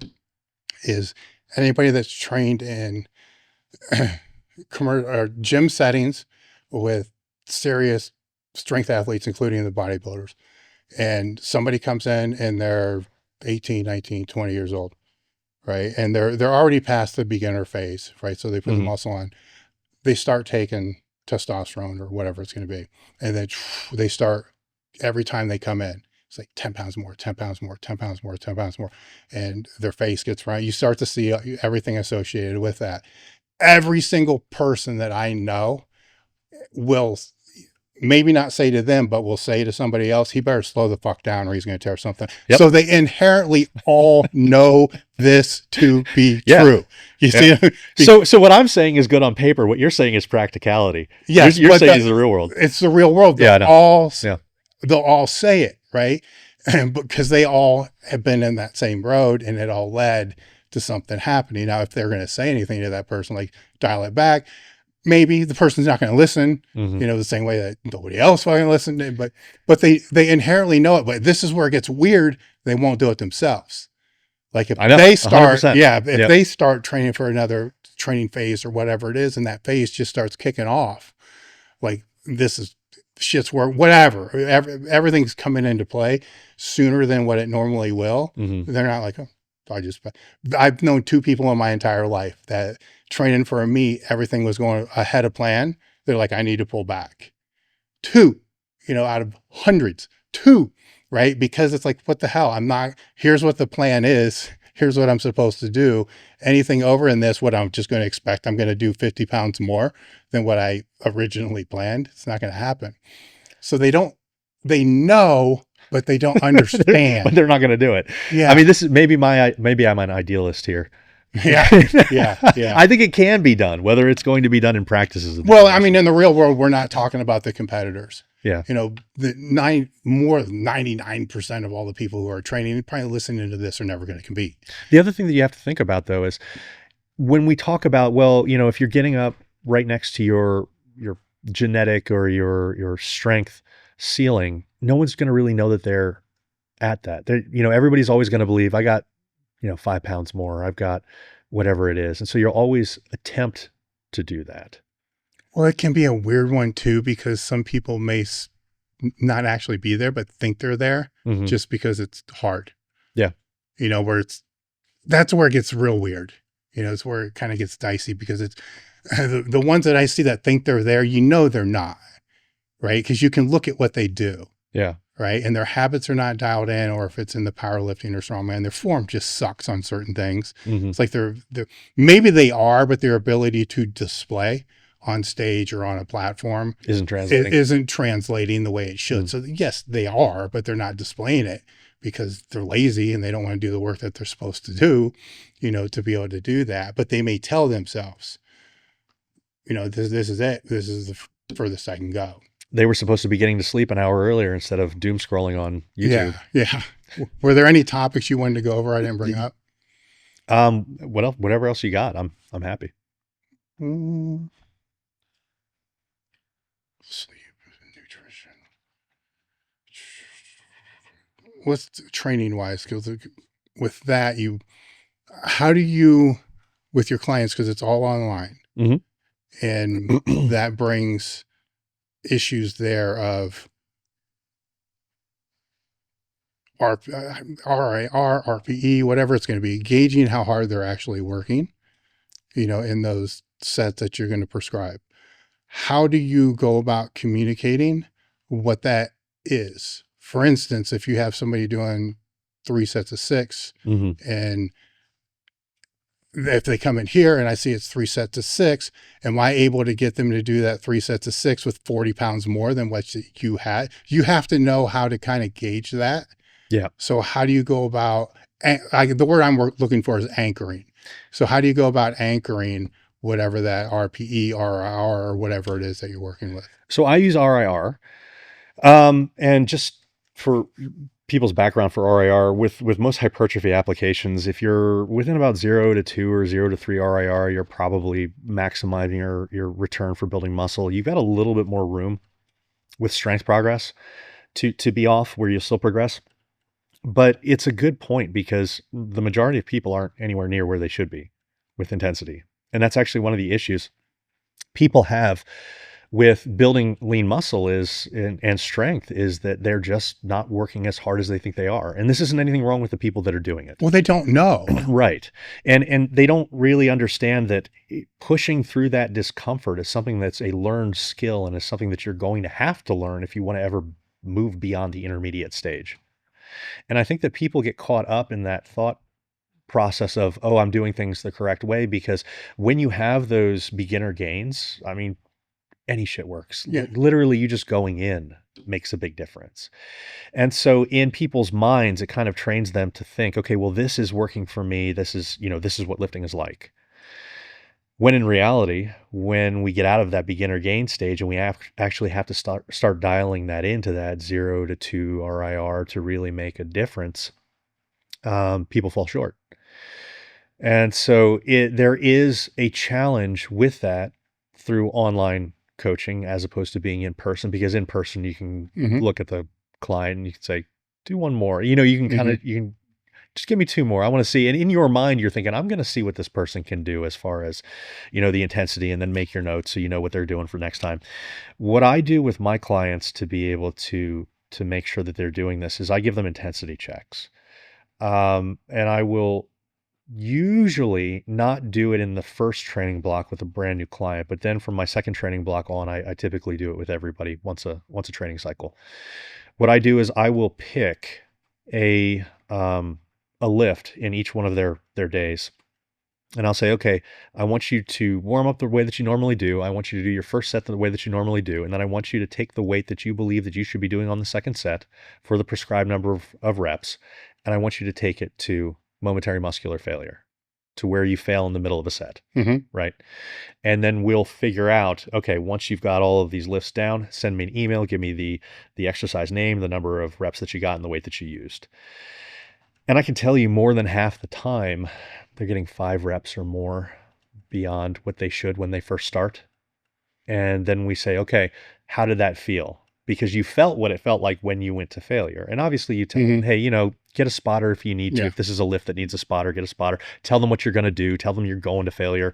is anybody that's trained in gym settings with serious strength athletes, including the bodybuilders, and somebody comes in and they're 18, 19, 20 years old, right? And they're already past the beginner phase, right? So they put the muscle on. They start taking testosterone or whatever it's going to be. And then they start, every time they come in, it's like 10 pounds more, 10 pounds more, 10 pounds more, 10 pounds more. And their face gets right. You start to see everything associated with that. Every single person that I know will maybe not say to them, but will say to somebody else, he better slow the fuck down or he's going to tear something. Yep. So they inherently all know this to be true. You see? So what I'm saying is good on paper. What you're saying is practicality. Yes. You're saying it's the real world. It's the real world. They'll all say it, right? And because they all have been in that same road and it all led to something happening. Now, if they're going to say anything to that person, like dial it back, maybe the person's not going to listen, the same way that nobody else will listen to, but they inherently know it. But this is where it gets weird. They won't do it themselves. Like if they start, 100%. If they start training for another training phase or whatever it is, and that phase just starts kicking off, like this is shit's work, whatever, everything's coming into play sooner than what it normally will. They're not like, oh, I've known 2 people in my entire life that training for a meet, everything was going ahead of plan. They're like, I need to pull back. 2, out of hundreds, 2, right? Because it's like, what the hell? Here's what the plan is. Here's what I'm supposed to do. Anything over in this, what I'm just going to expect, I'm going to do 50 pounds more than what I originally planned. It's not going to happen. So they know, but they don't understand. But they're not going to do it. Yeah. I mean, this is maybe I'm an idealist here. Yeah. I think it can be done, whether it's going to be done in practices. Well, I mean, in the real world, we're not talking about the competitors. Yeah. More than 99% of all the people who are training, probably listening to this, are never going to compete. The other thing that you have to think about, though, is when we talk about, if you're getting up right next to your genetic or your strength ceiling, no one's going to really know that they're at that. Everybody's always going to believe I got, 5 pounds more. I've got whatever it is. And so you'll always attempt to do that. Well, it can be a weird one too, because some people may not actually be there, but think they're there just because it's hard. Yeah. That's where it gets real weird. It's where it kind of gets dicey, because it's the ones that I see that think they're there, they're not, right? Because you can look at what they do. Yeah. right? And their habits are not dialed in, or if it's in the powerlifting or strongman, their form just sucks on certain things. Mhm. It's like they're maybe they are, but their ability to display on stage or on a platform Isn't translating. isn't translating the way it should. Mm. So yes, they are, but they're not displaying it because they're lazy and they don't want to do the work that they're supposed to do, to be able to do that. But they may tell themselves, this is it. This is the furthest I can go. They were supposed to be getting to sleep an hour earlier instead of doom scrolling on YouTube. Yeah. Were there any topics you wanted to go over I didn't bring up? What else? Whatever else you got, I'm happy. Sleep, nutrition. What's training wise? Because with that, how do you, with your clients, because it's all online, Mhm. and that brings issues there of RIR, RPE, whatever it's going to be, gauging how hard they're actually working, in those sets that you're going to prescribe. How do you go about communicating what that is? For instance, if you have somebody doing 3 sets of 6, Mhm. and if they come in here and I see it's 3 sets of 6, am I able to get them to do that 3 sets of 6 with 40 pounds more than what you had? You have to know how to kind of gauge that. Yeah. So how do you go about, the word I'm looking for is anchoring. So how do you go about anchoring whatever that RPE, RIR, or whatever it is that you're working with? So I use RIR. And just for people's background for RIR, with most hypertrophy applications, if you're within about 0 to 2 or 0 to 3 RIR, you're probably maximizing your return for building muscle. You've got a little bit more room with strength progress to be off where you'll still progress. But it's a good point because the majority of people aren't anywhere near where they should be with intensity. And that's actually one of the issues people have with building lean muscle and strength is that they're just not working as hard as they think they are. And this isn't anything wrong with the people that are doing it. Well, they don't know. Right. And they don't really understand that pushing through that discomfort is something that's a learned skill and is something that you're going to have to learn if you want to ever move beyond the intermediate stage. And I think that people get caught up in that thought process of, oh, I'm doing things the correct way, because when you have those beginner gains, I mean, any shit works. Yeah. Literally, you just going in makes a big difference. And so in people's minds, it kind of trains them to think, okay, well, this is working for me. This is what lifting is like. When in reality, when we get out of that beginner gain stage and we actually have to start dialing that into that 0 to 2 RIR to really make a difference, people fall short. And so there is a challenge with that through online coaching as opposed to being in person, because in person you can look at the client and you can say, do one more. You can kind of, you can just give me 2 more. I want to see. And in your mind, you're thinking, I'm going to see what this person can do as far as, the intensity, and then make your notes so you know what they're doing for next time. What I do with my clients to be able to make sure that they're doing this is I give them intensity checks. And I will usually not do it in the first training block with a brand new client, but then from my second training block on, I typically do it with everybody once a training cycle. What I do is I will pick a lift in each one of their days. And I'll say, okay, I want you to warm up the way that you normally do. I want you to do your first set the way that you normally do. And then I want you to take the weight that you believe that you should be doing on the second set for the prescribed number of reps. And I want you to take it to momentary muscular failure, to where you fail in the middle of a set, right? And then we'll figure out, okay, once you've got all of these lifts down, send me an email, give me the exercise name, the number of reps that you got, and the weight that you used. And I can tell you more than half the time, they're getting 5 reps or more beyond what they should when they first start. And then we say, okay, how did that feel? Because you felt what it felt like when you went to failure. And obviously you tell them, hey, get a spotter if you need to. If this is a lift that needs a spotter, get a spotter. Tell them what you're going to do. Tell them you're going to failure,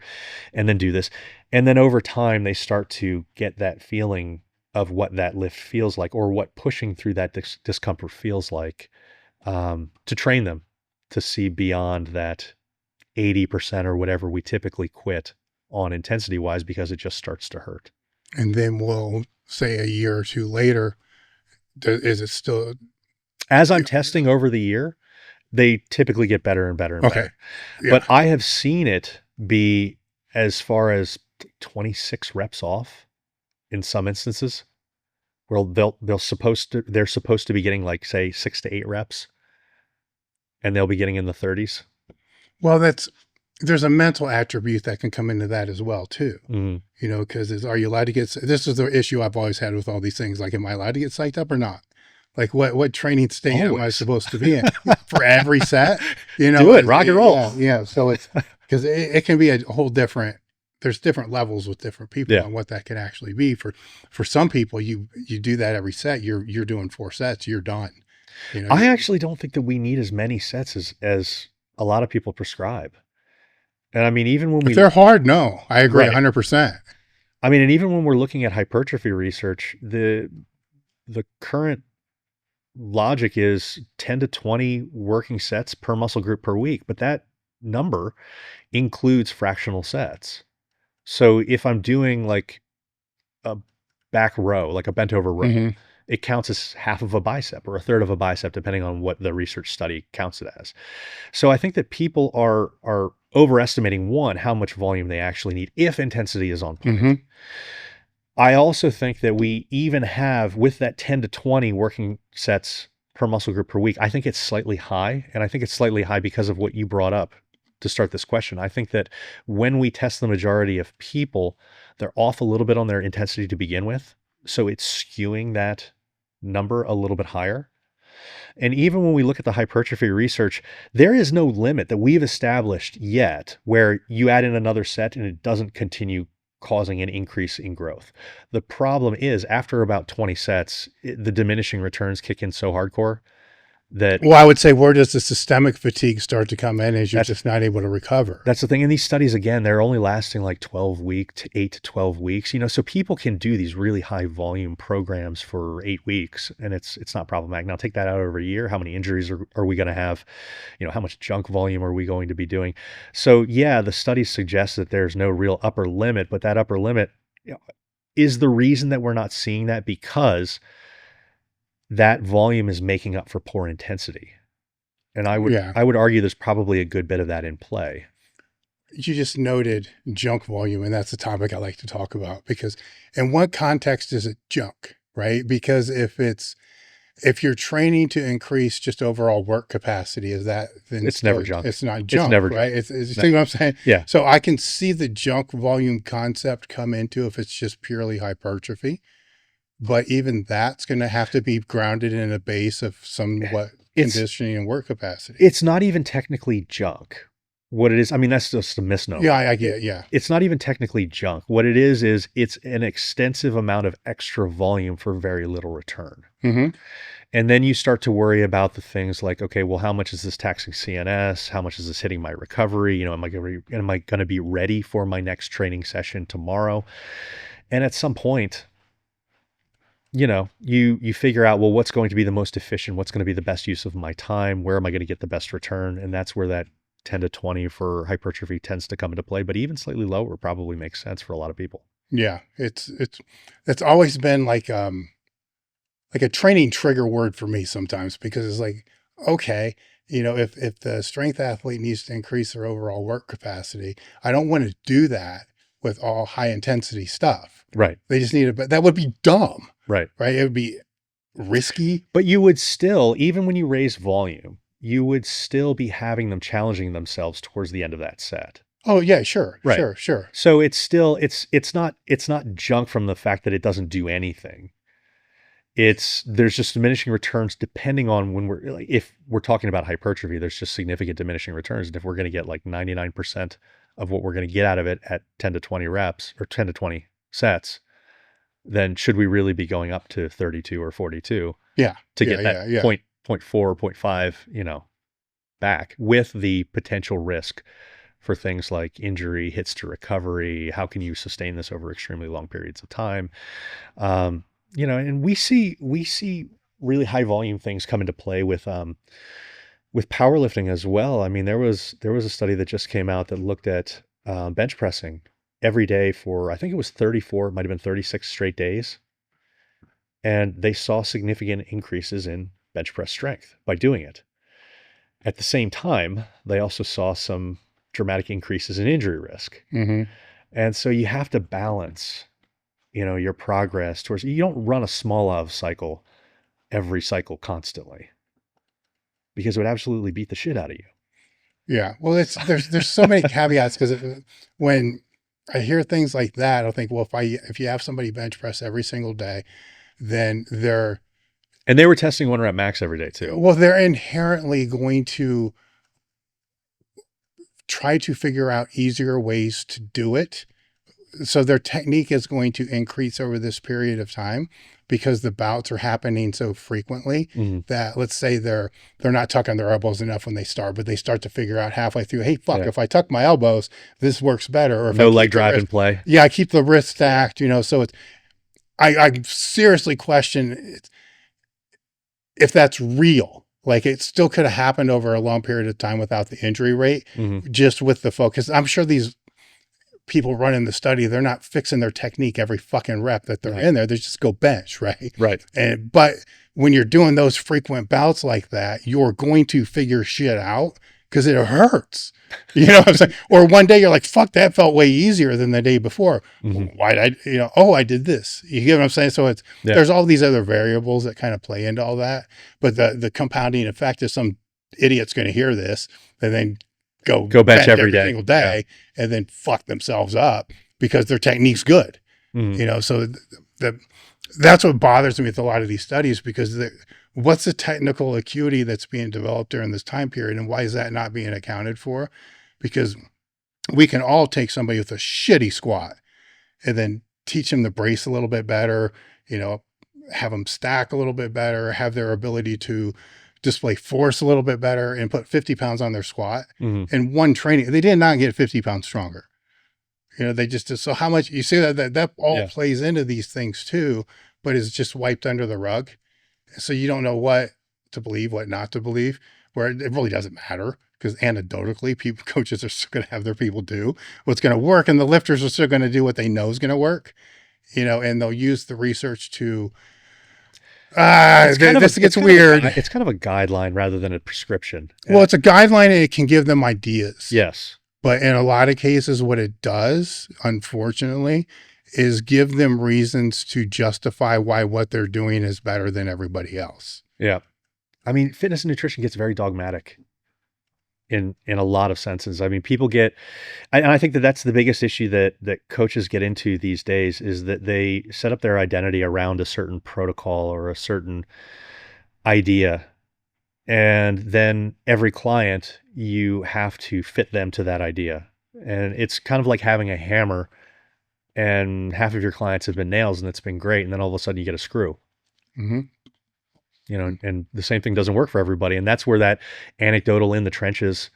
and then do this. And then over time, they start to get that feeling of what that lift feels like, or what pushing through that discomfort feels like, to train them to see beyond that 80% or whatever we typically quit on intensity wise, because it just starts to hurt. And then we'll say a year or 2 later, Is it still As I'm testing over the year, they typically get better and better and okay? better. Yeah. But I have seen it be as far as 26 reps off in some instances, where they're supposed to be getting like, say, 6 to 8 reps, and they'll be getting in the 30s. Well, there's a mental attribute that can come into that as well too. Mm-hmm. You know, because are you allowed to get? This is the issue I've always had with all these things. Like, am I allowed to get psyched up or not? Like, what training state am I Always. supposed to be in for every set? You know, Do it, rock and roll. Yeah. So it's because it can be a whole different. There's different levels with different people Yeah. on what that can actually be. For some people, you do that every set. You're doing 4 sets. You're done. You know, I actually don't think that we need as many sets as a lot of people prescribe. And I mean, even when if they're hard, no, I agree Right. 100%. I mean, and even when we're looking at hypertrophy research, the current logic is 10 to 20 working sets per muscle group per week, but that number includes fractional sets. So if I'm doing like a back row, like a bent over row, Mhm. it counts as half of a bicep or a third of a bicep, depending on what the research study counts it as. So I think that people are overestimating, one, how much volume they actually need if intensity is on point. Mhm. I also think that we even have, with that 10 to 20 working sets per muscle group per week, I think it's slightly high. And I think it's slightly high because of what you brought up to start this question. I think that when we test the majority of people, they're off a little bit on their intensity to begin with. So it's skewing that number a little bit higher. And even when we look at the hypertrophy research, there is no limit that we've established yet where you add in another set and it doesn't continue causing an increase in growth. The problem is, after about 20 sets, the diminishing returns kick in so hardcore that Well, I would say, where does the systemic fatigue start to come in as you're That's- just not able to recover? that's the thing. And these studies, again, they're only lasting like 12 weeks to 8 to 12 weeks, so people can do these really high volume programs for 8 weeks and it's not problematic. Now take that out over a year. How many injuries are we going to have? How much junk volume are we going to be doing? So yeah, the studies suggest that there's no real upper limit, but that upper limit is the reason that we're not seeing that, because that volume is making up for poor intensity. And I would argue there's probably a good bit of that in play. You just noted junk volume, and that's a topic I like to talk about, because in what context is it junk, right? Because if you're training to increase just overall work capacity, is that then It's never junk. It's not junk, never right? It's you see what I'm saying? Yeah. So I can see the junk volume concept come into if it's just purely hypertrophy, but even that's going to have to be grounded in a base of somewhat conditioning and work capacity. It's not even technically junk. What it is, I mean, that's just a misnomer. Yeah, I get it. Yeah. It's not even technically junk. What it is it's an extensive amount of extra volume for very little return. Mm-hmm. And then you start to worry about the things like, okay, well, how much is this taxing CNS? How much is this hitting my recovery? Am I going to be ready for my next training session tomorrow? And at some point, you figure out, well, what's going to be the most efficient? What's going to be the best use of my time? Where am I going to get the best return? And that's where that 10 to 20 for hypertrophy tends to come into play, but even slightly lower probably makes sense for a lot of people. Yeah. That's always been like a training trigger word for me sometimes, because it's like, okay, if the strength athlete needs to increase their overall work capacity, I don't want to do that with all high intensity stuff. Right. They just need but that would be dumb. Right. It would be risky. But you would still, even when you raise volume, you would still be having them challenging themselves towards the end of that set. Oh yeah, sure. Right. Sure. So it's still, it's not junk from the fact that it doesn't do anything. There's just diminishing returns depending on if we're talking about hypertrophy, there's just significant diminishing returns. And if we're going to get like 99% of what we're going to get out of it at 10 to 20 reps or 10 to 20 sets, then should we really be going up to 32 or 42? Yeah. To get that 0.4 or 0.5, back, with the potential risk for things like injury, hits to recovery. How can you sustain this over extremely long periods of time? And we see really high volume things come into play with powerlifting as well. I mean, there was a study that just came out that looked at bench pressing every day for, I think it was 34, it might've been 36 straight days. And they saw significant increases in bench press strength by doing it. At the same time, they also saw some dramatic increases in injury risk. Mm-hmm. And so you have to balance, your progress towards, you don't run a small of cycle every cycle constantly, because it would absolutely beat the shit out of you. Yeah. Well, there's so many caveats, because when I hear things like that, I'll think, well, if you have somebody bench press every single day, then and they were testing 1 rep max every day too. Well, they're inherently going to try to figure out easier ways to do it. So their technique is going to increase over this period of time, because the bouts are happening so frequently that, let's say they're not tucking their elbows enough when they start, but they start to figure out halfway through, hey, fuck, if I tuck my elbows, this works better. Or if no leg drive and play. Yeah, I keep the wrist stacked, so it's, I seriously question if that's real. Like, it still could have happened over a long period of time without the injury rate, just with the focus. I'm sure these people running the study, they're not fixing their technique every fucking rep that they're in there. They just go bench, right? Right. But when you're doing those frequent bouts like that, you're going to figure shit out, because it hurts. You know what I'm saying? Or one day you're like, fuck, that felt way easier than the day before. Why did I, I did this. You get what I'm saying? So there's all these other variables that kind of play into all that. But the compounding effect is, some idiot's going to hear this and then go bench every single day, and then fuck themselves up because their technique's good. So that's what bothers me with a lot of these studies, because what's the technical acuity that's being developed during this time period, and why is that not being accounted for? Because we can all take somebody with a shitty squat and then teach them to brace a little bit better, have them stack a little bit better, have their ability to display force a little bit better, and put 50 pounds on their squat. And one training, they did not get 50 pounds stronger. They just, so how much, you see that all plays into these things too, but is just wiped under the rug. So you don't know what to believe, what not to believe, where it really doesn't matter, because anecdotally, coaches are still going to have their people do what's going to work, and the lifters are still going to do what they know is going to work, and they'll use the research to, this gets weird. It's kind of a guideline rather than a prescription. Well, it's a guideline, and it can give them ideas. Yes. But in a lot of cases, what it does, unfortunately, is give them reasons to justify why what they're doing is better than everybody else. Yeah. I mean, fitness and nutrition gets very dogmatic in a lot of senses. I mean, people get, and I think that's the biggest issue that coaches get into these days, is that they set up their identity around a certain protocol or a certain idea. And then every client, you have to fit them to that idea. And it's kind of like having a hammer, and half of your clients have been nails, and it's been great. And then all of a sudden you get a screw. And the same thing doesn't work for everybody. And that's where that anecdotal in the trenches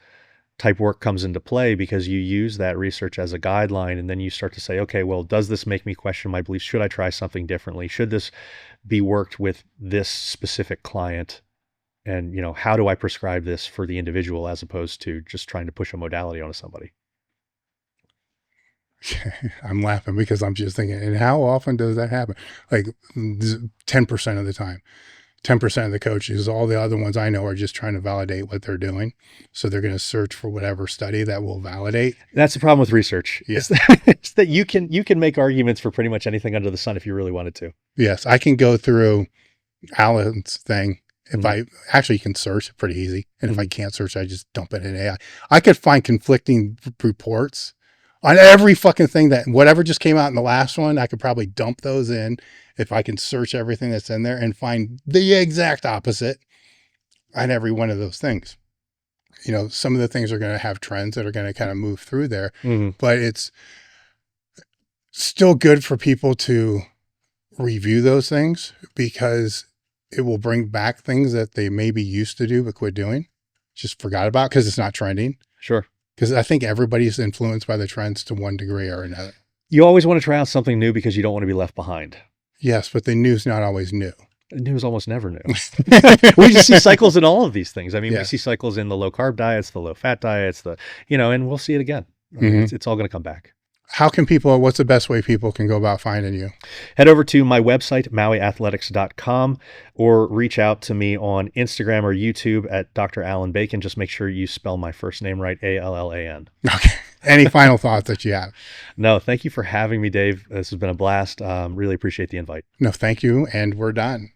type work comes into play, because you use that research as a guideline, and then you start to say, okay, well, does this make me question my beliefs? Should I try something differently? Should this be worked with this specific client? And, how do I prescribe this for the individual, as opposed to just trying to push a modality onto somebody? I'm laughing because I'm just thinking, and how often does that happen? Like 10% of the time. 10% of the coaches, all the other ones I know, are just trying to validate what they're doing. So they're going to search for whatever study that will validate. That's the problem with research. Yeah. It's that you can make arguments for pretty much anything under the sun if you really wanted to. Yes. I can go through Allan's thing. If I actually can search, pretty easy. And if I can't search, I just dump it in AI. I could find conflicting reports on every fucking thing, that whatever just came out in the last one. I could probably dump those in if I can search everything that's in there and find the exact opposite on every one of those things. Some of the things are going to have trends that are going to kind of move through there, but it's still good for people to review those things, because it will bring back things that they maybe used to do but quit doing, just forgot about, because it's not trending. Sure. Because I think everybody's influenced by the trends to one degree or another. You always want to try out something new because you don't want to be left behind. Yes, but the new's not always new. New is almost never new. We just see cycles in all of these things. I mean, we see cycles in the low carb diets, the low fat diets, and we'll see it again. It's all going to come back. What's the best way people can go about finding you? Head over to my website, mauiathletics.com, or reach out to me on Instagram or YouTube at Dr. Allan Bacon. Just make sure you spell my first name right, Allan. Okay. Any final thoughts that you have? No, thank you for having me, Dave. This has been a blast. Really appreciate the invite. No, thank you. And we're done.